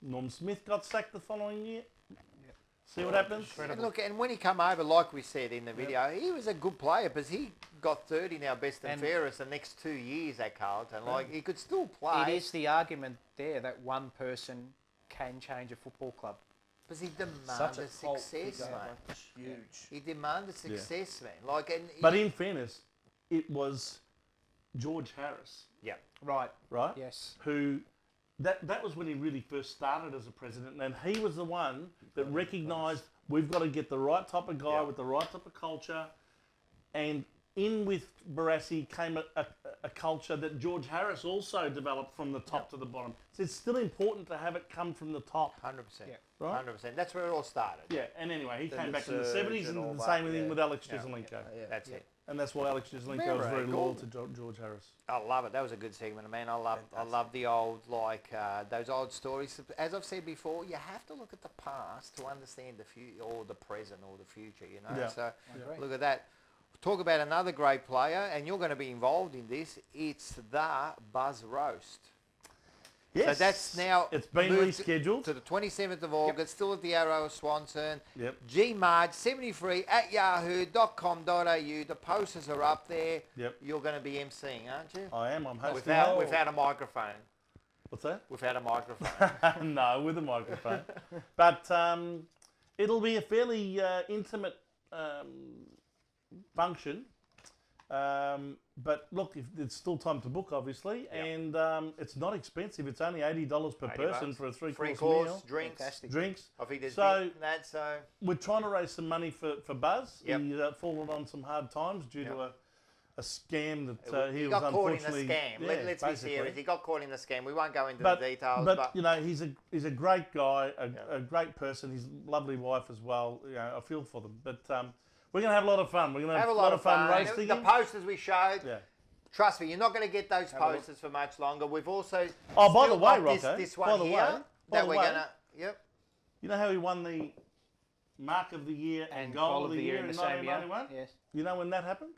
Norm Smith got sacked the following year. See what happens? And look, and when he come over, like we said in the video, he was a good player because he got third in our best and fairest the next 2 years at Carlton. Like, he could still play. it is the argument there that one person can change a football club. Because he Such demanded a cult success, figure, mate. like, huge. He demanded success, man. Like, and But in fairness, it was George Harris, yeah, Right. right? Yes. Who, that was when he really first started as a president, and he was the one that recognised we've got to get the right type of guy with the right type of culture, and in with Barassi came a culture that George Harris also developed from the top to the bottom. So it's still important to have it come from the top. 100%. Right? 100%. That's where it all started. Yeah, and anyway, he The came back in the surge 70s and and all did the that, same thing with Alex Jesselenko. That's it. And that's why Alex Jesselenko was Very very loyal to George Harris. I love it. That was a good segment, man. I love the old, like, those old stories. As I've said before, you have to look at the past to understand the future, or the present, or the future, you know? Yeah. So, look at that. Talk about another great player, and you're going to be involved in this. It's the Buzz Roast. Yes. So that's now It's been moved rescheduled. to the 27th of August, still at the Arrow of Swanson. Yep. gmarge73 at yahoo.com.au. The posters are up there. Yep. You're going to be emceeing, aren't you? I am. I'm hosting. Without a microphone. What's that? Without a microphone. No, with a microphone. But it'll be a fairly intimate function. But look, it's still time to book, obviously, and it's not expensive. It's only $80 per person for a three-course meal. Drinks. Drinks. I think there's So that. So we're trying to raise some money for Buzz. Yep. He's fallen on some hard times due to a scam that he was got caught in the unfortunately. scam. Yeah, Let's be basically. serious. He got caught in the scam. We won't go into But, the details, but you know, he's a great guy, a great person. His lovely wife as well. You know, I feel for them. But we're going to have a lot of fun. We're going to have a lot of fun racing The him. posters we showed. Yeah. Trust me, you're not going to get those posters for much longer. We've also Oh, by the still way, got Rocco, this by one the here way, that we're going to... Yep. You know how he won the Mark of the Year and Goal of the Year in the same year? 1991? Yes. You know when that happened?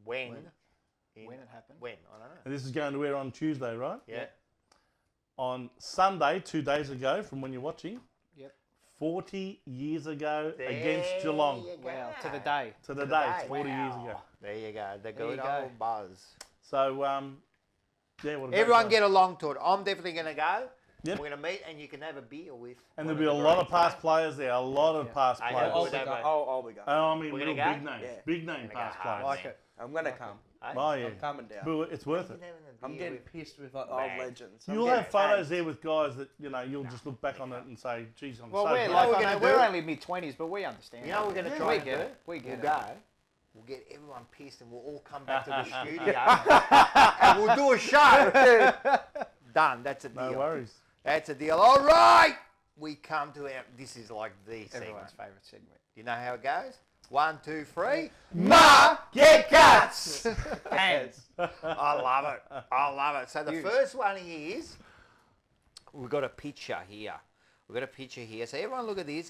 When it happened? When? I don't know. And this is going to air on Tuesday, right? Yeah. On Sunday, 2 days ago from when you're watching, Yep. 40 years ago There against Geelong. you go. Wow, to the day. To the day, it's 40 years ago. There you go. The you good go. old buzz. So, yeah, what a great Everyone day. get along to it. I'm definitely going to go. Yep. We're going to meet and you can have a beer with. And one there'll be a the lot of greats, past players there, a lot of past I players. know. I'll be going. I mean, We're real gonna big go? names, Yeah. big name past hard, players. man. I'm going to come. Oh, yeah. I'm coming down. But it's worth it. I'm getting pissed with old Man. legends. You'll have photos there with guys that, you know, you'll just look back on it and say, geez, I'm Well, so we're, glad. like, we're only mid-20s, but we understand. You know what we're going to Yeah, try we and get do? it. We get We'll it. go. We'll get everyone pissed and we'll all come back to the studio and we'll do a show. Done. That's a deal. No worries. That's a deal. All right. We come to our... This is like the segment. Everyone's favourite segment. You know how it goes? 1, 2, 3. Ma, get cuts! Hands. I love it. I love it. So the first one is, we've got a picture here. We've got a picture here. So everyone look at this.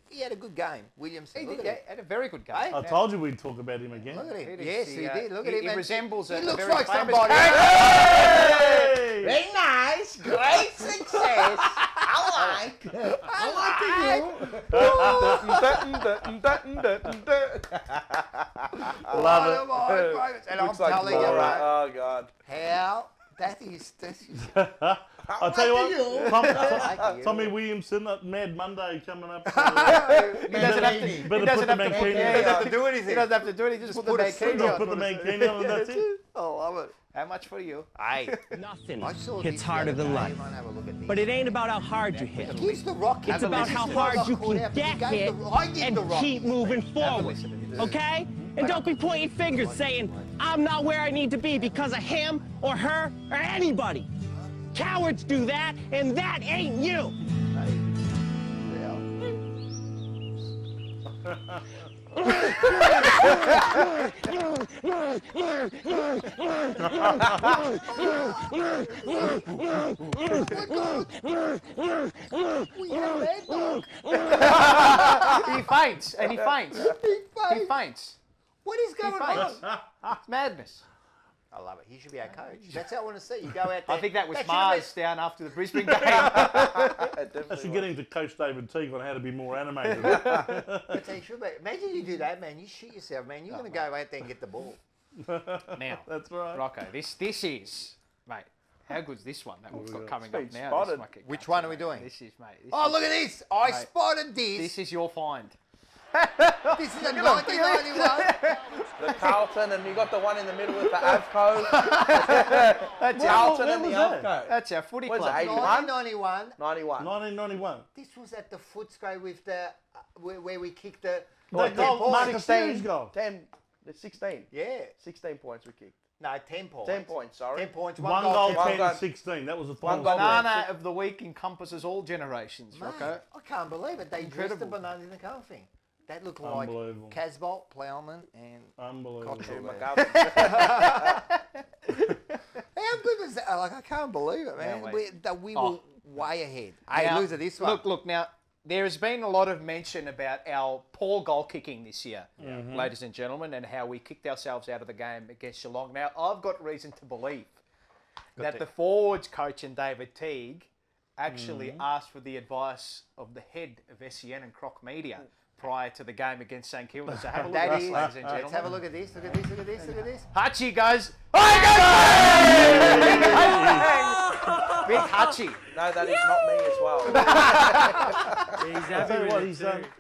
He had a good game, Williamson. He Look did, at it. had a very good game. Hey? I told you we'd talk about him again. Look at him. He Yes, is, he he, did. Look at he- him. he and resembles he a looks very like famous somebody. Hey! Very nice. Great success. I Love it. And I'm Looks like telling you, Laura. right, Oh, God. how that is. I'll tell you what, you. Tommy Williamson, that Mad Monday coming up. He doesn't have to. He Better doesn't put the have to. mankini He doesn't have to do He anything. doesn't have to do anything. Just put the put a mankini Just on. put the mankini on and that's it. I love it. How much for you? Hey, Nothing I saw hits this harder the other than day. life. Everyone have a look at this. But it ain't about how hard you hit. Gives the rock. It's about how hard you can get hit and keep moving forward. Okay? And don't be pointing fingers saying, I'm not where I need to be because of him or her or anybody. Cowards do that, and that ain't you. He faints, and he faints. He faints. What is He going on? faints. It's madness. I love it. He should be our coach. That's how I want to see. You go out there. I think that was should Mars down after the Brisbane game. I should get him to coach David Teague on how to be more animated. That's how you should be. Imagine you do that, man. You shoot yourself, man. You're going to go out there and get the ball. Now, That's right. Rocco, this is, mate, how good's this one that we've got coming up Speed now? spotted. This fucking Which cunt, one are we mate. doing? This is, mate. This Oh, is, look at this. I Mate, spotted this. This is your find. This is a 1991. The Carlton, and you got the one in the middle with the Avco. That's Carlton and the when was that? Avco. That's our footy What is club. it, 81? 1991. 91. 1991. This was at the Footscray with the where we kicked the That 10 goal, points. Marcus Series goal. 10, the 16. Yeah. 16 points we kicked. No, 10 points. 10 points, sorry. 10 points. One goal, 10 One 10, goal. 16. That was the One final goal. score. Banana of the week encompasses all generations, Mate, Rocco. I can't believe it. They dressed the Incredible. banana in the calfing. That looked like Unbelievable. Casbolt, Plowman, and Unbelievable. Cottrell. McGovern. How good was that? Like, I can't believe it, man. Yeah, We Oh. were way ahead. Hey, Now, loser this one. Look, now, there has been a lot of mention about our poor goal kicking this year, ladies and gentlemen, and how we kicked ourselves out of the game against Geelong. Now, I've got reason to believe that the forwards coach and David Teague actually asked for the advice of the head of SEN and Croc Media prior to the game against St Kilda. So have a look at this, ladies and gentlemen. Let's have a look at this. Look at this. Look at this. Look at this. Hachi goes, Big Hachi. No, that is not me as well. I tell you what,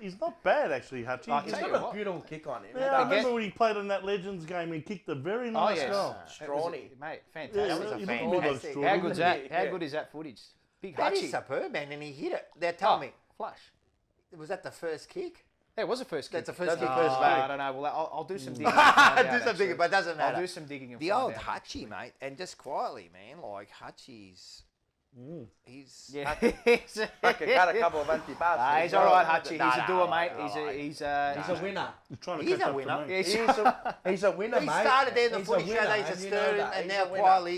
he's not bad actually, Hutchie. I'll He's tell you got a what. beautiful kick on him. Yeah, I remember when he played in that Legends game, he kicked a very nice yes. goal. Strawny. Mate, Yeah, fantastic. That was a he looked more like fantastic- Straw, How didn't good's he? that? How Yeah. good is that footage? Big That is Hachi. superb, man. And he hit it. Now tell me, Flush. was that the first kick? Yeah, it was a first kick. That's the first kick, Oh, first I vote. don't know. Well, I'll do some digging. and find out, Do some digging, actually. but it doesn't matter. I'll do some digging and The find old out. Hutchie, mate, and just quietly, man, like Hutchie's He's Yeah. I could cut a couple of antibiotics. He's all right, Hutchie. No, He's a doer, no, mate. no, He's a winner. He's trying to He's catch a up winner. to me. He's a winner, He mate. started there in the He's footy a show winner, days at and you know Stern, that. and He's now a winner. quietly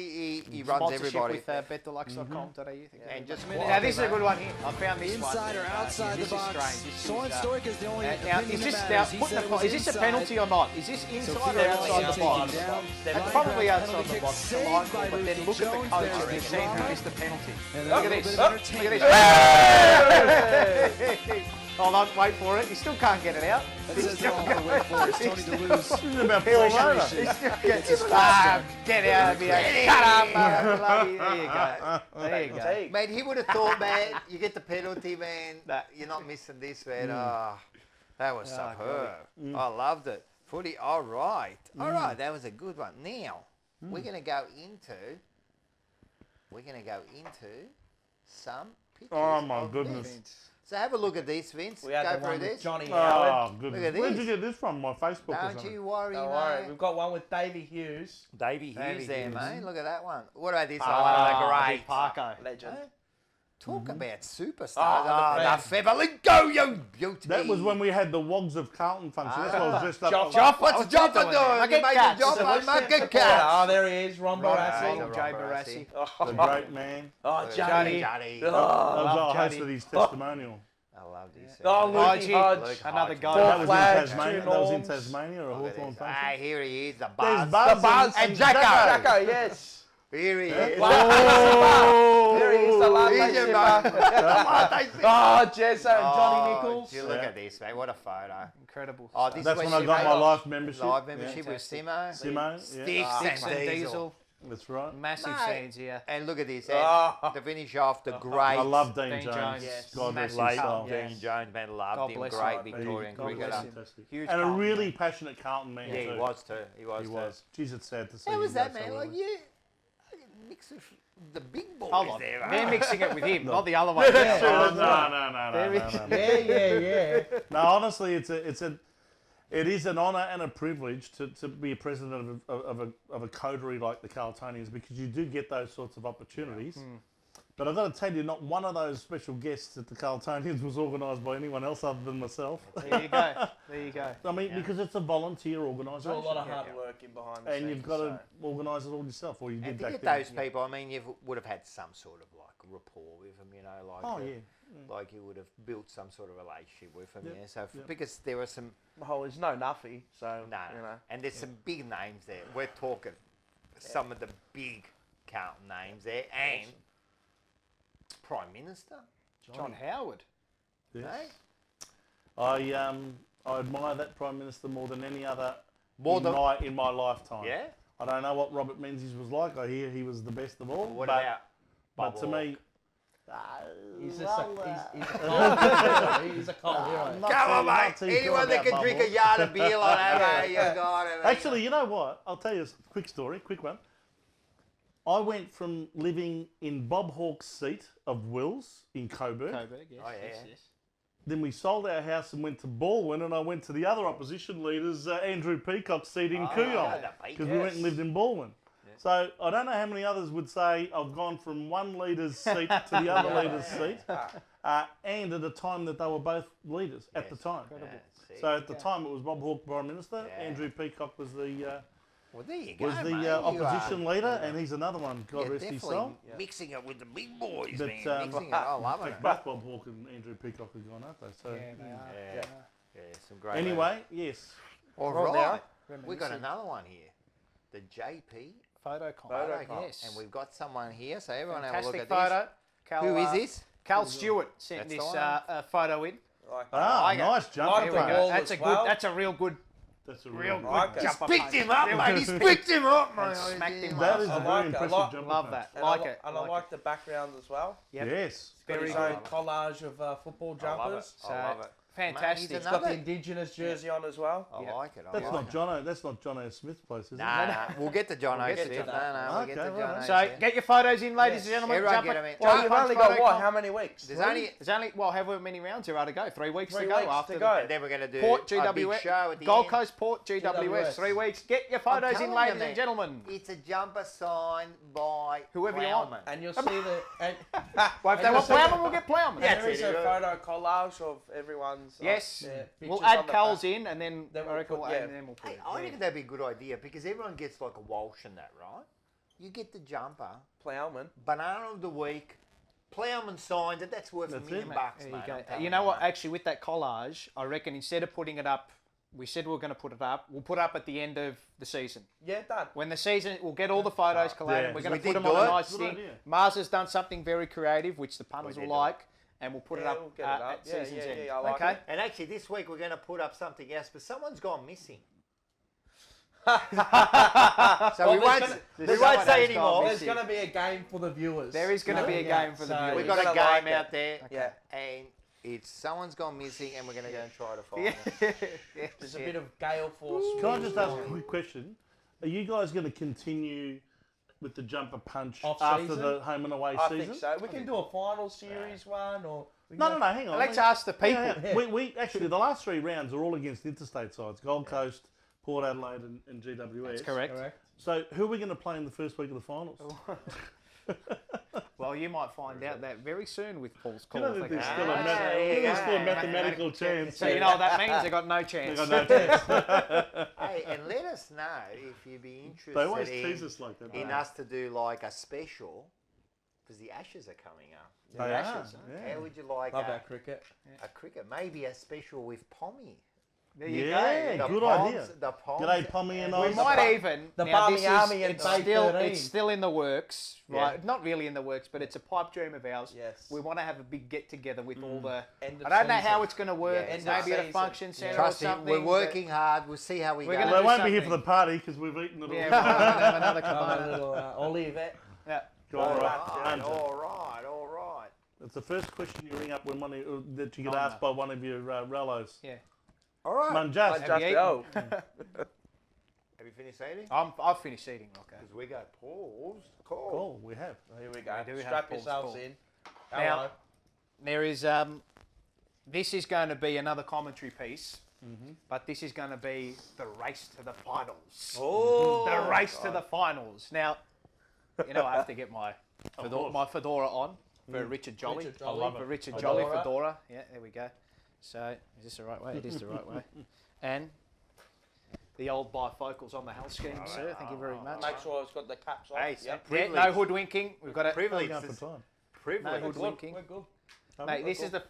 he runs sponsorship everybody. with betdeluxe.com.au. And just Now this is a good one here. I found this Inside one. or outside this the is box. strange. This Soren is, Stoic is the only now, opinion is this that now matters. He put said the, it was is this a inside. penalty or not? Is this inside or Fidel outside the taking box? down. It's probably outside the box. Saved Come on, by but then Ricky look at the Jones. coach There's and the the team who drama. missed the penalty. And Look at a this. little bit of Look at entertainment. this. Hold on, wait for it. He still can't get it out. That's what I have to wait for. It's Tony to lose. This is about falling over. He still gets his get out of here. Shut up, bloody. There you go. There you go. Man, he would have thought, man, you get the penalty, man. You're not missing this, man. Oh, that was superb. I loved it. Footy, all right. All right, that was a good one. Now, we're going to go into some pictures. Oh, my of goodness. Vince. So have a look at this, Vince. We had Go the through one with this. Johnny Oh, Howard. goodness. Look at Where'd this. you get this from? My Facebook or Don't something? you worry, Don't worry. mate. We've got one with Davey Hughes. Davey Hughes there, Hughes. mate. Look at that one. What about this one? Oh, One of the Big greats. Parko. Legend. Talk about superstars. Oh, the the feather. Go, you beauty. That was when we had the Wogs of Carlton function. That's why I was dressed up. What's Joppa doing? You made the Joppa market cat. Oh, there he is, Ron Barassi. Jay Barassi. The great man. Oh, Johnny. Johnny. That was our host Johnny. of his testimonial. I love this. Oh, Lukey Hodge. Another guy. That was in flags, Tasmania. two That was in norms. Tasmania or a Hawthorn Ah, function. here he is, the There's Buzz. Buzz The Buzz and Jacko. Jacko, yes. Here he is. Oh, there he is, the latte He's your sipper. Latte sipper. Oh, Jezza and Johnny Nichols. Gee, look at this, mate. What a photo. Incredible. Oh, this That's is when where I she got made my life membership. live membership with Fantastic. Simo. Simo, Sticks yeah. and Diesel. Diesel. That's right. Massive Mate. scenes here. And look at this. Oh. And to finish off, the great I love Dean Dean Jones. Jones. Yes. God rest his Massive soul. talent. Dean Jones, man, loved God him. bless Great him. Victorian God bless cricketer. him. Fantastic. Huge And a Carlton really man. passionate Carlton man Yeah, too. he was too. He was He too. was. Jeez, it's sad to see. How was him that, go man? so Like, early. you mix of the big boys Hold on. there. They're huh? mixing it with him, not the other way. Oh, no. Yeah. No, honestly, it is an honour and a privilege to be a president of a coterie like the Carltonians, because you do get those sorts of opportunities. But I've got to tell you, not one of those special guests at the Carltonians was organised by anyone else other than myself. There you go. There you go. I mean, because it's a volunteer There's organisation. a lot of hard work in behind the and scenes. you've got to organise it all yourself, or you And did to back get then. those people, I mean, you would have had some sort of like rapport with them, you know, like. Oh, yeah. Like you would have built some sort of relationship with them, Yep, yeah. So yep. because there were some, Oh, there's no Nuffy, so, no, you know. and there's some big names there. We're talking some of the big Carlton names there, and Prime Minister John Howard. Yes. eh? I admire that Prime Minister more than any other in my lifetime. Yeah. I don't know what Robert Menzies was like. I hear he was the best of all. What but, about But to me, He's a cult hero. He's a cult hero. Come on, mate. Anyone that can drink a yard of beer like that, mate, you got it. Actually, you know what? I'll tell you a quick story, quick one. I went from living in Bob Hawke's seat of Wills in Coburg. Coburg, yes. Oh, yeah. yes. Then we sold our house and went to Baldwin, and I went to the other opposition leader's Andrew Peacock's seat in Kooyong, because we went and lived in Baldwin. So I don't know how many others would say I've gone from one leader's seat to the other leader's seat, and at a time that they were both leaders at the time. So at the time it was Bob Hawke Prime Minister, Andrew Peacock was the well, there you go, was the mate. opposition leader, and he's another one. God rest his soul. Mixing it with the big boys, But, man. Mixing it. I love it. Both Bob Hawke and Andrew Peacock have gone, aren't they? So Yeah, some great. anyway, yes. All Right right. now, We got another one here. The JP Photocom. Photocom. Yes. And we've got someone here, so everyone Fantastic have a look at photo. this. Who is this? Cal Stewart sent That's this the one. photo in. Nice jump. Like the There we go. wall That's as a good. well. That's a real good. That's a Real real good Okay. jumper Picked punch. him up, Real mate. good. He's picked him up, And mate. smacked him That up. is a I very like it. impressive I jump. Love that. And Like I, it. and I like the background as well. Yep. Yes. Got Very his good. own collage of football I love it. jumpers. I love it. Fantastic. It's got the Indigenous jersey on as well. I like it. That's not Jono. That's not Jono Smith's place, is it? Nah, we'll get to John We'll get to Smith. John. We'll get to Okay, John right. So get your photos in, ladies and gentlemen. Everyone Jump get it. 'em in. Well, Jump you've punch only got photo what? comp. How many weeks? There's only However many rounds are to go. 3 weeks 3 to go weeks after to go. and then we're going to do Port a big GWS. show at the Gold end. Coast Port GWS. GWS. 3 weeks. Get your I'm photos in, telling ladies you, and mate, gentlemen. It's a jumper signed by Whoever you want. Plowman. And you'll see the. And, Well, if they want Plowman, we'll get Plowman. there is a photo collage of everyone's. Yes. pictures We'll add on the Coles back. in, and then Then I we'll reckon put- we'll yeah. add, and then we'll put Hey, it. I think that'd be a good idea because everyone gets like a Walsh in that, right? You get the jumper, Plowman. banana of the week, Plowman signed it. That's worth That's $1 million it. bucks, There mate. you go. I'm telling You know what? Actually, with that collage, I reckon instead of putting it up, we said we were going to put it up. We'll put it up at the end of the season. Yeah, done. When the season, we'll get all the photos collated. yeah. We're going We to put did them on do a it. nice Good thing. idea. Mars has done something very creative, which the punters will did do like, and we'll put it Yeah, up, we'll get it up. at Yeah, season's yeah, end. yeah, I like okay. it. And actually, this week we're going to put up something else, but someone's gone missing. So we won't someone say has any gone more. There's going to be a game for the viewers. There is going to be a game for the So viewers. We've got a gotta game like out it. there, Yeah. and it's someone's gone missing, and we're going to go and try to find it. There's a bit of gale force. Can I just ask a quick question? Are you guys going to continue with the jumper punch Off after season? the home and away I season? think so. We can do a final series one, or No, hang on. Let's ask the people. Yeah. We actually the last 3 rounds are all against interstate sides: Gold Coast, Port Adelaide, and GWS. That's correct. So who are we going to play in the first week of the finals? Well, you might find out that very soon with Paul's You call. know if that they there's go. still, there's still a mathematical chance. So you know what that means? They've got no chance. They've got no chance. Hey, and let us know if you'd be interested They always tease us like that. in don't us to do like a special, because the Ashes are coming up. They The are, Ashes. yeah. How would you like love our cricket. a cricket? Maybe a special with Pommy. There you Yeah, go. The good Poms- idea. The Poms G'day, Pommy and We Oz. might even the now, Barmy this is- Army and it's Bay still 13. it's still in the works, Yeah. right? Not really in the works, but it's a pipe dream of ours. Yes. We want to have a big get together with all the. End I of don't know season. how it's going to work. Yeah, end of Maybe at a season. function centre or Trust me, something. we're but- working hard. We'll see how we We're go. gonna They do won't be here something. for the party because we've eaten it all. Yeah, we'll have another Have a cabana. little Olive. Yeah. All right. All right, all right. It's the first question you ring up when that you get asked by one of your rellos. Yeah. All right. Manjas. Just go. Have you finished eating? I've finished eating. Okay. Because we got Paul's call. Oh, we have. Here we go. We do have Strap Paul's yourselves call. in. Now, Hello. there is this is going to be another commentary piece, but this is going to be the race to the finals. Oh, The race to the finals. Now, you know I have to get my course. fedora on for Richard Jolly. Richard Jolly. I love For it. Richard Fedora. Jolly fedora. Yeah, there we go. So is this the right way? It is the right way. And the old bifocals on the health scheme, sir. Thank you very much. Make sure it's got the caps on. Hey, Yep. Yeah, no hoodwinking. We've got it. privilege. Going for time. Privilege. No hoodwinking. We're good. Mate, this is the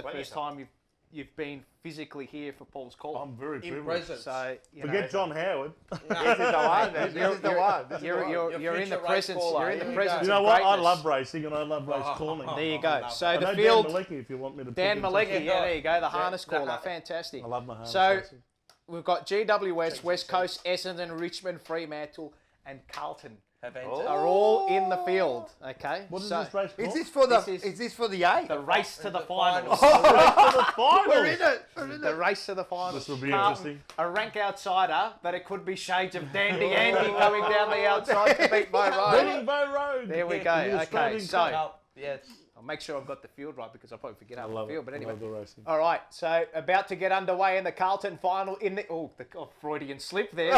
Well, first time you've been physically here for Paul's call. I'm very In privileged. presence. So you Forget know, John Howard. This is the one. This is the one. This is the You're, one. you're, Your you're in the future race presence. caller. You're in the Here we presence. You go. know of what? I greatness. love racing and I love race calling. There you go. So I the know field. Dan Malecki if you want me to put Dan him in touch. Malecki, yeah, there you go. The harness the caller, fantastic. I love my harness So racing. we've got GWS, West Coast, Essendon, Richmond, Fremantle, and Carlton Have are all in the field. Okay. What is so this race called? Is this for the? This Is this for the eight? the race to the finals? We're in it. We're in The it. race to the finals. This will be Carlton, interesting. A rank outsider, but it could be shades of Dandy Andy coming down the outside to beat Bo Road. Beating Bo Road. There we The go. Okay, Australian so Cup. Yes. I'll make sure I've got the field right because I'll probably forget I how love the field. it. But I anyway, love the racing. all right. So about to get underway in the Carlton final. In the Freudian slip there.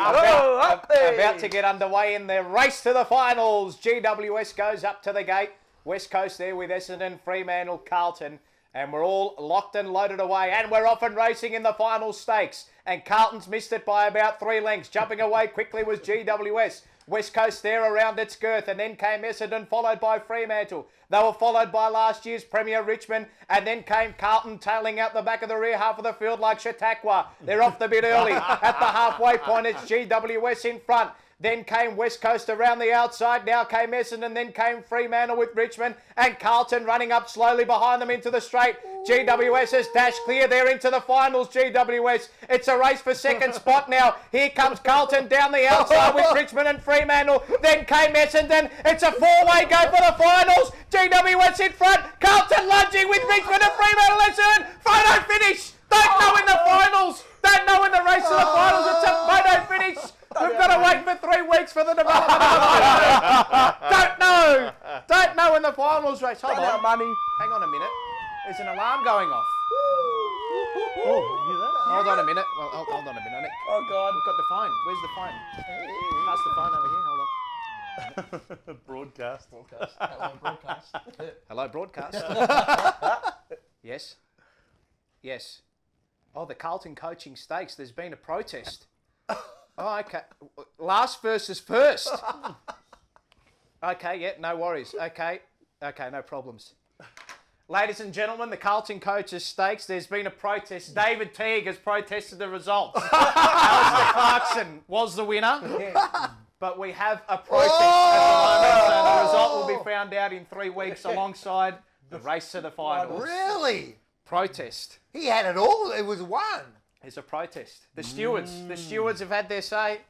About to get underway in the race to the finals. GWS goes up to the gate. West Coast there with Essendon, Fremantle, Carlton. And we're all locked and loaded away. And we're off and racing in the final stakes. And Carlton's missed it by about 3 lengths. Jumping away quickly was GWS. West Coast there around its girth. And then came Essendon, followed by Fremantle. They were followed by last year's Premier Richmond. And then came Carlton tailing out the back of the rear half of the field like Chautauqua. They're off the bit early. At the halfway point, it's GWS in front. Then came West Coast around the outside. Now came Essendon. Then came Fremantle with Richmond. And Carlton running up slowly behind them into the straight. GWS has dashed clear. They're into the finals, GWS. It's a race for second spot now. Here comes Carlton down the outside with Richmond and Fremantle. Then came Essendon. It's a four-way go for the finals. GWS in front. Carlton lunging with Richmond and Fremantle. Essendon. Photo finish. Don't know in the finals. Don't know in the race to the finals. It's a photo finish. We've got to wait for 3 weeks for the development of the finals. Don't know. Don't know in the finals race. Hold on. Money. Hang on a minute. There's an alarm going off. Oh, you hear that? Hold on a minute. Well, hold on a minute. Oh, God. We've got the phone. Where's the phone? Pass the phone over here. Hold on. Broadcast. Hello, broadcast. Hello, broadcast. Yes. Yes. Oh, the Carlton coaching stakes. There's been a protest. Oh, okay. Last versus first. Okay, yeah, no worries. Okay, no problems. Ladies and gentlemen, the Carlton coaches stakes. There's been a protest. David Teague has protested the results. Alistair Clarkson was the winner. But we have a protest at the moment. So the result will be found out in 3 weeks alongside the race to the finals. Really? Protest. He had it all. It was one. There's a protest. The stewards have had their say.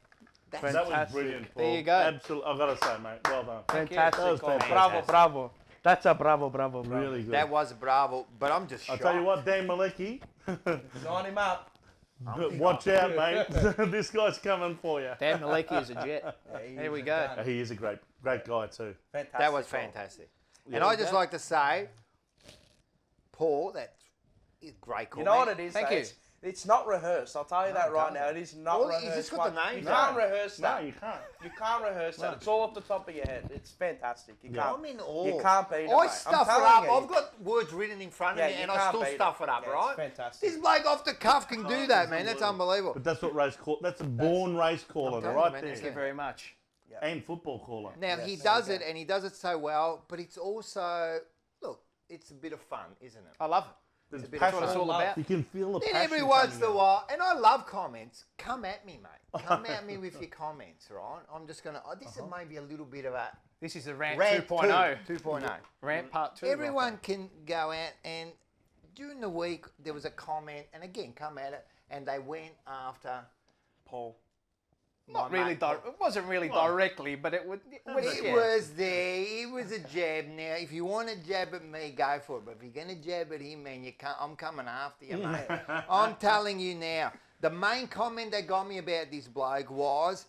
That was brilliant, Paul. There you go. Absolutely. I've got to say, mate, well done. Fantastic. That was fantastic. Bravo. That's a bravo. Really good. That was bravo, but I'm just I'll shocked. tell you what, Dan Malecki, Sign him up. watch out, mate. This guy's coming for you. Dan Malecki is a jet. There we go. He is a great guy too. Fantastic. That was fantastic. Yeah. And I just like to say, Paul, that's a great You comment. know what it is? Thank though? you. It's not rehearsed. I'll tell you that right now. It is not Well, rehearsed. he's just got the one. name You down. can't rehearse that. No, you can't. You can't rehearse that. It's all off the top of your head. It's fantastic. You can't. I'm in awe. You can't beat it, I mate. stuff I'm it telling up. you. I've got words written in front of Yeah, me, you and I can't still beat stuff it up, Yeah, right? It's fantastic. This bloke off the cuff can do that, man. That's unbelievable. But that's what race call. That's a born race caller, telling right you, man, there. it's Thank you very much. And football caller. Now, he does it, and he does it so well, but it's also, look, it's a bit of fun, isn't it? I love it. There's That's what it's passion. all about. You can feel the Then passion. every once in a coming out. while, and I love comments, come at me, mate. Come at me with your comments, right? I'm just going to, this is maybe a little bit of a This is the rant, rant 2.0. 2.0. Rant part 2. Everyone can go out, and during the week, there was a comment, and again, come at it, and they went after Paul. Not my really. mate Paul. It wasn't really directly, but it was. It was there. It was a jab. Now, if you want to jab at me, go for it. But if you're going to jab at him, man, I'm coming after you, mate. I'm telling you now. The main comment that got me about this bloke was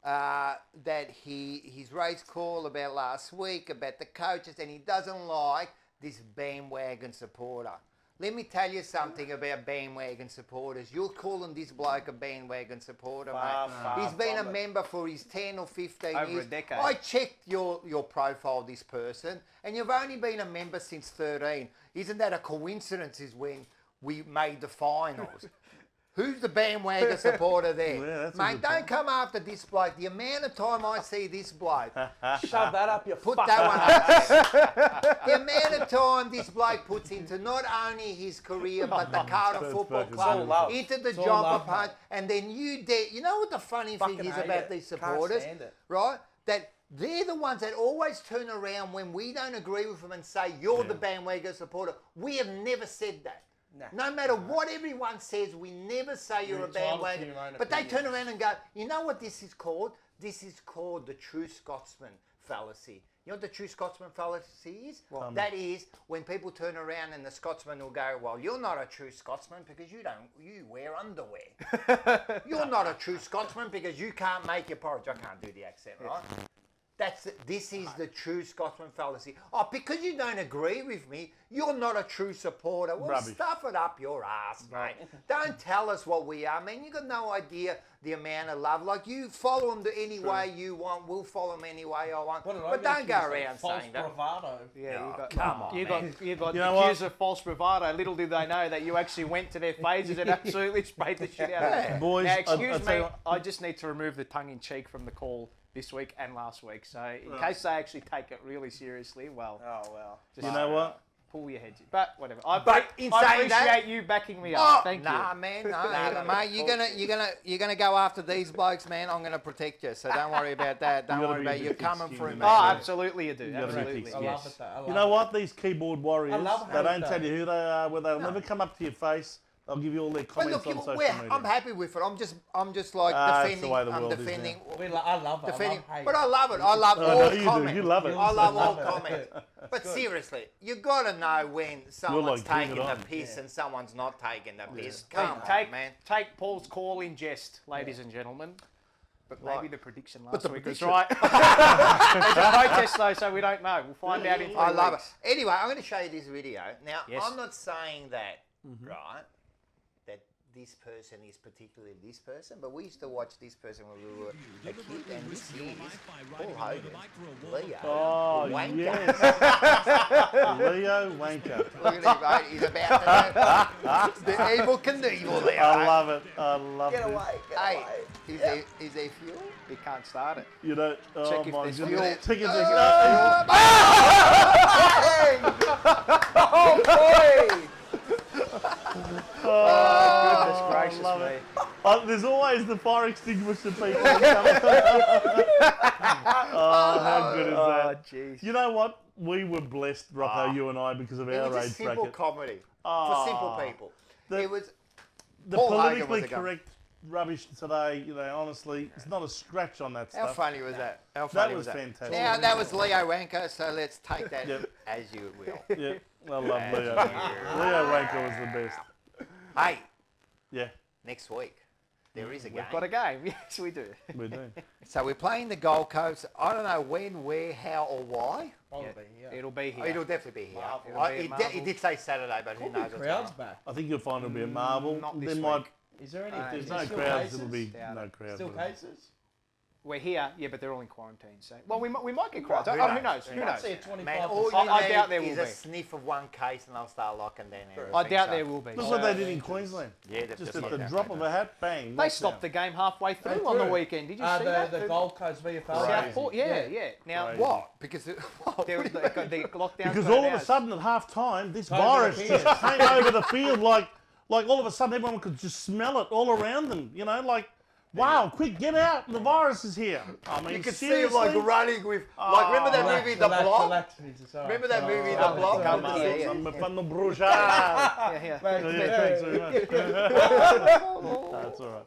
that his race call about last week, about the coaches, and he doesn't like this bandwagon supporter. Let me tell you something about bandwagon supporters. You're calling this bloke a bandwagon supporter, mate. He's been a member for his 10 or 15 Over years. a decade. I checked your profile, this person, and you've only been a member since 13. Isn't that a coincidence is when we made the finals? Who's the bandwagon supporter there? Yeah, that's a mate, good don't point. come after this bloke. The amount of time I see this bloke, Shove that up your put fucking that one up. The amount of time this bloke puts into not only his career, but the Carlton Football fucking Club, love. into the It's all jumper love, punch, and then you know what the funny thing Fucking is hate about it. these Can't supporters, stand it. right? That they're the ones that always turn around when we don't agree with them and say, you're the bandwagon supporter. We have never said that. No matter what everyone says, we never say you're a entitled to bandwagon. your own But they opinion. turn around and go, you know what this is called? This is called the true Scotsman fallacy. You know what the true Scotsman fallacy is? That is when people turn around and the Scotsman will go, well, you're not a true Scotsman because you wear underwear. You're not a true Scotsman because you can't make your porridge. I can't do the accent, right? This is the true Scotsman fallacy. Oh, because you don't agree with me, you're not a true supporter. Well, Rubbish. stuff it up your ass, mate. Don't tell us what we are, man. You got no idea the amount of love. Like, you follow them any way you want. We'll follow them any way I want. But don't go around saying that. bravado. Yeah, Come on, you got You know accused of false bravado. Little did they know that you actually went to their phases and absolutely sprayed the shit out of them. Boys, Now, I'll excuse tell you me, what- I just need to remove the tongue-in-cheek from the call this week and last week. So in case they actually take it really seriously, well, Oh, well. You know what? pull your heads in. But whatever. I in I saying that- appreciate you backing me up. Thank you. Nah, man, no, mate. You're gonna go after these blokes, man. I'm gonna protect you, so don't worry about that. Don't worry about you coming for me. Oh, absolutely you do. gotta be Absolutely. thick I Yes. love it. I love You know it. what? These keyboard warriors, love they don't how tell you who they are, where they'll never come up to your face. They'll give you all their But comments look, on social media. I'm happy with it. I'm just like That's the defending. way the I'm world is defending. I love it. Defending, I love hate. but I love it. I love I all know you do. comments. You love it. I love all Love it. comments. But seriously, you got to know when someone's like, bring taking it the on. piss and someone's not taking the piss. Come on, Take man. take Paul's call in jest, ladies and gentlemen. But maybe the prediction last the week prediction- was right. There's a protest though, so we don't know. We'll find out in 3 I love weeks. it. Anyway, I'm going to show you this video. Now, Yes. I'm not saying that, right, that this person is particularly this person, but we used to watch this person when we were a kid, and this is Paul Hogan, Leo, Oh, Wanker. yes. Leo Wanker. Look at him, mate. He's about to do the evil Knievel there. I mate. love it. I love Get it. away. Get Hey, away. is there fuel? He can't start it. You know, oh if my there's goodness. fuel. Check it, check it. Oh boy! Goodness gracious love me. it. There's always the fire extinguisher people. Oh, how good is that? Jeez. You know what? We were blessed, Rocco, you and I, because of It our was age just simple bracket. comedy Ah. for simple people. It was The Paul Hogan politically was a gun. correct rubbish today, you know, honestly, it's not a scratch on that How stuff. funny was that? How That funny was that? fantastic. Now that was Leo Wanker, so let's take that Yep. as you will. Yeah, I love As Leo. you Leo Wanker was the best. Hey, Yeah, next week there is a game. We've got a game. Yes, we do. we do. So we're playing the Gold Coast. I don't know when, where, how, or why. Probably, yeah. It'll be here. It'll definitely be here. It'll be at It Marvel. did say Saturday, but who knows what's going Crowds on. back. I think you'll find it'll be a marble. Not There this might, week. Is there any? if there's is no there still crowds, cases? it'll be Doubt no it. crowds. Still cases? We're here, yeah, but they're all in quarantine. So, well, we might get crowds. Who Oh, who knows? knows? Who Who I'd knows? say 25. Man, all you I doubt need there is will a be. sniff of one case and they'll start locking down everything. I doubt so- there will be. Look So- what they did in Queensland. Yeah, they've Just just at locked the down. drop of a hat, bang. They lockdown. stopped the game halfway through They on the threw. weekend. Did you see that? The Gold Coast VFL. Southport, yeah. Now, Crazy. What? Because they locked down. Because all of a sudden at half time, this COVID virus appears. just came over the field like all of a sudden everyone could just smell it all around them. You know, like, wow, quick, get out, the virus is here. I mean, you could see seriously? him like running with, like, remember that movie, The Block? Relax, it's all right. Remember that movie, The Oh, Block? come With on. the- yeah. I'm from the Bruges. Yeah. Thanks very much. That's all right.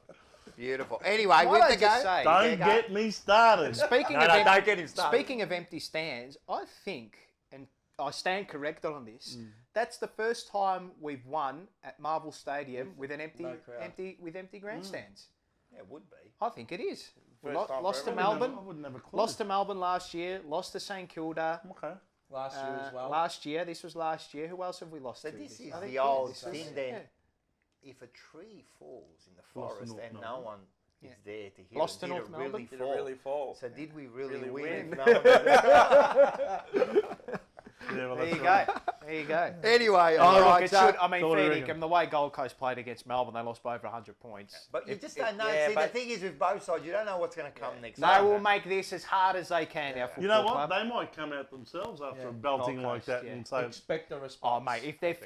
Beautiful. Anyway, Might with I the just go. say- Don't get me started. Speaking No, of no, don't get him started. Speaking of empty stands, I think, and I stand corrected on this. That's the first time we've won at Marvel Stadium with an empty, No crowd. empty grandstands. Yeah, it would be. I think it is. We First time lost for to everyone. Melbourne. I wouldn't have a clue. Lost to Melbourne last year. Lost to St Kilda. Okay. Last year as well. Last year. This was last year. Who else have we lost So to? this is I think, the old this was- thing then. yeah. If a tree falls in the Lost to forest North and no Melbourne. one is there to hear Lost it, to did North it really Melbourne? Did it fall? really fall? So did we really, Really win? win? if no one was Yeah, well, There that's you right. go. There you go. Anyway, Oh, all look, right. it So, should. I mean, So what do you fair reckon? dinkum, the way Gold Coast played against Melbourne, they lost by over 100 points. but you If- just if- don't know. yeah, See, the but- thing is with both sides, you don't know what's going to come next. They time. will make this as hard as they can. Our football You know what? club. They might come out themselves after Yeah. a belting Gold like Coast, that yeah. and say, Expect a Oh, response. mate, if they're.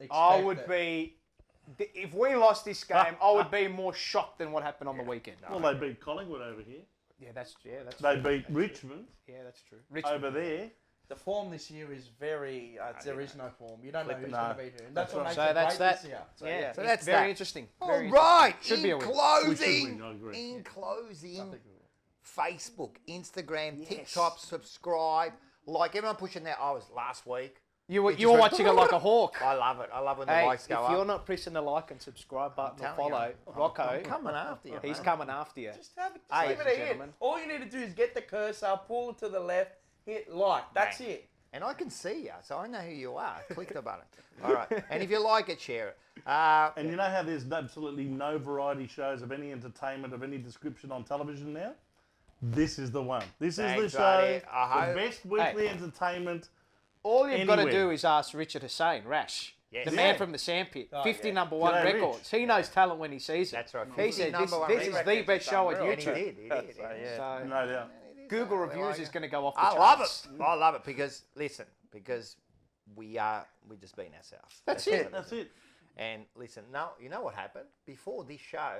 I Expect would it. be. If we lost this game, I would be more shocked than what happened on the weekend. well, they beat Collingwood over here. That's They beat Richmond yeah, that's true. Richmond. over there. The form this year is very. there is no form. You don't know who's No. going to beat who. And that's what makes So it that's great that. this year. So, Yeah, So it's that's very that. interesting. All Very right. Should be a in win. We should closing, win, I agree. in closing, Facebook, Instagram, TikTok, subscribe. Like everyone pushing that. I was last week. You were watching it like a hawk. I love it. I love when the Hey, likes if go you're up. not pressing the like and subscribe button or telling you. follow, Rocco, I'm coming after you. he's mate. coming after you. Just have it. Hey, Just leave it in. gentlemen. All you need to do is get the cursor, pull it to the left, hit like. That's Bang. it. And I can see you, so I know who you are. Click the button. All right. And if you like it, share it. And you know how there's absolutely no variety shows of any entertainment of any description on television now? This is the one. This Thanks, is the buddy. show, I the hope- best weekly entertainment. All you've got to Anywhere. do is ask Richard Hussain, Rash, Yes. the man Yeah. from the sandpit, Oh, 50 yeah. number one G'day, Rich. records. He knows talent when he sees it. That's right. He said, Number this one is the records. best show on And he YouTube. did. He did. Yeah. So No doubt. Google reviews is going to go off the I charts. love it. I love it because, listen, because we're just being ourselves. That's it. That's it. And listen, now you know what happened before this show.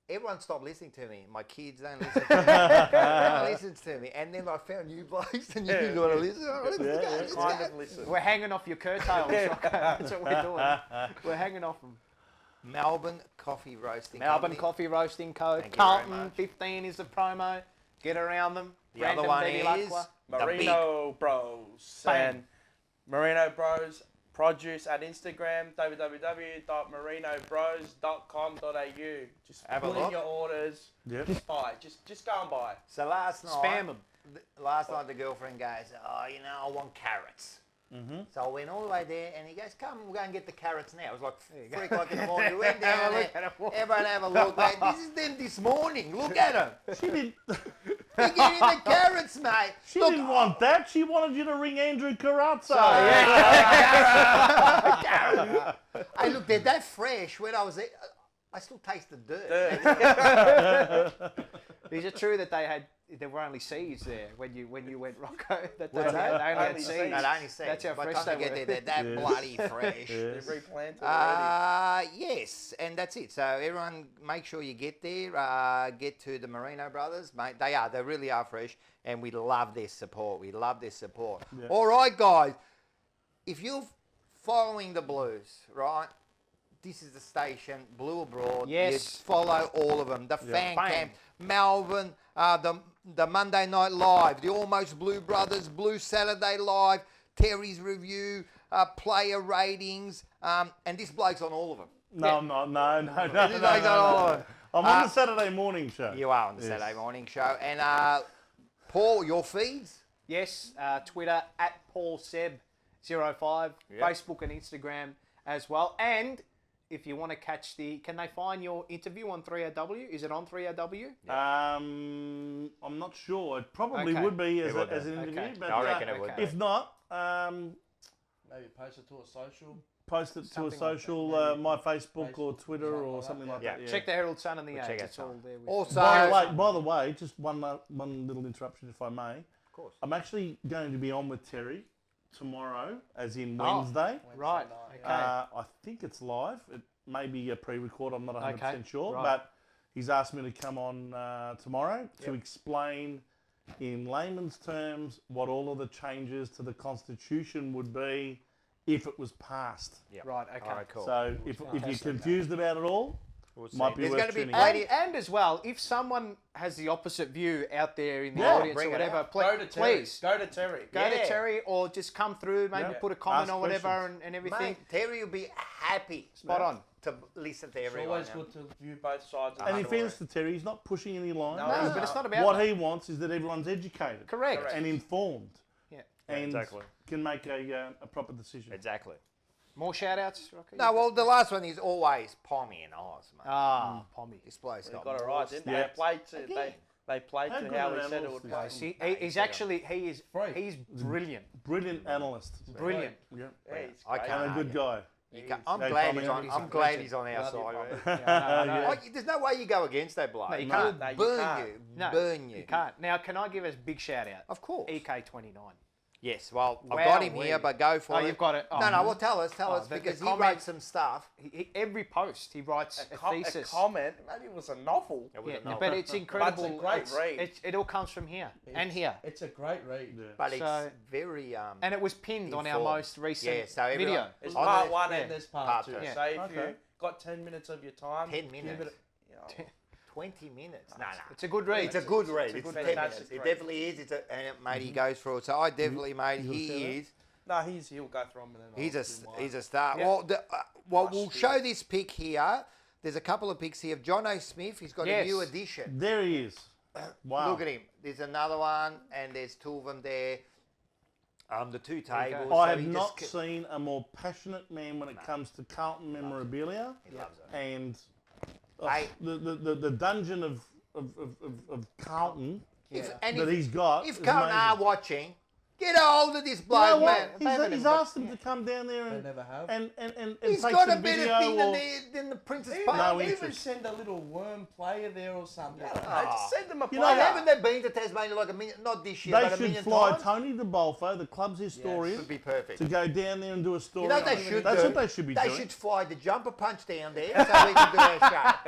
Everyone stopped listening to me. My kids don't listen to me. No one listens to me. And then I found you blokes and you want to listen. Oh, let's go. Listen. We're hanging off your curtails. That's what we're doing. We're hanging off them. Melbourne Coffee Roasting Melbourne Company. Coffee Roasting Co. Thank you very Carlton much. 15 is the promo. Get around them. The other one is Marino Bros. Bang. And Marino Bros produce at Instagram, www.marinobros.com.au. Just Have a put in look. your orders. Yep. Just buy. Just go and buy. So last night, Spam them. Last night the girlfriend goes, oh, you know, I want carrots. Mm-hmm. So I went all the way there, and he goes, come, we'll go and get the carrots now. It was like 3 o'clock in the morning. We went down there. Everyone have a look. Mate. This is them this morning. Look at them. She didn't. They're getting the carrots, mate. She didn't want that. She wanted you to ring Andrew Carazzo. Hey, look, they're that fresh. When I was there, I still taste the dirt. Is it true that there were only seeds there when you went Rocco? That What's that? they only had seeds. No, they only seeds. That's how By the fresh time they you were. get there, they're that bloody fresh. They've replanted already. Yes, and that's it. So everyone, make sure you get there. Get to the Marino Brothers, mate. They really are fresh, and we love their support. Yeah. All right, guys. If you're following the Blues, right? This is the station, Blue Abroad. Yes. You follow all of them. The fan Bang. camp, Melbourne, the Monday Night Live, the Almost Blue Brothers, Blue Saturday Live, Terry's Review, player ratings, and this bloke's on all of them. No, I'm not. No. This bloke's on all of them. I'm on the Saturday morning show. You are on the Saturday morning show. And Paul, your feeds? Yes, Twitter at PaulSeb05, Facebook and Instagram as well. And if you want to catch can they find your interview on 3AW? Is it on 3AW? I'm not sure. It probably would be as an interview, but I reckon it would be. if not, Maybe post it to a social. post it to a Something like social, my Facebook or Twitter or something like that. Yeah. Check the Herald Sun and the Age. check It's it out. all there. With Also, By the way, just one little interruption, if I may. Of course. I'm actually going to be on with Terry tomorrow, as in Wednesday. Right. Okay. I think it's live. It may be a pre-record. I'm not 100% sure, right. but he's asked me to come on tomorrow to explain in layman's terms what all of the changes to the Constitution would be if it was passed. Yep. Right. Okay. All right, cool. So if you're confused about it all, might be There's worth gonna be tuning plenty- in. And as well, if someone has the opposite view out there in the Yeah, audience bring or it whatever, out. Go to Terry. please Go to Terry. go to Terry or just come through, maybe Yeah. put a comment Ask or whatever questions. and everything. Mate, Terry will be happy. Spot on. To listen to It's everyone. always good to view both sides. Of And the in story. fairness to Terry, he's not pushing any lines. No, but it's not about What that. he wants is that everyone's educated. Correct. And informed. Yeah. And exactly. can make a proper decision. Exactly. More shout outs, Rocky? No, well, the last one is always Pommy and Oz, mate. Ah, Pommy. This bloke's They got got it right, didn't they? Yeah. They played to they played How to good how are he said it analysts would these play. days? He's actually he's brilliant. Brilliant analyst. Brilliant. Yeah. Yeah, he's I great. can't And a good guy. You can't- Hey, I'm glad Pommy, he's on. he's I'm a glad legend. he's on our Love you, side. Pommy. mate. I know. Like, there's no way you go against that bloke. No, you He'll can't. No, you burn can't. you. No, Burn you. You can't. Now, can I give a big shout out? Of course. EK29. Yes. Well, I've got him Wow, here, we- but go for Oh, it. you've got it. Oh, No, well, tell us, the because he comment- wrote some stuff. Every post he writes a A thesis. comment, maybe it was a novel. It was Yeah, a novel. but it's incredible. But it's a great read. It all comes from here and here. It's a great read. Yeah. But it's So- very And it was pinned on our informed. most recent Yeah, so everyone- video. There's On part the- one yeah. and there's part Part two. two. Yeah. So if Okay. you got 10 minutes of your time, 10 give minutes. it a- 20 minutes. No, no. It's a good read. It's a good read. a It's good 10 read. minutes. Fantastic It read. definitely is. And mate, he goes through it. So I definitely, mate, he is. No, he'll go through them. And then He's I'll do mine. a star. Yeah. Well, we'll show this pic here. There's a couple of pics here of John O'Smith. He's got Yes. a new edition. There he is. Wow. Look at him. There's another one, and there's two of them there. The two tables. I so have he not just seen a more passionate man when it comes to Carlton memorabilia. He loves it. And Hey. the dungeon of Carlton And that he's got. If is Carlton are amazing. watching, Get a hold of this You bloke, know what? man. He's asked them to come down there They and never have. and He's take got a some better video thing or... than the Princess Even, Park. No even interest. send a little worm player there or something. I don't know, just send them a You player. know, haven't they been to Tasmania like a million? Not this year, They but a should million fly times. Tony de Bolfo, the club's historian, Would be perfect. to go down there and do a story. You know what on they it. should That's do? what they should be They doing. should fly the jumper punch down there so we can do our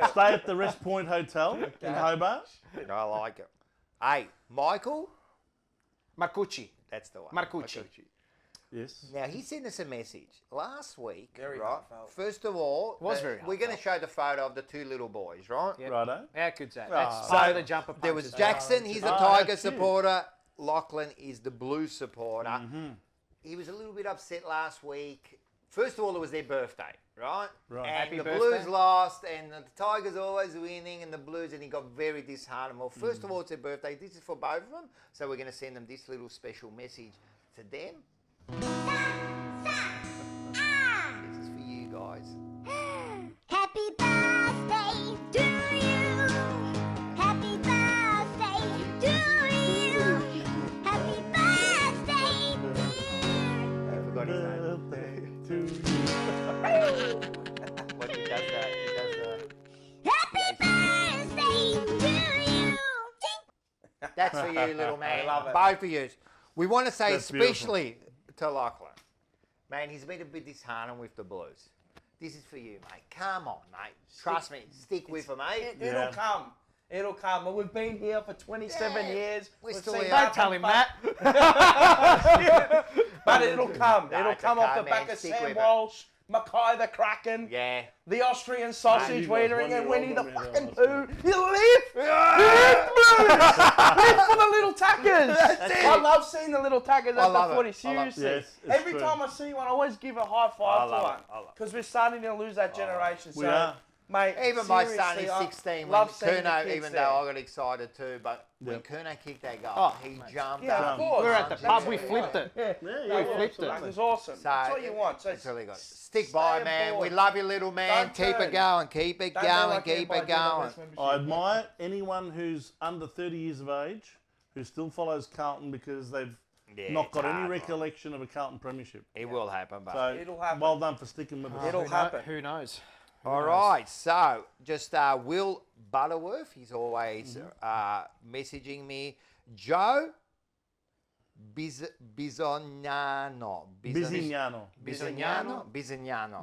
show. Stay at the Rest Point Hotel in Hobart. I like it. Hey, Michael, Marcucci. that's the one. Marcucci. Yes. Now, he sent us a message last week, Very right? heartfelt. First of all, Was very we're going to show the photo of the two little boys, right? Yep. Righto. How good's that? Ah. That's part of the jumper There was punches. Jackson, he's a Oh, Tiger that's cute. supporter. Lachlan is the Blues supporter. Mm-hmm. He was a little bit upset last week. First of all, it was their birthday, right? Right. And Happy the birthday. Blues lost, and the Tigers always winning, and the Blues, and he got very disheartened. Well, first of all, it's their birthday. This is for both of them, so we're going to send them this little special message to them. This is for you guys. Happy birthday to you. Happy birthday to you. Happy birthday, dear. I forgot his name. Birthday to you. What he does that? He does Happy birthday to you. That's for you, little man. I love it. Both of you. We want to say That's beautiful. especially to Lachlan. Man, he's been a bit disheartened with the Blues. This is for you, mate. Come on, mate. Trust me. Stick with him, mate. It'll Yeah. come. It'll come. And we've been here for 27 Yeah. years. We're We've still seen here. Don't nothing tell him but- that. But it'll come. No, It'll it's come okay, off the man. back of Stick Sam with it. Walsh, Mackay the Kraken, Yeah. the Austrian sausage you guys waitering, and won Winnie your the own fucking medal, poo. You live! Live for the little tackers! it. I love seeing the little tackers I at love the it. footy, I love it. seriously. Yes, it's Every true. time I see one, I always give a high I five to love one. it. I love it. Because we're starting to lose that generation. We so, are. Mate, Even my son seriously, is I 16. When love seeing the Kerno, kids even there. though I got excited too, but when Yep. Kerno kicked that goal, Oh, he jumped Yeah, up. of course. We were at the He pub, jumped we up. flipped it. Yeah, Yeah, We flipped That it. was awesome. So That's what you want. So that's really good. Stick stay by, on man. board. We love you, little man. Don't Keep turn. it going. Keep it Don't be going. like Keep everybody it doing our going. best membership. I admire anyone who's under 30 years of age who still follows Carlton because they've Yeah, not it's got any hard, right? recollection of a Carlton premiership. It will happen, but. So It'll happen. well done for sticking with us. It'll happen. Who knows? All right, so just Will Butterworth, he's always messaging me. Joe Bisognano. Bizignano.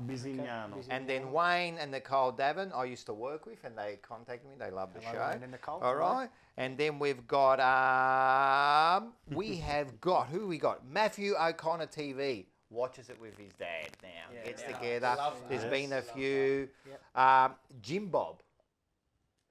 Bisognano. And then Wayne and Nicole Davin, I used to work with, and they contacted me. They love the Hello, show. Wayne and Nicole. All right. And then we've got, who we got? Matthew O'Connor TV. Watches it with his dad now. Gets together. There's been a few. Jim Bob.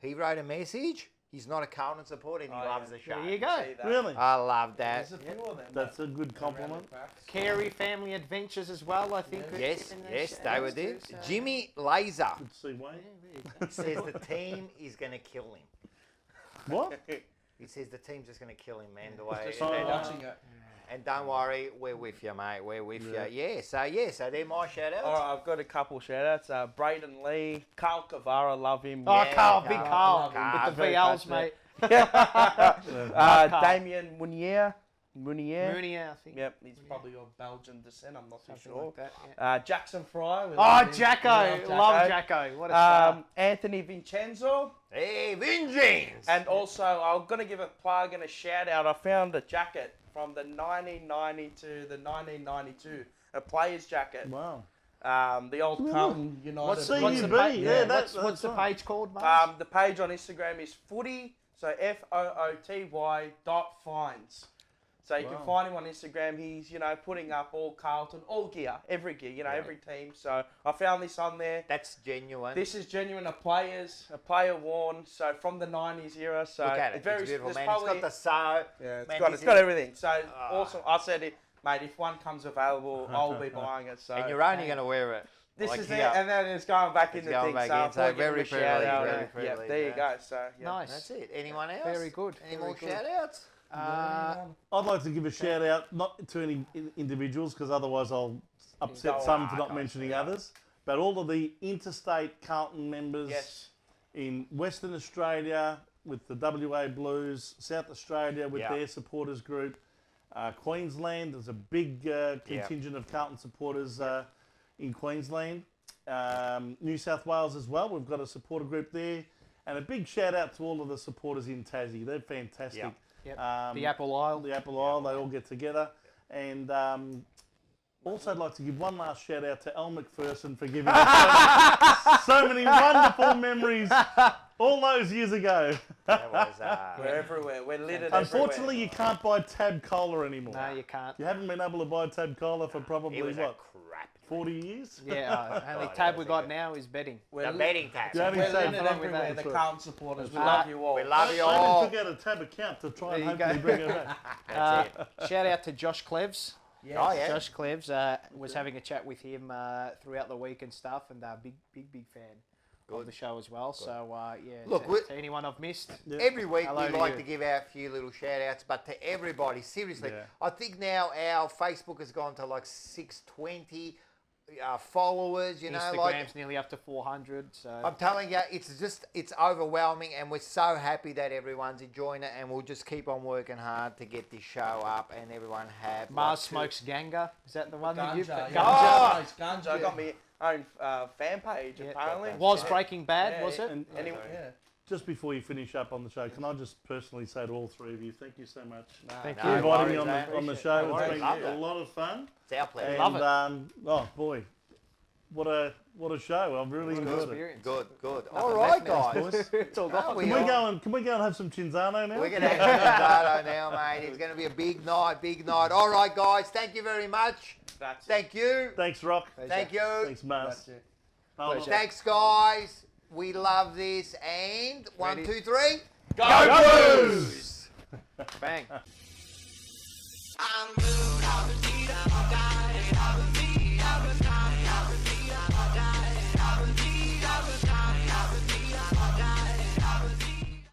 He wrote a message. He's not a Carlton supporter and he loves the show. There you go. Really? I love that. There's a few of them. That's a good compliment. Carey Family Adventures as well, I think. Yes, in yes, those they were too, there. so- Jimmy Laser Good to see Wayne. says the team is going to kill him. What? He says the team's just going to kill him, man. The way. Just and, watching it. and don't worry, we're with you, mate. We're with you. Yeah. So they're my shout outs. All right, I've got a couple shout outs. Braden Lee, Carl Cavara, love him. Oh, Yeah, Carl, big Carl. Carl. Carl, With the very VLs, passionate. mate. Damien Munier. Munier. Mooney, I think. Yep, he's probably of Belgian descent. I'm not too Something sure. like that, yeah. Jackson Fry. we Oh, love him. Jacko. We Love Jacko. What a star. Anthony Vincenzo. Hey, Vincenzo. And also, I'm going to give a plug and a shout out. I found a jacket from the 1990 to the 1992, a player's jacket. Wow. The old Carlton United. What's What's the CUB? page? Yeah, What's the page called, mate? The page on Instagram is footy, so FOOTY.finds. So you can find him on Instagram. He's, putting up all Carlton, all gear, every gear, every team. So I found this on there. That's genuine. This is genuine, a player worn, so from the 90s era. So Look at it. it's very It's beautiful, there's man. It's got the sew. Yeah, Man, it's this got is- everything. So awesome. I said it, mate, if one comes available, I'll be buying it. So And you're only going to wear it. this like is here. it, and then it's going back in It's the going thing. back So in, I'm so probably giving very a shout privileged, out. very Yeah, privileged, there you yeah. go. So yeah. Nice. That's it. Anyone else? Very good. Any very more good. shout outs? I'd like to give a shout out, not to any individuals, because otherwise I'll upset Go some on, for not guys, mentioning yeah. others, but all of the interstate Carlton members Yes. in Western Australia with the WA Blues, South Australia with Yeah. their supporters group, Queensland. There's a big contingent of Carlton supporters in Queensland. New South Wales as well. We've got a supporter group there. And a big shout out to all of the supporters in Tassie. They're fantastic. Yep. The Apple Isle. The Apple Isle, they all get together. And also I'd like to give one last shout out to Al McPherson for giving us so many wonderful memories all those years ago. That was, We're everywhere. We're littered Unfortunately, everywhere. you can't buy Tab Cola anymore. No, you can't. You haven't been able to buy Tab Cola for probably, it was what, a crap. 40 years? Yeah, only tab we got now is betting. The betting tax. The only We're tab- littered everywhere. The That's Carlton supporters. We right. love you all. We love you I all. even took out a Tab account to try and There you hopefully go. bring it back. Shout out to Josh Cleves. Yes. Oh, yeah. Josh Cleves was having a chat with him throughout the week and stuff, and big fan of the show as well. So yeah, Look, to anyone I've missed, Every week Hello we to like you. to give out a few little shout outs, but to everybody, seriously, Yeah. I think now our Facebook has gone to like 620 followers, you know, Instagram's like nearly up to 400. So I'm telling you, it's overwhelming, and we're so happy that everyone's enjoying it, and we'll just keep on working hard to get this show up and everyone have. Mars like, Smokes Ganga. Is that the one that you? Ganja. Oh! Ganja. I got my own fan page, apparently. Was Breaking Bad, was it? And just before you finish up on the show, can I just personally say to all three of you, thank you so much Thank for you. inviting me worries, on man. the show. No It's worries. been Love a that. lot of fun. It's our pleasure. And, Love it. oh boy, what a show! I've really enjoyed it. Experience. Good. All Nothing right, left now, guys. It's all gone. we Can we are. go and have some Chinzano now? We're going to have Chinzano now, mate. It's going to be a big night. All right, guys. Thank you very much. That's it. Thank you. Thanks, Rock. Thank you. Thanks, Mars. That's it. Pleasure. Thanks, guys. We love this. And 1, Ready? 2, 3. Go Blues! Bang. I'm glued on the